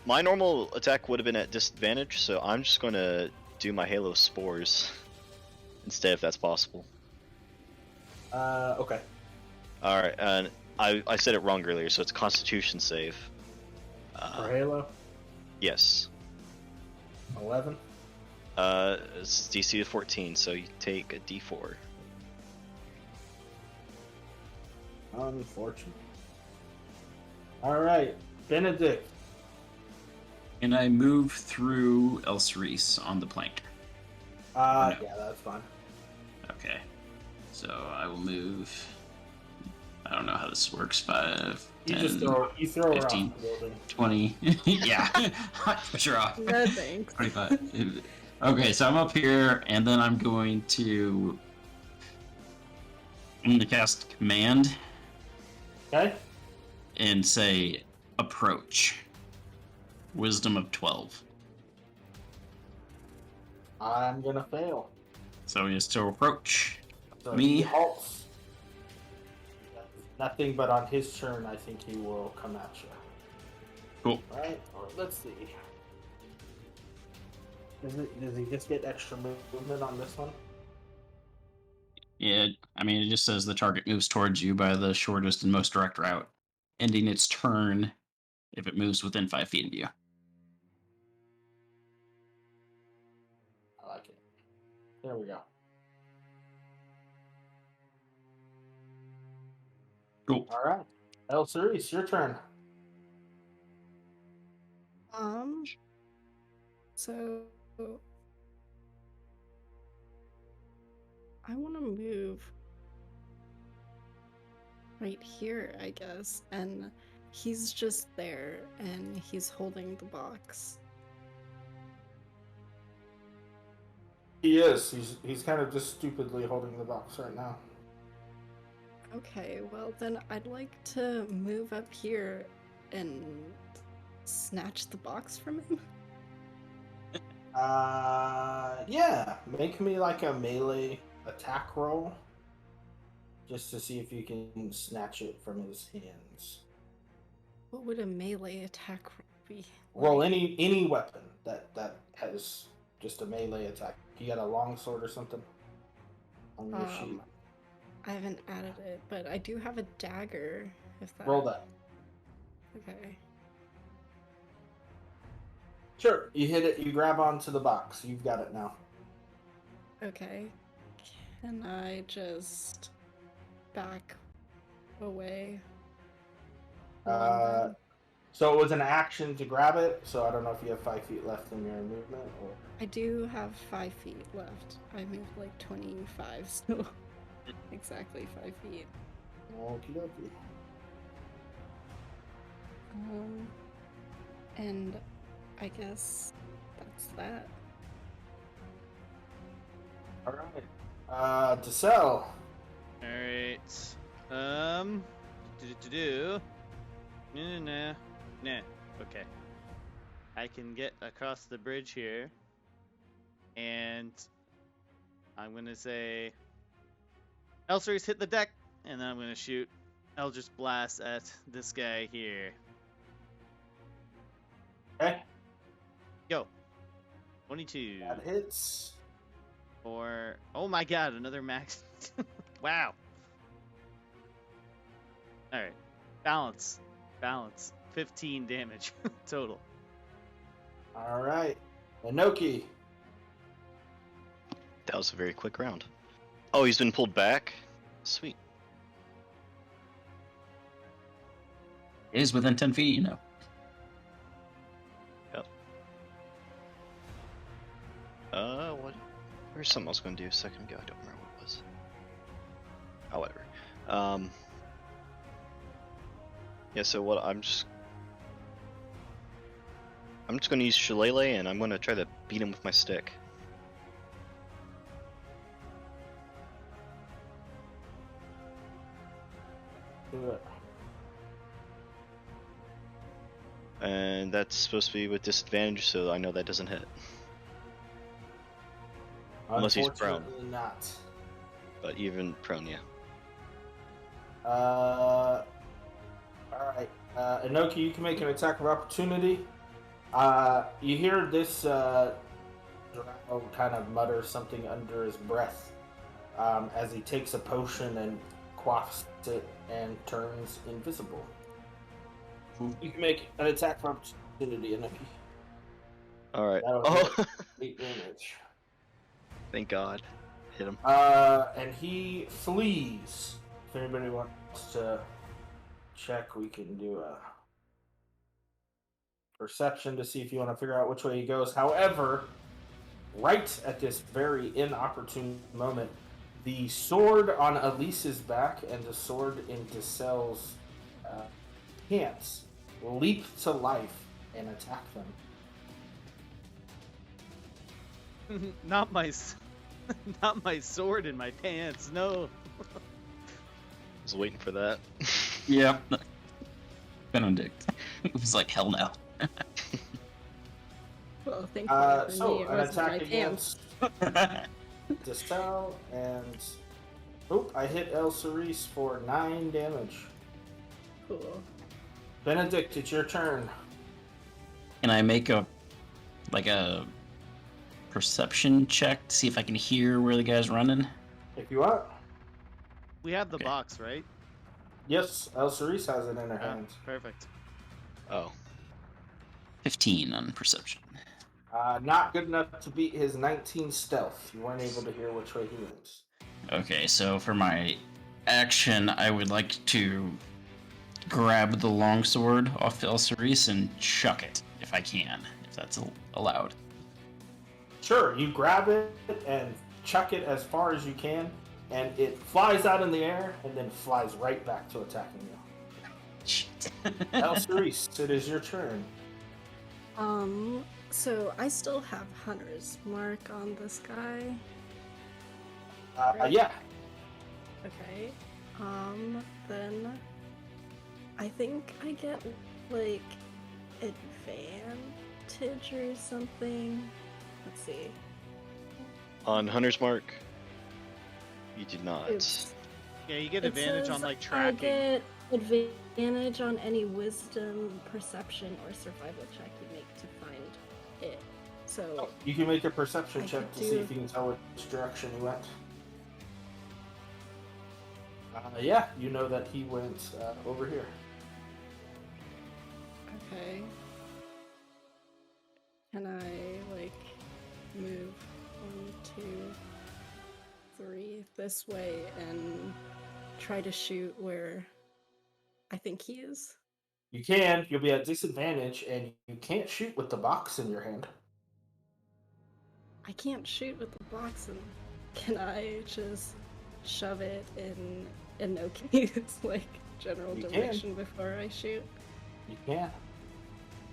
My normal attack would have been at disadvantage, so I'm just going to do my Halo Spores instead, if that's possible. Okay. Alright, and I said it wrong earlier, so it's a Constitution save. For Halo? Yes. 11? It's DC of 14, so you take a D4. Unfortunate. Alright, Benedict. Can I move through El Cerise on the plank? No. Yeah, that's fine. Okay. So I will move. I don't know how this works. 5, You 10, just throw 15, her off the building. 20. Yeah. Push her off. No thanks. 25. Okay, so I'm up here, and then I'm going to cast Command Okay? and say approach. Wisdom of 12. I'm gonna fail. So he has to approach. So Me? he halts. Nothing but on his turn, I think he will come at you. Cool. Alright, let's see. Does he just get extra movement on this one? Yeah, I mean, it just says the target moves towards you by the shortest and most direct route, ending its turn if it moves within 5 feet of you. I like it. There we go. Cool. Alright. El Cerise, your turn. So I want to move right here, I guess, and he's just there, and he's holding the box. He is. He's kind of just stupidly holding the box right now. Okay, well then I'd like to move up here and snatch the box from him. Yeah. Make me like a melee attack roll. Just to see if you can snatch it from his hands. What would a melee attack be? Roll like? any weapon that has just a melee attack. You got a long sword or something on your sheet. I haven't added it, but I do have a dagger. If that. Roll that. Okay. Sure. You hit it. You grab onto the box. You've got it now. Okay. Can I just back away? So it was an action to grab it. So I don't know if you have 5 feet left in your movement or. I do have 5 feet left. I moved like 25, so exactly 5 feet. Okie dokie. And I guess that's that. All right. Dessel. Alright. Nah. Okay. I can get across the bridge here. And I'm gonna say Elser's hit the deck, and then I'm gonna shoot Eldritch Blast at this guy here. Okay. Go. 22. That hits. Or oh my god, another max. Wow. Alright. Balance. 15 damage total. All right. Inoki. That was a very quick round. Oh, he's been pulled back? Sweet. It is within 10 feet, you know. Yep. What? There's something I was going to do a second ago. I don't remember what it was. Oh, whatever. Yeah, so what I'm just going to use Shillelagh, and I'm going to try to beat him with my stick. Do it. And that's supposed to be with disadvantage, so I know that doesn't hit. Unless he's prone. Unfortunately not. But even prone, yeah. All right. Inoki, you can make an attack of opportunity. You hear this Drow kind of mutter something under his breath as he takes a potion and quaffs it and turns invisible. You can make an attack of opportunity, Inoki. Alright. That'll Oh! hit 8 damage. Thank God. Hit him. And he flees. If anybody wants to check, we can do a perception to see if you want to figure out which way he goes. However, right at this very inopportune moment, the sword on Elise's back and the sword in Decel's pants leap to life and attack them. Not my sword in my pants. No. I was waiting for that. Yeah. Benedict. It was like, hell no. Well, thankfully for So me, it an wasn't my attack pants. against Decel, and I hit El Cerise for 9 damage. Cool. Benedict, it's your turn. Can I make a perception check to see if I can hear where the guy's running? If you want. We have the Okay. box, right? Yes, El Cerise has it in her hand. Perfect. Oh. 15 on perception. Not good enough to beat his 19 stealth. You weren't able to hear which way he went. Okay, so for my action, I would like to grab the longsword off El Cerise and chuck it, if I can, if that's allowed. Sure, you grab it and chuck it as far as you can, and it flies out in the air and then flies right back to attacking you. Shit. El Cerise, it is your turn. So I still have Hunter's Mark on this guy. Yeah. Okay. Then I think I get like advantage or something. Let's see. On Hunter's Mark, you did not. It's- Yeah, you get it advantage on says like I tracking. get advantage on any wisdom, perception, or survival check you make to find it. So You can make a perception I check could to see do- if you can tell which direction he went. Yeah, you know that he went over here. okay. Can I like move 1, 2, 3 this way and try to shoot where I think he is? You can. You'll be at disadvantage, and you can't shoot with the box in your hand. I can't shoot with the box, and can I just shove it in Inoki's like general You can. direction before I shoot? You can.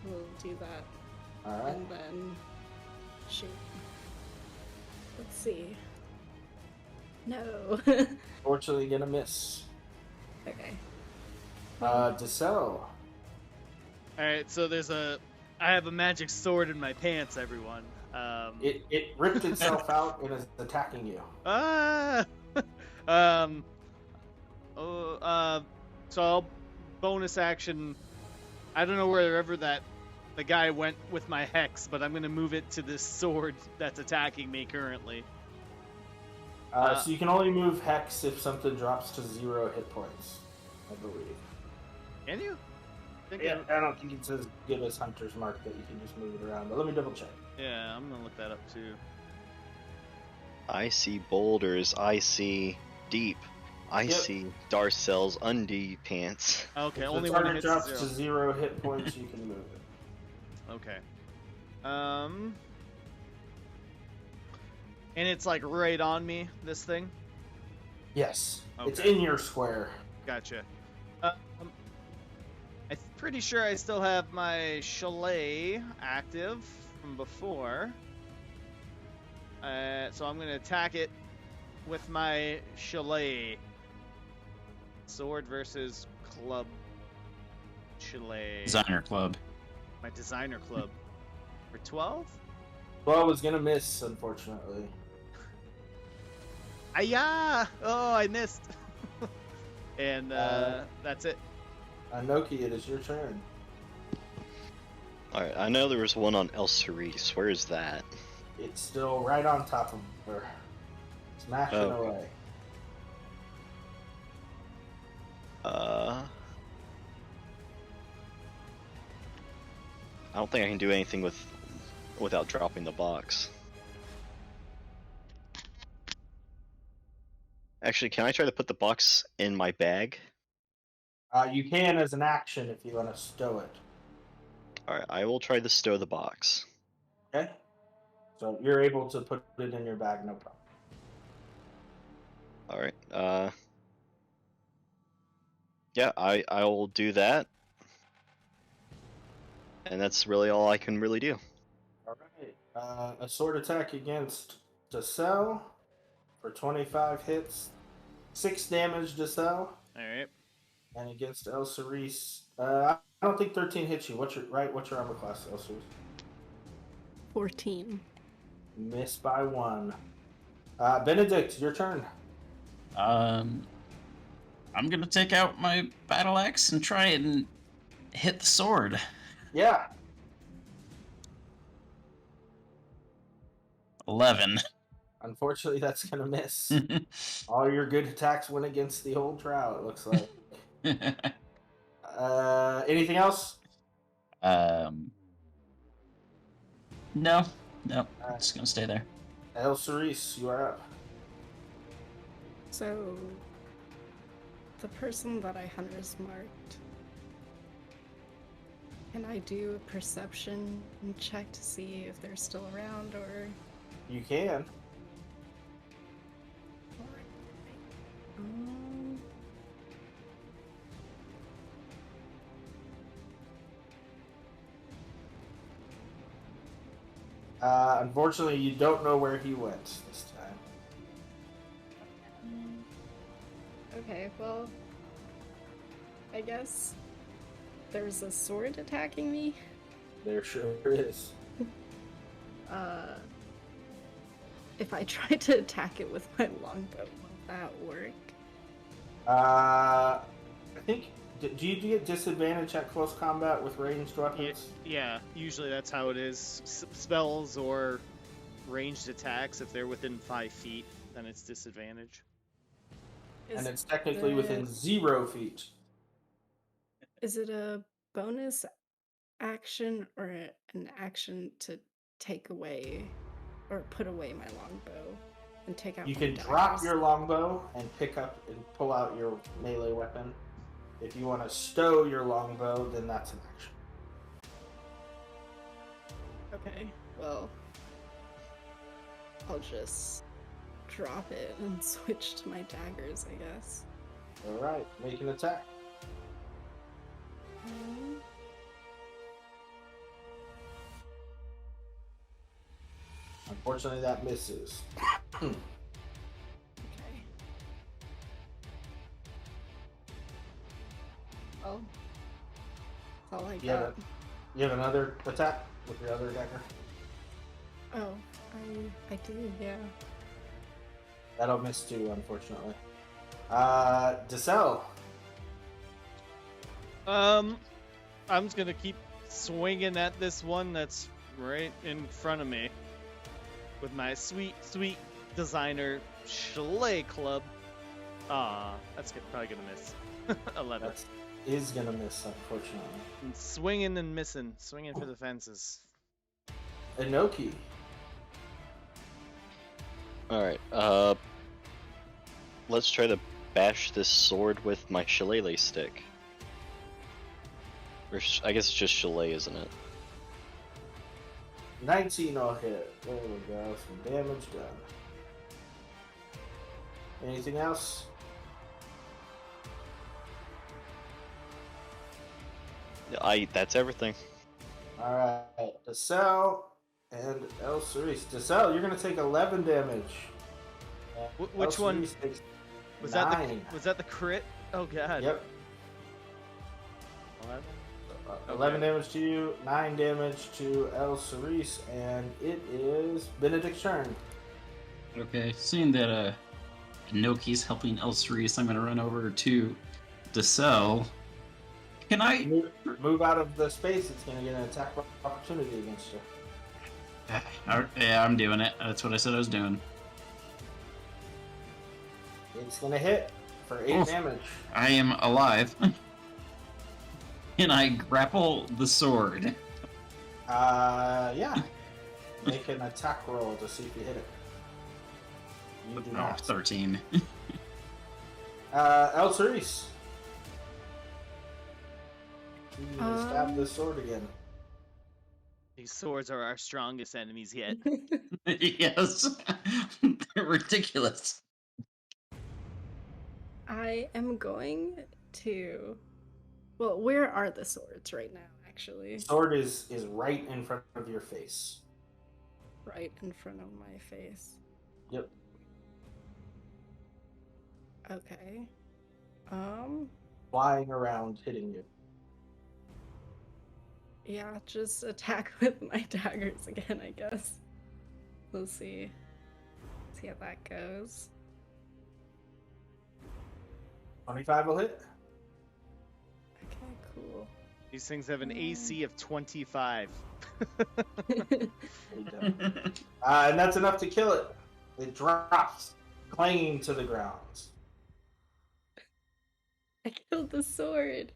We'll do that, All right. and then shoot. Let's see. No. Fortunately, gonna miss. Okay. Decel. Alright, so I have a magic sword in my pants, everyone. It ripped itself out and is attacking you. So I'll bonus action. I don't know wherever the guy went with my hex, but I'm gonna move it to this sword that's attacking me currently. So you can only move Hex if something drops to 0 hit points, I believe. Can you? think Yeah, I don't think it's as good as Hunter's Mark that you can just move it around, but let me double check. Yeah, I'm gonna look that up too. I see boulders. I see deep. I Yep. see Darcel's undie pants. Okay, If only the when it target hits drops 0. to 0 hit points, you can move it. Okay. And it's like right on me, this thing? Yes, it's Okay. in your square. Gotcha. I'm pretty sure I still have my chalet active from before. So I'm gonna attack it with my chalet. Sword versus club. Chalet. Designer club. My designer club. For 12? Well, I was gonna miss, unfortunately. Ayah! Oh, I missed. And that's it. Noki, it is your turn. Alright, I know there was one on El Cerise. Where is that? It's still right on top of her. Smashing Oh. away. I don't think I can do anything without dropping the box. Actually, can I try to put the box in my bag? You can as an action if you want to stow it. Alright, I will try to stow the box. Okay? So you're able to put it in your bag, no problem. Alright, yeah, I will do that. And that's really all I can really do. Alright. A sword attack against Giselle for 25 hits. 6 damage, Giselle. Alright. And against El Cerise, I don't think 13 hits you. What's your armor class, El Cerise? 14. Miss by 1. Benedict, your turn. I'm gonna take out my battle axe and try and hit the sword. Yeah. 11. Unfortunately, that's gonna miss. All your good attacks went against the old drow, it looks like. Anything else? No, I'm just gonna stay there. El Cerise, you are up. So, the person that I hunter's marked, can I do a perception and check to see if they're still around or... You can. Um, Unfortunately, you don't know where he went this time. okay, well, I guess there's a sword attacking me. There sure is. If I try to attack it with my longbow, will that work? I think. Do you get disadvantage at close combat with ranged weapons? Yeah, usually that's how it is. Spells or ranged attacks, if they're within 5 feet, then it's disadvantage. And it's technically within 0 feet. Is it a bonus action or an action to take away or put away my longbow and take out You my can daggers? drop your longbow and pick up and pull out your melee weapon. If you want to stow your longbow, then that's an action. Okay, well, I'll just drop it and switch to my daggers, I guess. Alright, make an attack. Unfortunately, that misses. Okay. Well, that's all I got. You have another attack with your other dagger? Oh, I do, yeah. That'll miss too, unfortunately. Giselle. I'm just gonna keep swinging at this one that's right in front of me with my sweet designer chalet club. That's probably gonna miss. 11. is gonna miss, unfortunately. And swinging and missing, swinging for the fences. Inoki. All right. Let's try to bash this sword with my shillelagh stick. Or I guess it's just shillelagh, isn't it? 19 will hit. There we go. Some damage done. Anything else? That's everything. Alright. Desel and El Cerise. Desel, you're gonna take 11 damage. And Which El one? Cerise takes Was 9. that the crit? Oh god. Yep. 11? 11 Okay. damage to you, 9 damage to El Cerise, and it is Benedict's turn. Okay, seeing that Inoki's helping El Cerise, I'm gonna run over to Desel. Can I? Move out of the space, it's gonna get an attack opportunity against you. Yeah, I'm doing it. That's what I said I was doing. It's gonna hit for 8 Oof. damage. I am alive. Can I grapple the sword? Yeah. Make an attack roll to see if you hit it. You do Oh, not. 13. El Cerise. You stab the Um. sword again. These swords are our strongest enemies yet. Yes. They're ridiculous. I am going to. Well, where are the swords right now, actually? Sword is right in front of your face. Right in front of my face. Yep. Okay. Flying around, hitting you. Yeah, just attack with my daggers again, I guess. We'll see. See how that goes. 25 will hit. Okay, cool. These things have an AC of 25. And that's enough to kill it. It drops, clanging to the ground. I killed the sword.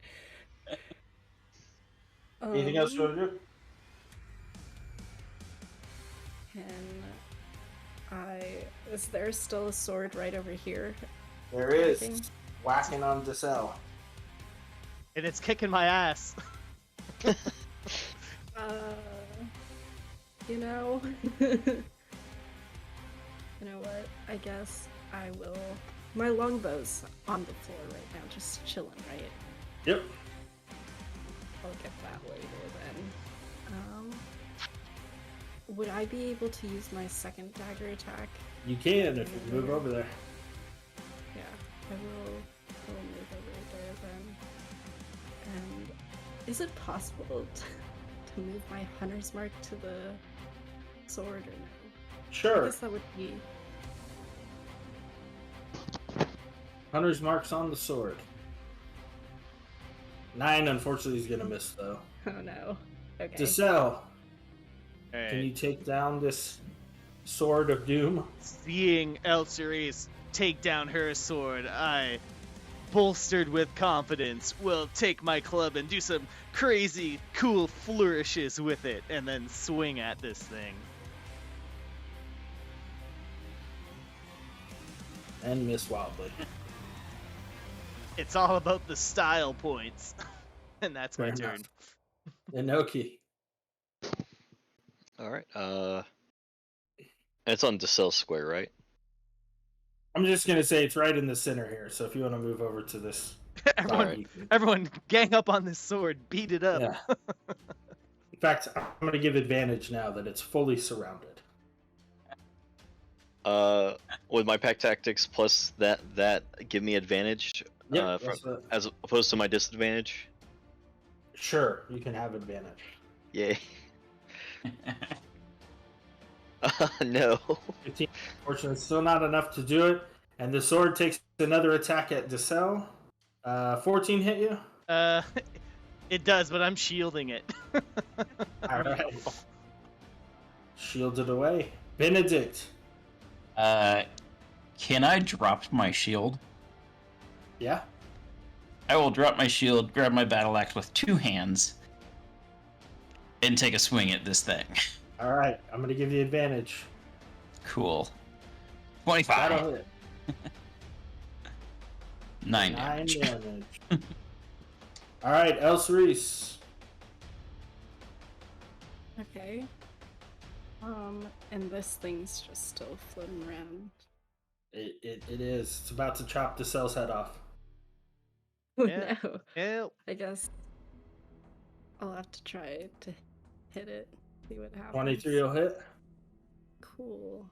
Anything else you want to do? Is there still a sword right over here? There is. Attacking? Whacking on Desel. And it's kicking my ass. You know. You know what? I guess I will. My longbow's on the floor right now, just chilling, right? Yep. I'll get that later then. Would I be able to use my second dagger attack? You can if you move over there. Yeah, I will move over there then. And is it possible to move my hunter's mark to the sword or no? I Sure. guess that would be. Hunter's marks on the sword. 9, unfortunately, is gonna miss though. Oh no. Okay. Desel, Hey. can you take down this sword of doom? Seeing El Cerise take down her sword, I, bolstered with confidence, will take my club and do some crazy, cool flourishes with it, and then swing at this thing. And miss wildly. It's all about the style points. And that's my Fair turn. enough. Inoki. Alright, it's on Desel Square, right? I'm just gonna say it's right in the center here, so if you want to move over to this everyone, side, you can. everyone gang up on this sword, beat it up. Yeah. In fact, I'm gonna give advantage now that it's fully surrounded. With my pack tactics plus that give me advantage, Yep, that's what- as opposed to my disadvantage. Sure, you can have advantage. Yay. No. 15, unfortunately, still not enough to do it. And the sword takes another attack at Desel. 14 hit you? It does, but I'm shielding it. Alright. Shielded away. Benedict. Can I drop my shield? Yeah? I will drop my shield, grab my battle axe with 2 hands, and take a swing at this thing. All right, I'm gonna give you advantage. Cool. 25. That'll hit. 9 damage. All right, Else Reese. Okay. And this thing's just still floating around. It is. It's about to chop the cell's head off. Oh Yeah. no. Help. I guess I'll have to try to hit it. See what happens. 23 will hit. Cool.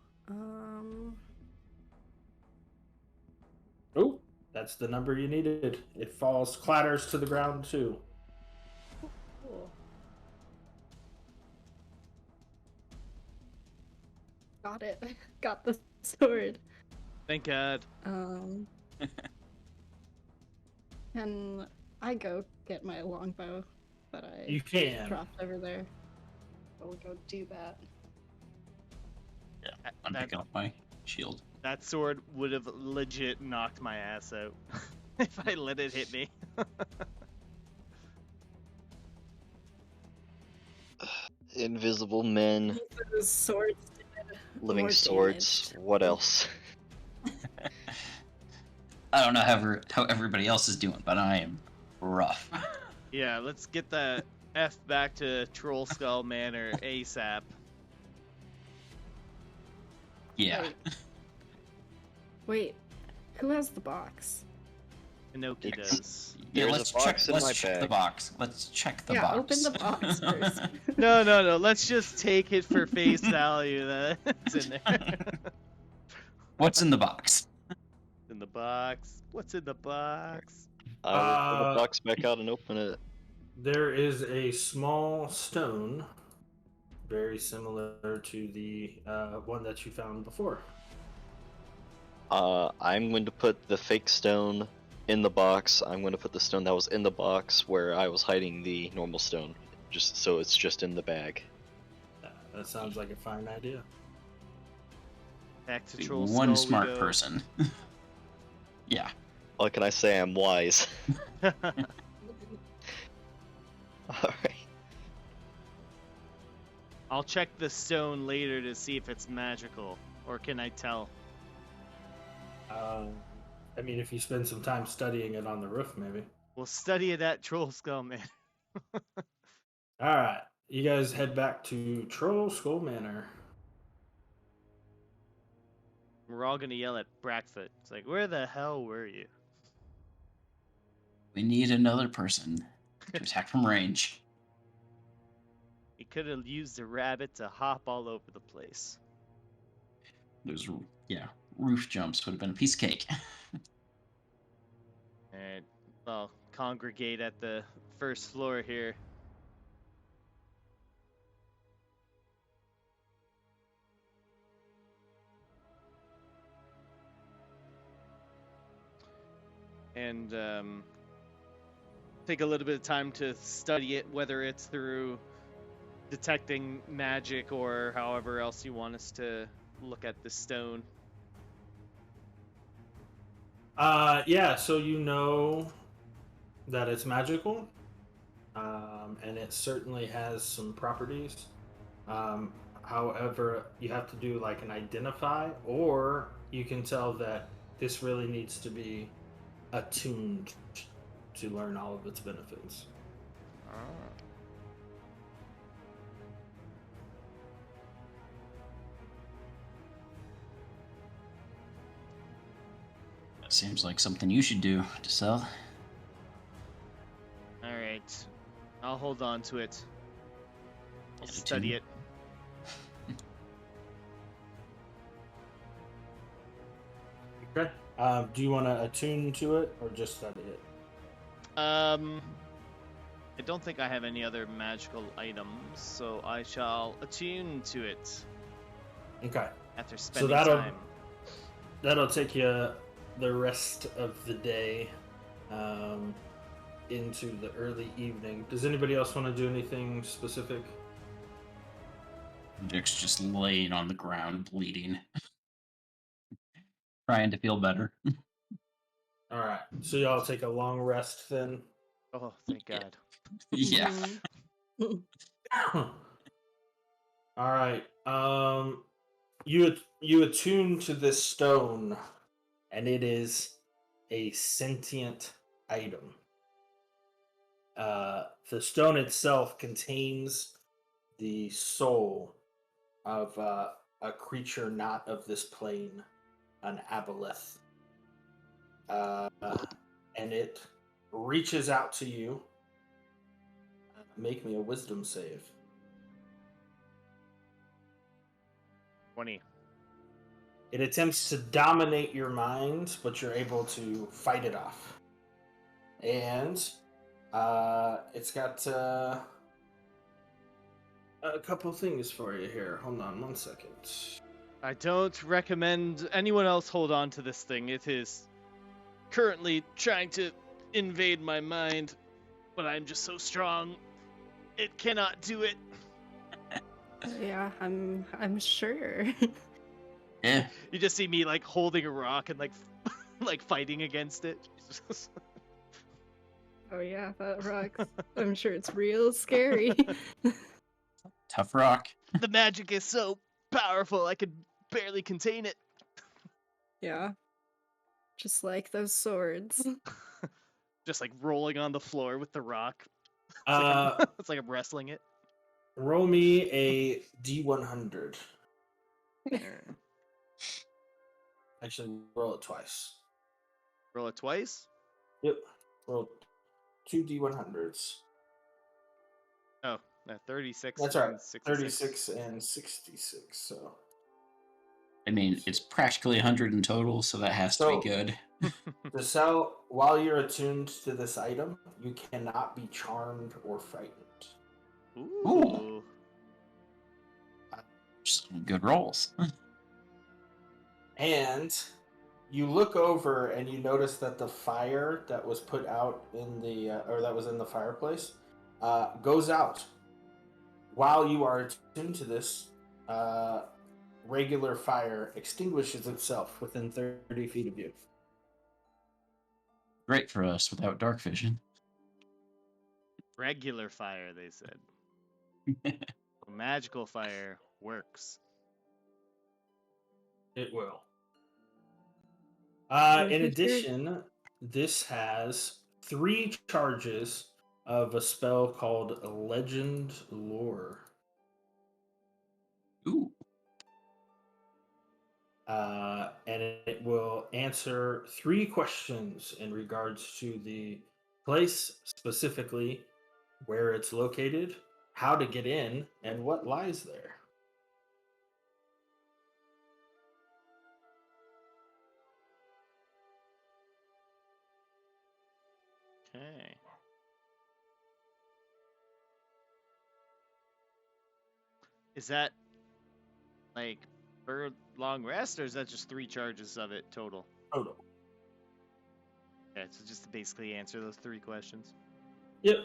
Oh, that's the number you needed. It falls, clatters to the ground too. Cool. Got it. Got the sword. Thank God. Can I go get my longbow that I You can. dropped over there? I'll go do that. Yeah, I'm picking up my shield. That sword would have legit knocked my ass out if I let it hit me. Invisible men, Those swords did living more swords. damage. What else? I don't know how everybody else is doing, but I am rough. Yeah, let's get the F back to Troll Skull Manor ASAP. Yeah. Wait, who has the box? Inoki It's- does. Yeah, There's let's a box check. in Let's my check the bag. box. Let's check the Yeah, box. open the box first. No. Let's just take it for face value that it's in there. What's in the box? In the box. What's in the box? I will pull the Uh, box back out and open it. There is a small stone, very similar to the one that you found before. I'm going to put the fake stone in the box. I'm going to put the stone that was in the box where I was hiding the normal stone, just so it's just in the bag. That sounds like a fine idea. Back to Be Troll one Skull we smart go. person. Yeah. What can I say? I'm wise. Alright. I'll check the stone later to see if it's magical, or can I tell? I mean, if you spend some time studying it on the roof, maybe. We'll study it at Troll Skull Man. All right, you guys head back to Troll Skull Manor. We're all gonna yell at Brackfoot. It's like, where the hell were you? We need another person to attack from range. He could have used a rabbit to hop all over the place. Those, roof jumps would have been a piece of cake. And I'll congregate at the first floor here. And take a little bit of time to study it, whether it's through detecting magic or however else you want us to look at the stone. Yeah, so you know that it's magical, and it certainly has some properties. However, you have to do like an identify, or you can tell that this really needs to be attuned to learn all of its benefits. That seems like something you should do to sell. All right, I'll hold on to it. I'll Yeah, study too. it. Okay. Do you want to attune to it or just study it? I don't think I have any other magical items, so I shall attune to it Okay. after spending that'll- time. That'll take you the rest of the day into the early evening. Does anybody else want to do anything specific? Dick's just laying on the ground, bleeding. Trying to feel better. All right. So y'all take a long rest then. Oh, thank God. Yeah. Mhm. All right. You attune to this stone, and it is a sentient item. The stone itself contains the soul of a creature not of this plane, an aboleth. And it reaches out to you. Make me a wisdom save. 20. It attempts to dominate your mind, but you're able to fight it off. And it's got a couple things for you here. Hold on 1 second. I don't recommend anyone else hold on to this thing. It is currently trying to invade my mind, but I'm just so strong. It cannot do it. Yeah, I'm sure. Yeah. You just see me like holding a rock and like like fighting against it. Oh yeah, that rock's. I'm sure it's real scary. Tough rock. The magic is so powerful, I could barely contain it. Yeah, just like those swords. Just like rolling on the floor with the rock. Uh, It's like I'm wrestling it. roll me a D100. Actually, roll it twice. Roll it twice. Yep. Roll 2 D100s. Oh, 36. That's right. and 66. 36 and 66. So. I mean, it's practically 100 in total, so that has to So- be good. To sell, while you're attuned to this item, you cannot be charmed or frightened. Ooh. Just good rolls. And you look over and you notice that the fire that was put out in the, or that was in the fireplace, goes out. While you are attuned to this, regular fire extinguishes itself within 30 feet of you. Great for us without dark vision. Regular fire, they said. Magical fire works. It will. So In who's your- addition, this has 3 charges of a spell called Legend Lore. Ooh. And it will answer 3 questions in regards to the place, specifically where it's located, how to get in, and what lies there. Okay. Is that like per long rest, or is that just 3 charges of it total? Total. Yeah, so just to basically answer those 3 questions. Yep.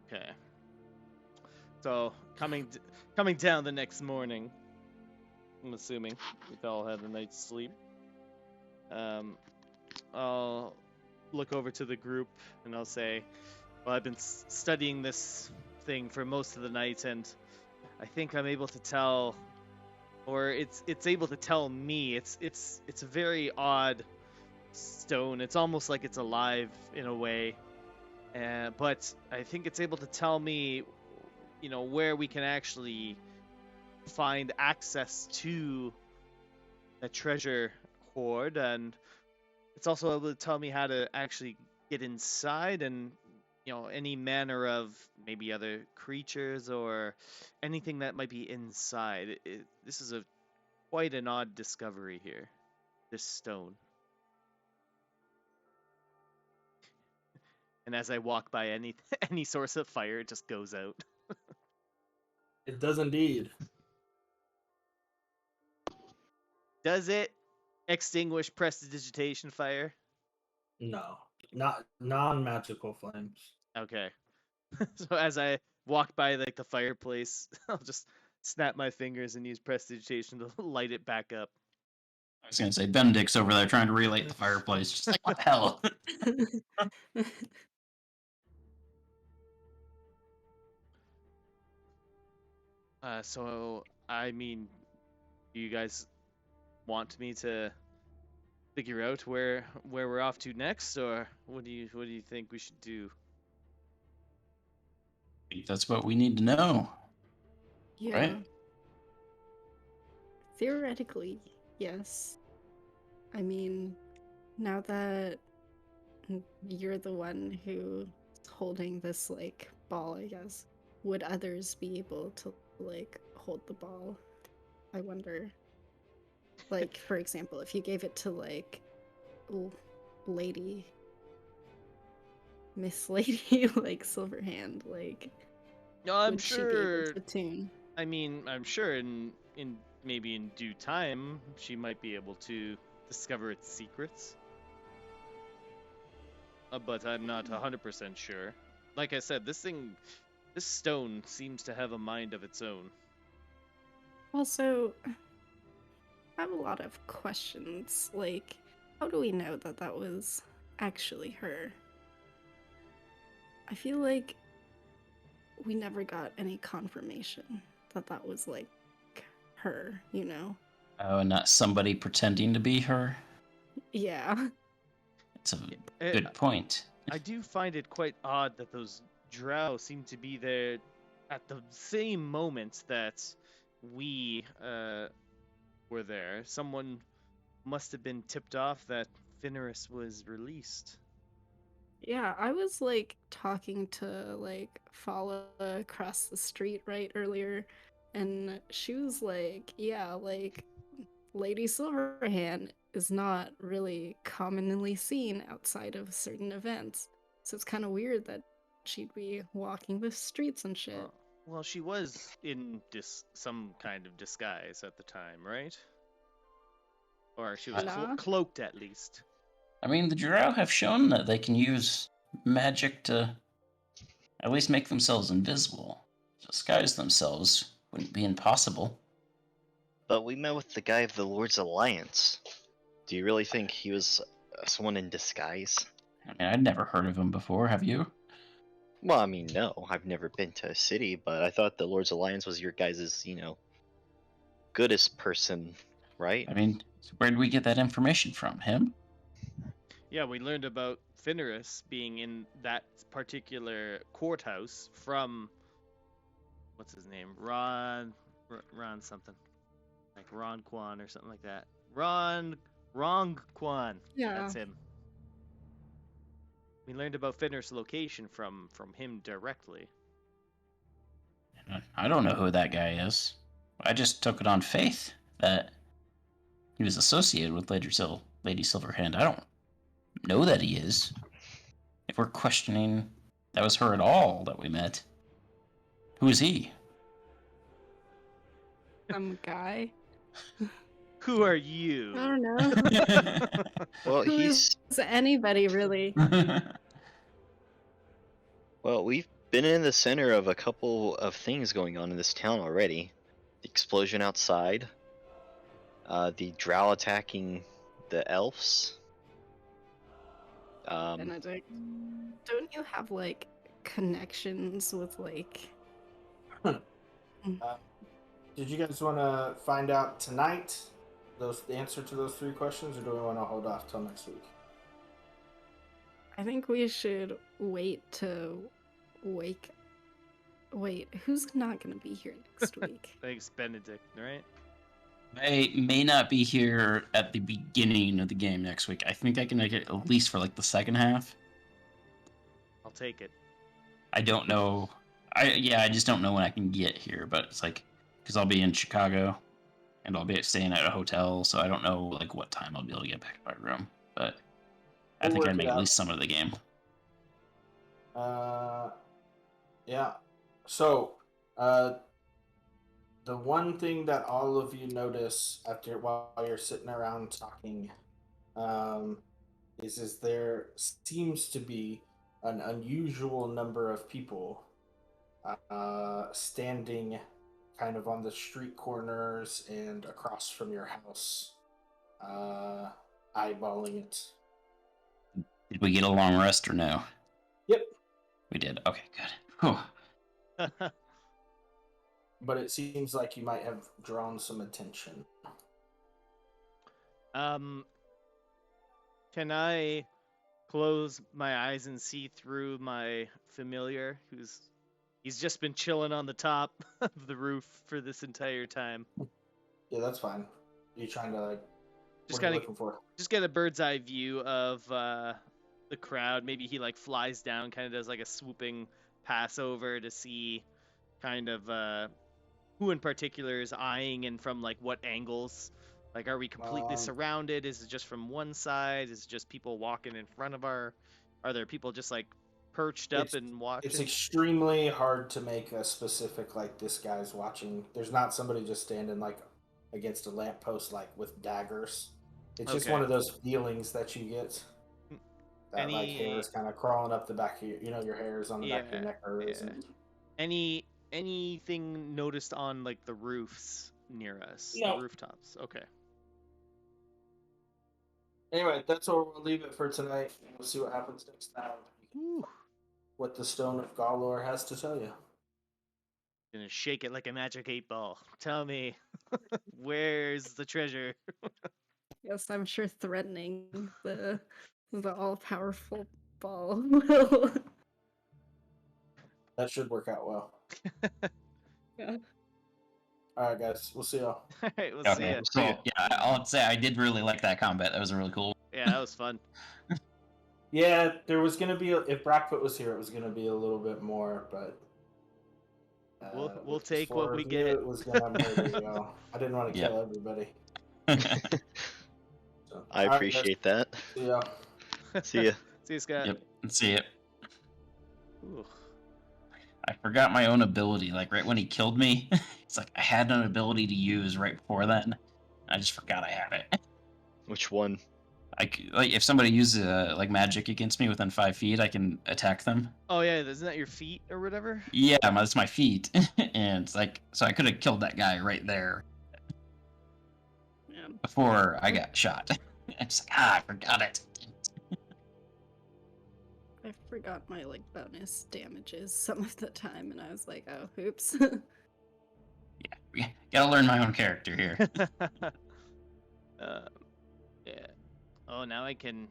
Okay. So coming down the next morning, I'm assuming we've all had a night's sleep. I'll look over to the group and I'll say, well, I've been studying this thing for most of the night, and I think I'm able to tell, or it's able to tell me. It's a very odd stone. It's almost like it's alive in a way, but I think it's able to tell me, where we can actually find access to the treasure hoard, and it's also able to tell me how to actually get inside, and any manner of maybe other creatures or anything that might be inside. This is quite an odd discovery here, this stone. And as I walk by any source of fire, it just goes out. It does indeed. Does it extinguish prestidigitation fire? No. Not non-magical flames. Okay. So as I walk by like the fireplace, I'll just snap my fingers and use prestidigitation to light it back up. I was gonna say Benedict's over there trying to relight the fireplace. Just like, what the hell? So I mean, do you guys want me to figure out where we're off to next, or what do you think we should do? I think that's what we need to know, Yeah. right? Theoretically, yes. I mean, now that you're the one who's holding this like ball, I guess, would others be able to like hold the ball? I wonder. Like, for example, if you gave it to like Lady Miss Lady like Silverhand, like No, I'm would she be able sure. to tune? I mean, I'm sure in maybe in due time she might be able to discover its secrets. But I'm not 100% sure. Like I said, this stone seems to have a mind of its own. Also, I have a lot of questions. Like, how do we know that that was actually her? I feel like we never got any confirmation that that was like her, you know? Oh, and not somebody pretending to be her. Yeah. It's a Eh, good point. I do find it quite odd that those drow seem to be there at the same moment that we were there. Someone must have been tipped off that Finneris was released. Yeah, I was like talking to like Fala across the street right earlier, and she was like, yeah, like Lady Silverhand is not really commonly seen outside of certain events. So it's kind of weird that she'd be walking the streets and shit. Well, she was in some kind of disguise at the time, right? Or she was Nah. cloaked at least. I mean, the Drow have shown that they can use magic to at least make themselves invisible. Disguise themselves wouldn't be impossible. But we met with the guy of the Lord's Alliance. Do you really think he was someone in disguise? I mean, I'd never heard of him before. Have you? Well, I mean, no, I've never been to a city, but I thought the Lord's Alliance was your guys', goodest person, right? I mean, where did we get that information from? Him? Yeah, we learned about Finneris being in that particular courthouse from what's his name? Ron something. Like Ron Quan or something like that. Rong Quan. Yeah. That's him. We learned about Finneris' location from him directly. I don't know who that guy is. I just took it on faith that he was associated with Lady Silverhand. I don't know that he is. If we're questioning that was her at all that we met, who is he? Some guy. Who are you? I don't know. Well, Who is anybody really? Well, we've been in the center of a couple of things going on in this town already. The explosion outside, the drow attacking the elves. Benedict, don't you have like connections with like? Did you guys want to find out tonight the answer to those 3 questions, or do we want to hold off till next week? I think we should wait to wait. Who's not gonna be here next week? Thanks, Benedict, right? I may not be here at the beginning of the game next week. I think I can make it at least for like the second half. I'll take it. I don't know. I just don't know when I can get here, but it's like because I'll be in Chicago and I'll be staying at a hotel, so I don't know like what time I'll be able to get back to my room. But I We'll think work I'd it make at out. least some of the game. Yeah. So, the one thing that all of you notice while you're sitting around talking, is there seems to be an unusual number of people standing kind of on the street corners and across from your house, eyeballing it. Did we get a long rest or no? Yep. We did. Okay, good. Whew. But it seems like you might have drawn some attention. Can I close my eyes and see through my familiar he's just been chilling on the top of the roof for this entire time? Yeah, that's fine. You trying to like? Just What are you kind of looking for? just get a bird's eye view of the crowd. Maybe he like flies down, kind of does like a swooping pass over to see kind of who in particular is eyeing and from like what angles. Like, are we completely surrounded? Is it just from one side? Is it just people walking in front of our? Are there people just like perched up and watching? It's extremely hard to make a specific like this guy's watching. There's not somebody just standing like against a lamppost like with daggers. It's just one of those feelings that you get. That like hair is kind of crawling up the back of your hair is on the back of your neck or Anything noticed on like the roofs near us? No. The rooftops. Okay. Anyway, that's where we'll leave it for tonight. We'll see what happens next time. Whew. What the Stone of Galor has to tell you. Gonna shake it like a magic 8-ball. Tell me, where's the treasure? Yes, I'm sure threatening the all-powerful ball will. That should work out well. Yeah. All right, guys. We'll see y'all. All right, we'll see Okay. ya. So yeah, I'll say I did really like that combat. That was really cool. Yeah, that was fun. Yeah, there was gonna be if Brackfoot was here, it was gonna be a little bit more, but We'll with take what four we of you, get. It was gonna murder y'all. I didn't want to Yep. kill everybody. So, I all right, appreciate that. guys. See y'all. See ya. See you, Scott. Yep. Let's see it. Ooh. I forgot my own ability. Like right when he killed me, it's like I had an ability to use right before then. I just forgot I had it. Which one? Like if somebody uses like magic against me within 5 feet, I can attack them. Oh yeah, isn't that your feet or whatever? Yeah, that's my feet, and it's like so I could have killed that guy right there Yeah. before I got shot. It's like I forgot it. I forgot my like bonus damages some of the time, and I was like, oh, oops. Yeah, gotta learn my own character here. Yeah. Oh, now I can.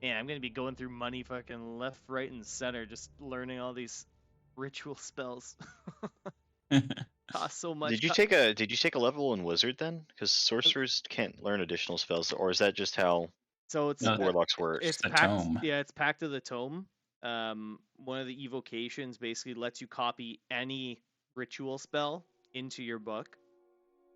Yeah, I'm gonna be going through money fucking left, right, and center, just learning all these ritual spells. Cost so much. Did you take a level in wizard then? Because sorcerers can't learn additional spells, or is that just how So it's No, warlocks work? it's the pact. tome. Yeah, it's Pact of the Tome. One of the evocations basically lets you copy any ritual spell into your book.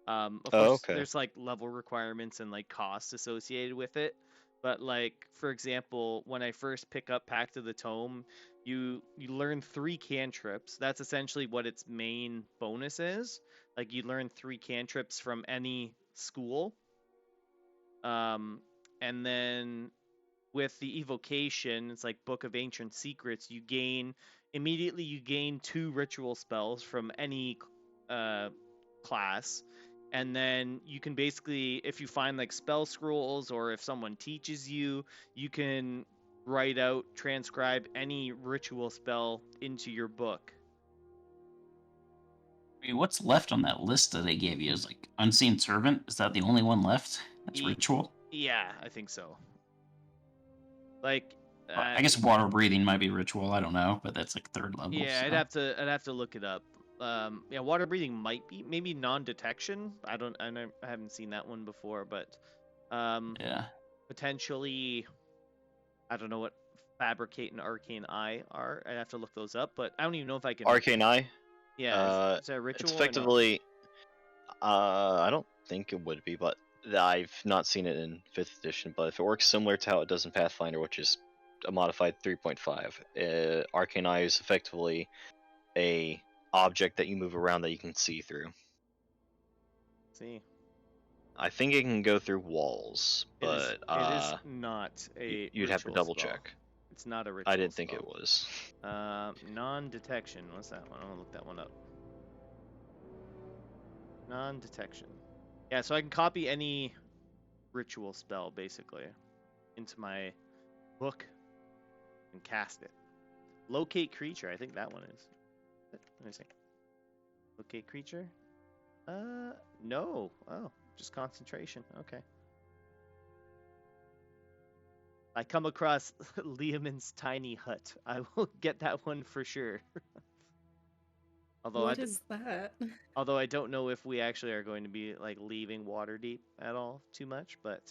Of course, okay. there's like level requirements and like costs associated with it. But like, for example, when I first pick up Pact of the Tome, you learn 3 cantrips. That's essentially what its main bonus is. Like you learn 3 cantrips from any school. And then with the evocation, it's like Book of Ancient Secrets, you gain 2 ritual spells from any class. And then you can basically, if you find like spell scrolls or if someone teaches you, you can transcribe any ritual spell into your book. I mean, what's left on that list that they gave you is like Unseen Servant. Is that the only one left? That's ritual. Yeah, I think so. Like, I guess water breathing might be ritual. I don't know, but that's like 3rd level. yeah, so. I'd have to look it up. Yeah, water breathing might be, maybe non-detection. I haven't seen that one before, but Yeah. potentially, I don't know what Fabricate and Arcane Eye are. I'd have to look those up, but I don't even know if I can. Arcane Eye? Yeah, is that a ritual? It's effectively. I don't think it would be, but I've not seen it in 5th edition. But if it works similar to how it does in Pathfinder, which is a modified 3.5, Arcane Eye is effectively a object that you move around that you can see through. See, I think it can go through walls, but it is not a. You'd have to ritual double spell. check. It's not a ritual. I didn't think spell. it was. Non-detection. What's that one? I'm gonna look that one up. Non-detection. Yeah, so I can copy any ritual spell, basically, into my book and cast it. Locate creature. I think that one is. Let me see. Locate creature? No. Oh, just concentration. Okay. I come across Liamon's tiny hut. I will get that one for sure. What is that? Although I don't know if we actually are going to be like leaving Waterdeep at all too much, but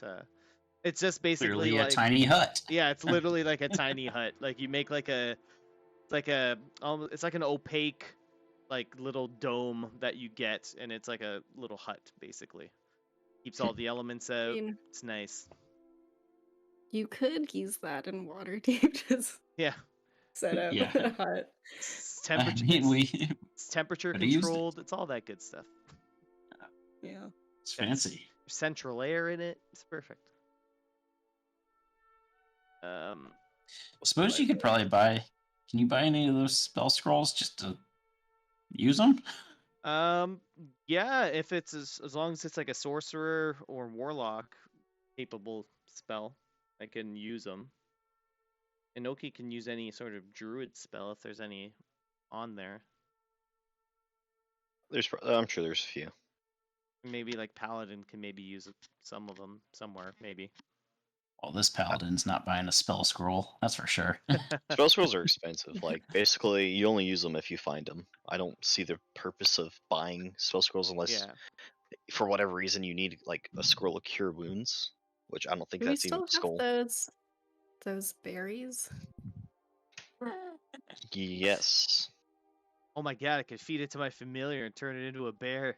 it's just basically Clearly a like tiny hut. yeah, it's literally like a tiny hut. Like you make like a it's like an opaque like little dome that you get, and it's like a little hut basically. Keeps all the elements I out. mean, It's nice. you could use that in Waterdeep. Just Yeah. set up Yeah. a hut. It's I temperature. mean, It's temperature could've used it. controlled. It's all that good stuff. Yeah. It's fancy. Central air in it. It's perfect. Suppose you could probably buy. Can you buy any of those spell scrolls just to use them? Yeah, if it's as long as it's like a sorcerer or warlock capable spell, I can use them. Inoki can use any sort of druid spell if there's any on there. I'm sure there's a few. Maybe like paladin can maybe use some of them somewhere. Maybe. Well, this paladin's not buying a spell scroll. That's for sure. Spell scrolls are expensive. Like, basically, you only use them if you find them. I don't see the purpose of buying spell scrolls unless, Yeah. for whatever reason, you need like a scroll of cure wounds, which I don't think Do we that's even still a have skull. those berries? Yes. Oh my god! I could feed it to my familiar and turn it into a bear.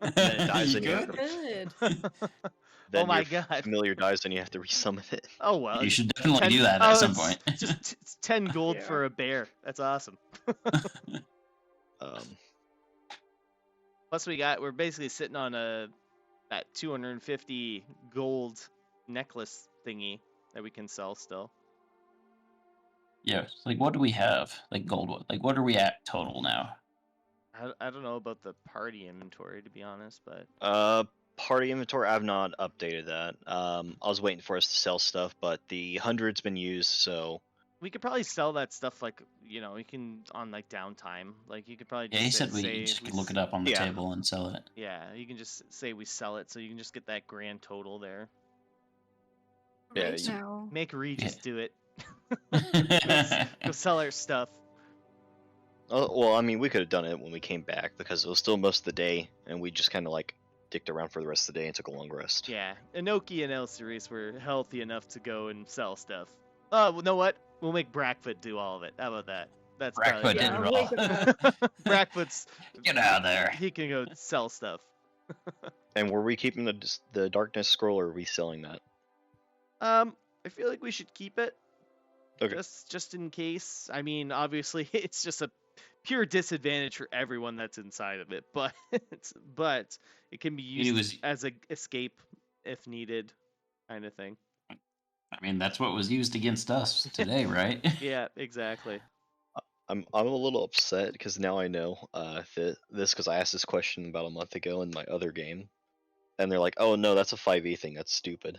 And then it dies You and you have good? to, Good. then Oh my your god! familiar dies and you have to resummon it. Oh well. You should definitely do that at some point. It's 10 gold Yeah. for a bear. That's awesome. Um, Plus we're basically sitting on that 250 gold necklace thingy that we can sell still. Yeah, like what do we have? Like gold. Like what are we at total now? I don't know about the party inventory to be honest, but party inventory, I've not updated that. I was waiting for us to sell stuff, but the 100's been used, so we could probably sell that stuff like you can on like downtime. Like you could probably Yeah, just he said say we just could look it up on the Yeah. table and sell it. Yeah, you can just say we sell it, so you can just get that grand total there. Yeah, Right now. Make Regis do it. Yeah. Go sell our stuff. well, I mean, we could have done it when we came back because it was still most of the day, and we just kind of like dicked around for the rest of the day and took a long rest. Yeah, Inoki and Elceris were healthy enough to go and sell stuff. Oh, you know what? We'll make Brackfoot do all of it. How about that? That's Brackfoot probably did Yeah, it wake all. up. Brackfoot's. Get out of there. He can go sell stuff. And were we keeping the darkness scroll, or are we selling that? I feel like we should keep it. Okay. Just in case. I mean, obviously, it's just a pure disadvantage for everyone that's inside of it, but it can be used as a escape if needed, kind of thing. I mean, that's what was used against us today, right? Yeah, exactly. I'm a little upset because now I know because I asked this question about a month ago in my other game, and they're like, "Oh no, that's a 5e thing. That's stupid."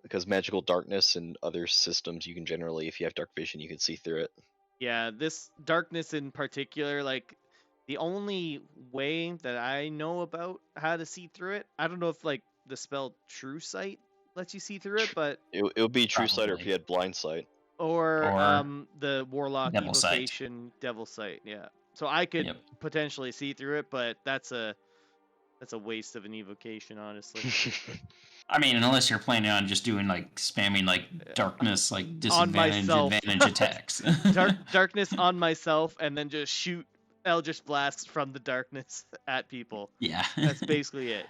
Because magical darkness and other systems, you can generally, if you have dark vision, you can see through it. Yeah, this darkness in particular, like the only way that I know about how to see through it, I don't know if like the spell True Sight lets you see through it, but It would be true sight, or if Probably. you had blind sight. or Or the Warlock Devil Sight. Evocation Devil Sight, yeah. So I could Yep. potentially see through it, but that's a waste of an evocation, honestly. I mean, unless you're planning on just doing like spamming like darkness, like disadvantage, myself. advantage attacks. Darkness on myself, and then just shoot Eldritch blasts from the darkness at people. Yeah. That's basically it.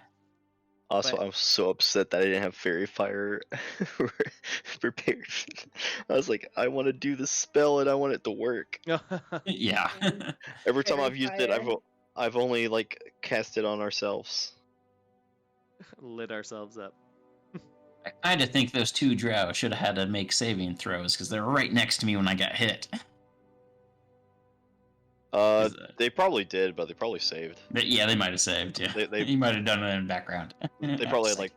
Also, But- I'm so upset that I didn't have Fairy Fire prepared. I was like, I want to do the spell and I want it to work. Yeah. Every time Fairy I've used it, Fire. I've only like cast it on ourselves. Lit ourselves up. I kind of think those two drow should have had to make saving throws because they were right next to me when I got hit. They probably did, but they probably saved. Yeah, they might have saved. Yeah, They he might have done it in the background. They probably had like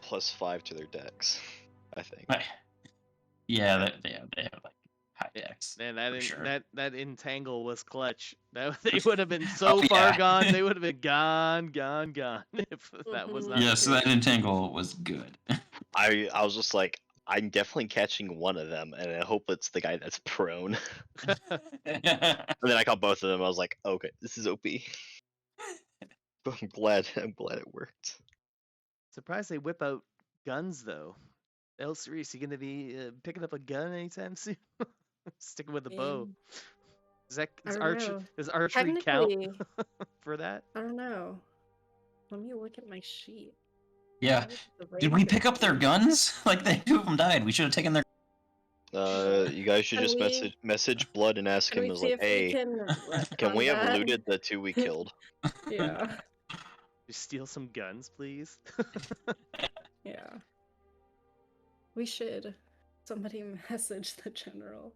+5 to their decks, I think. Yeah, they have like high decks. Man, for sure. that entangle was clutch. They would have been so far gone. They would have been gone if that was not. Yes, that entangle was good. I was just like, I'm definitely catching one of them, and I hope it's the guy that's prone. And then I caught both of them. I was like, okay, this is OP. But I'm glad it worked. Surprised they whip out guns though. L3, is he gonna be picking up a gun anytime soon? Sticking with the bow. Does archery count for that? I don't know. Let me look at my sheet. Yeah. Did we pick up their guns? Like, two of them died. We should have taken their. You guys should just message Blood and ask him, as like, hey, can we have looted the 2 we killed? Yeah. Just steal some guns, please. Yeah. We should. Somebody message the general.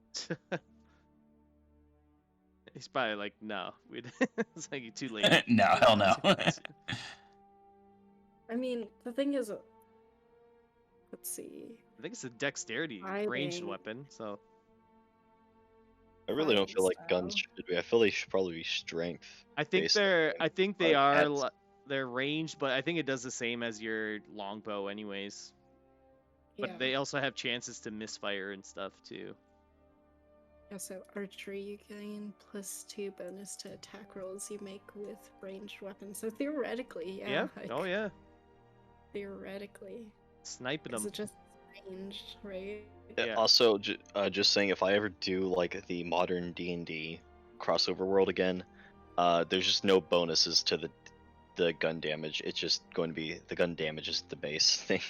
He's probably like, no. It's like, you're too late. No, hell no. I mean, the thing is, let's see. I think it's a dexterity ranged weapon, so. I really don't feel like guns should be. I feel they should probably be strength. I think they're ranged, but I think it does the same as your longbow anyways. But they also have chances to misfire and stuff too. Yeah, so archery, you gain +2 bonus to attack rolls you make with ranged weapons. So theoretically, yeah. Oh yeah. Theoretically. Sniping them. Is it just ranged, right? Yeah. Also, just saying, if I ever do like the modern D&D crossover world again, there's just no bonuses to the gun damage. It's just going to be the gun damage is the base thing.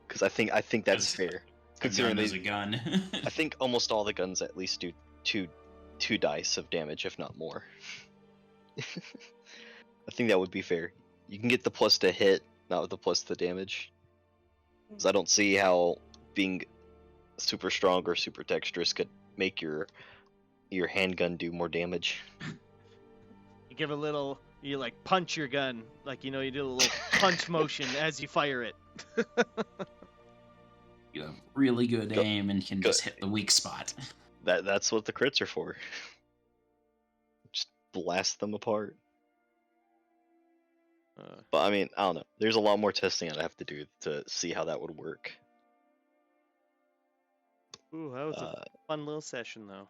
Because I think that's fair. Considering there's a gun. I think almost all the guns at least do two dice of damage, if not more. I think that would be fair. You can get the plus to hit, not with the plus to damage. Because I don't see how being super strong or super dexterous could make your handgun do more damage. You give you like punch your gun, like you do a little punch motion as you fire it. You have really good aim and can just hit the weak spot. That's what the crits are for. Just blast them apart. But I mean, I don't know. There's a lot more testing I'd have to do to see how that would work. Ooh, that was a fun little session, though.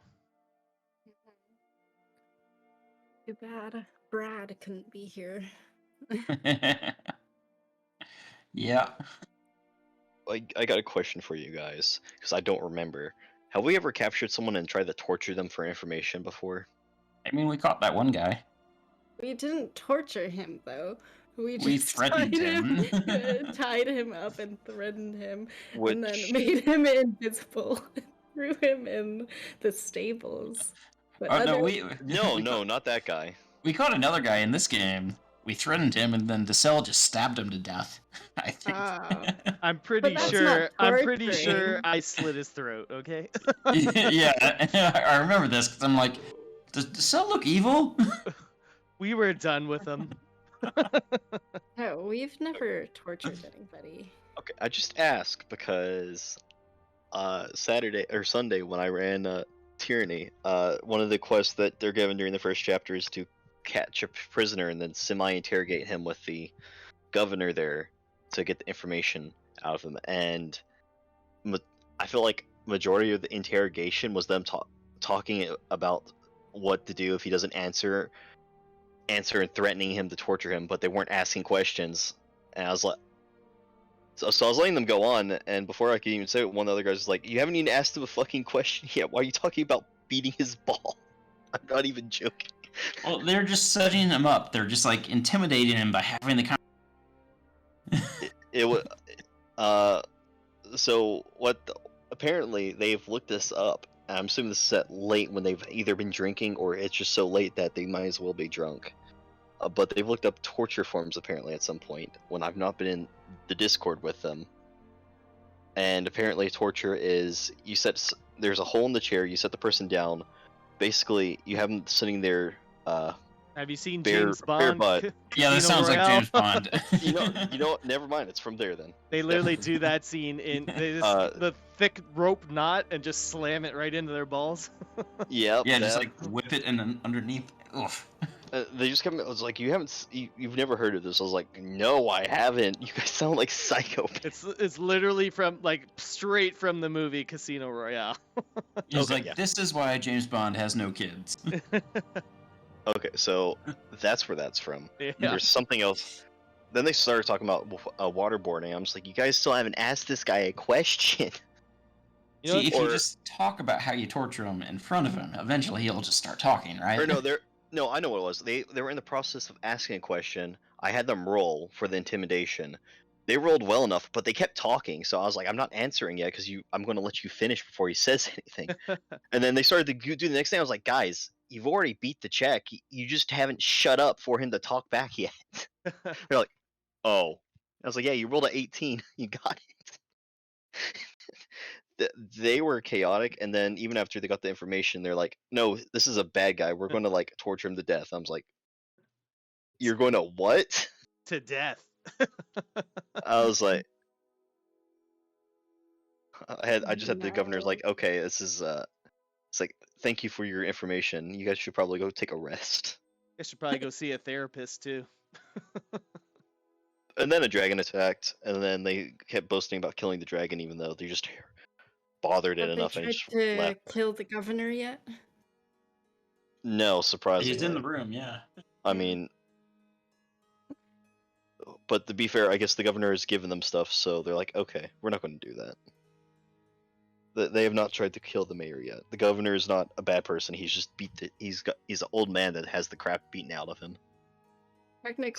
Too bad Brad couldn't be here. Yeah. I got a question for you guys, because I don't remember. Have we ever captured someone and tried to torture them for information before? I mean, we caught that one guy. We didn't torture him, though. We just threatened him. tied him up and threatened him, and then made him invisible. Threw him in the stables. But no, not that guy. We caught another guy in this game. We threatened him, and then Decel just stabbed him to death. I think. I'm pretty sure I slit his throat. Okay. Yeah, I remember this because I'm like, does Decel look evil? We were done with him. No, we've never tortured anybody. Okay, I just ask because Saturday or Sunday when I ran Tyranny, one of the quests that they're given during the first chapter is to catch a prisoner and then semi-interrogate him with the governor there to get the information out of him. And I feel like majority of the interrogation was them talking about what to do if he doesn't answer and threatening him to torture him, but they weren't asking questions. And I was like, so I was letting them go on, and before I could even say it, one of the other guys was like, you haven't even asked him a fucking question yet. Why are you talking about beating his ball? I'm not even joking. Well, they're just setting him up. They're just like intimidating him by having the it was so what apparently they've looked this up. I'm assuming this is at late when they've either been drinking or it's just so late that they might as well be drunk. But they've looked up torture forms apparently at some point when I've not been in the Discord with them. And apparently torture is there's a hole in the chair, you set the person down, basically you have them sitting there, Have you seen Bare- James bare Bond? butt. Yeah, that Casino sounds like Royale? James Bond. you know what? Never mind. It's from there then. They It's literally definitely- do that scene in the thick rope knot and just slam it right into their balls. Yep. Yeah, just that. like whip it and then underneath. Oof. They just come. I was like, you've never heard of this. I was like, no, I haven't. You guys sound like psychopaths. It's literally from like straight from the movie Casino Royale. He's Okay, like, yeah. this is why James Bond has no kids. Okay, so that's where that's from. Yeah. There's something else. Then they started talking about waterboarding. I'm just like, you guys still haven't asked this guy a question. You know, See, if or- you just talk about how you torture him in front of him, eventually he'll just start talking, right? Or no, I know what it was. They were in the process of asking a question. I had them roll for the intimidation. They rolled well enough, but they kept talking. So I was like, I'm not answering yet because I'm going to let you finish before he says anything. And then they started to do the next thing. I was like, guys, you've already beat the check. You just haven't shut up for him to talk back yet. They're like, oh. I was like, yeah, you rolled a 18. You got it. They were chaotic, and then even after they got the information, they're like, no, this is a bad guy. We're going to like torture him to death. I was like, you're going to what? to death. I was like, I just had the governor's like, okay, this is it's like, thank you for your information. You guys should probably go take a rest. I should probably go see a therapist too. And then a dragon attacked, and then they kept boasting about killing the dragon, even though they just bothered it Have they enough and tried just to left. kill the governor yet? No, surprisingly. He's in the room, yeah. I mean, but to be fair, I guess the governor has given them stuff, so they're like, okay, we're not going to do that. They have not tried to kill the mayor yet. The governor is not a bad person. He's just he's an old man that has the crap beaten out of him. Technically,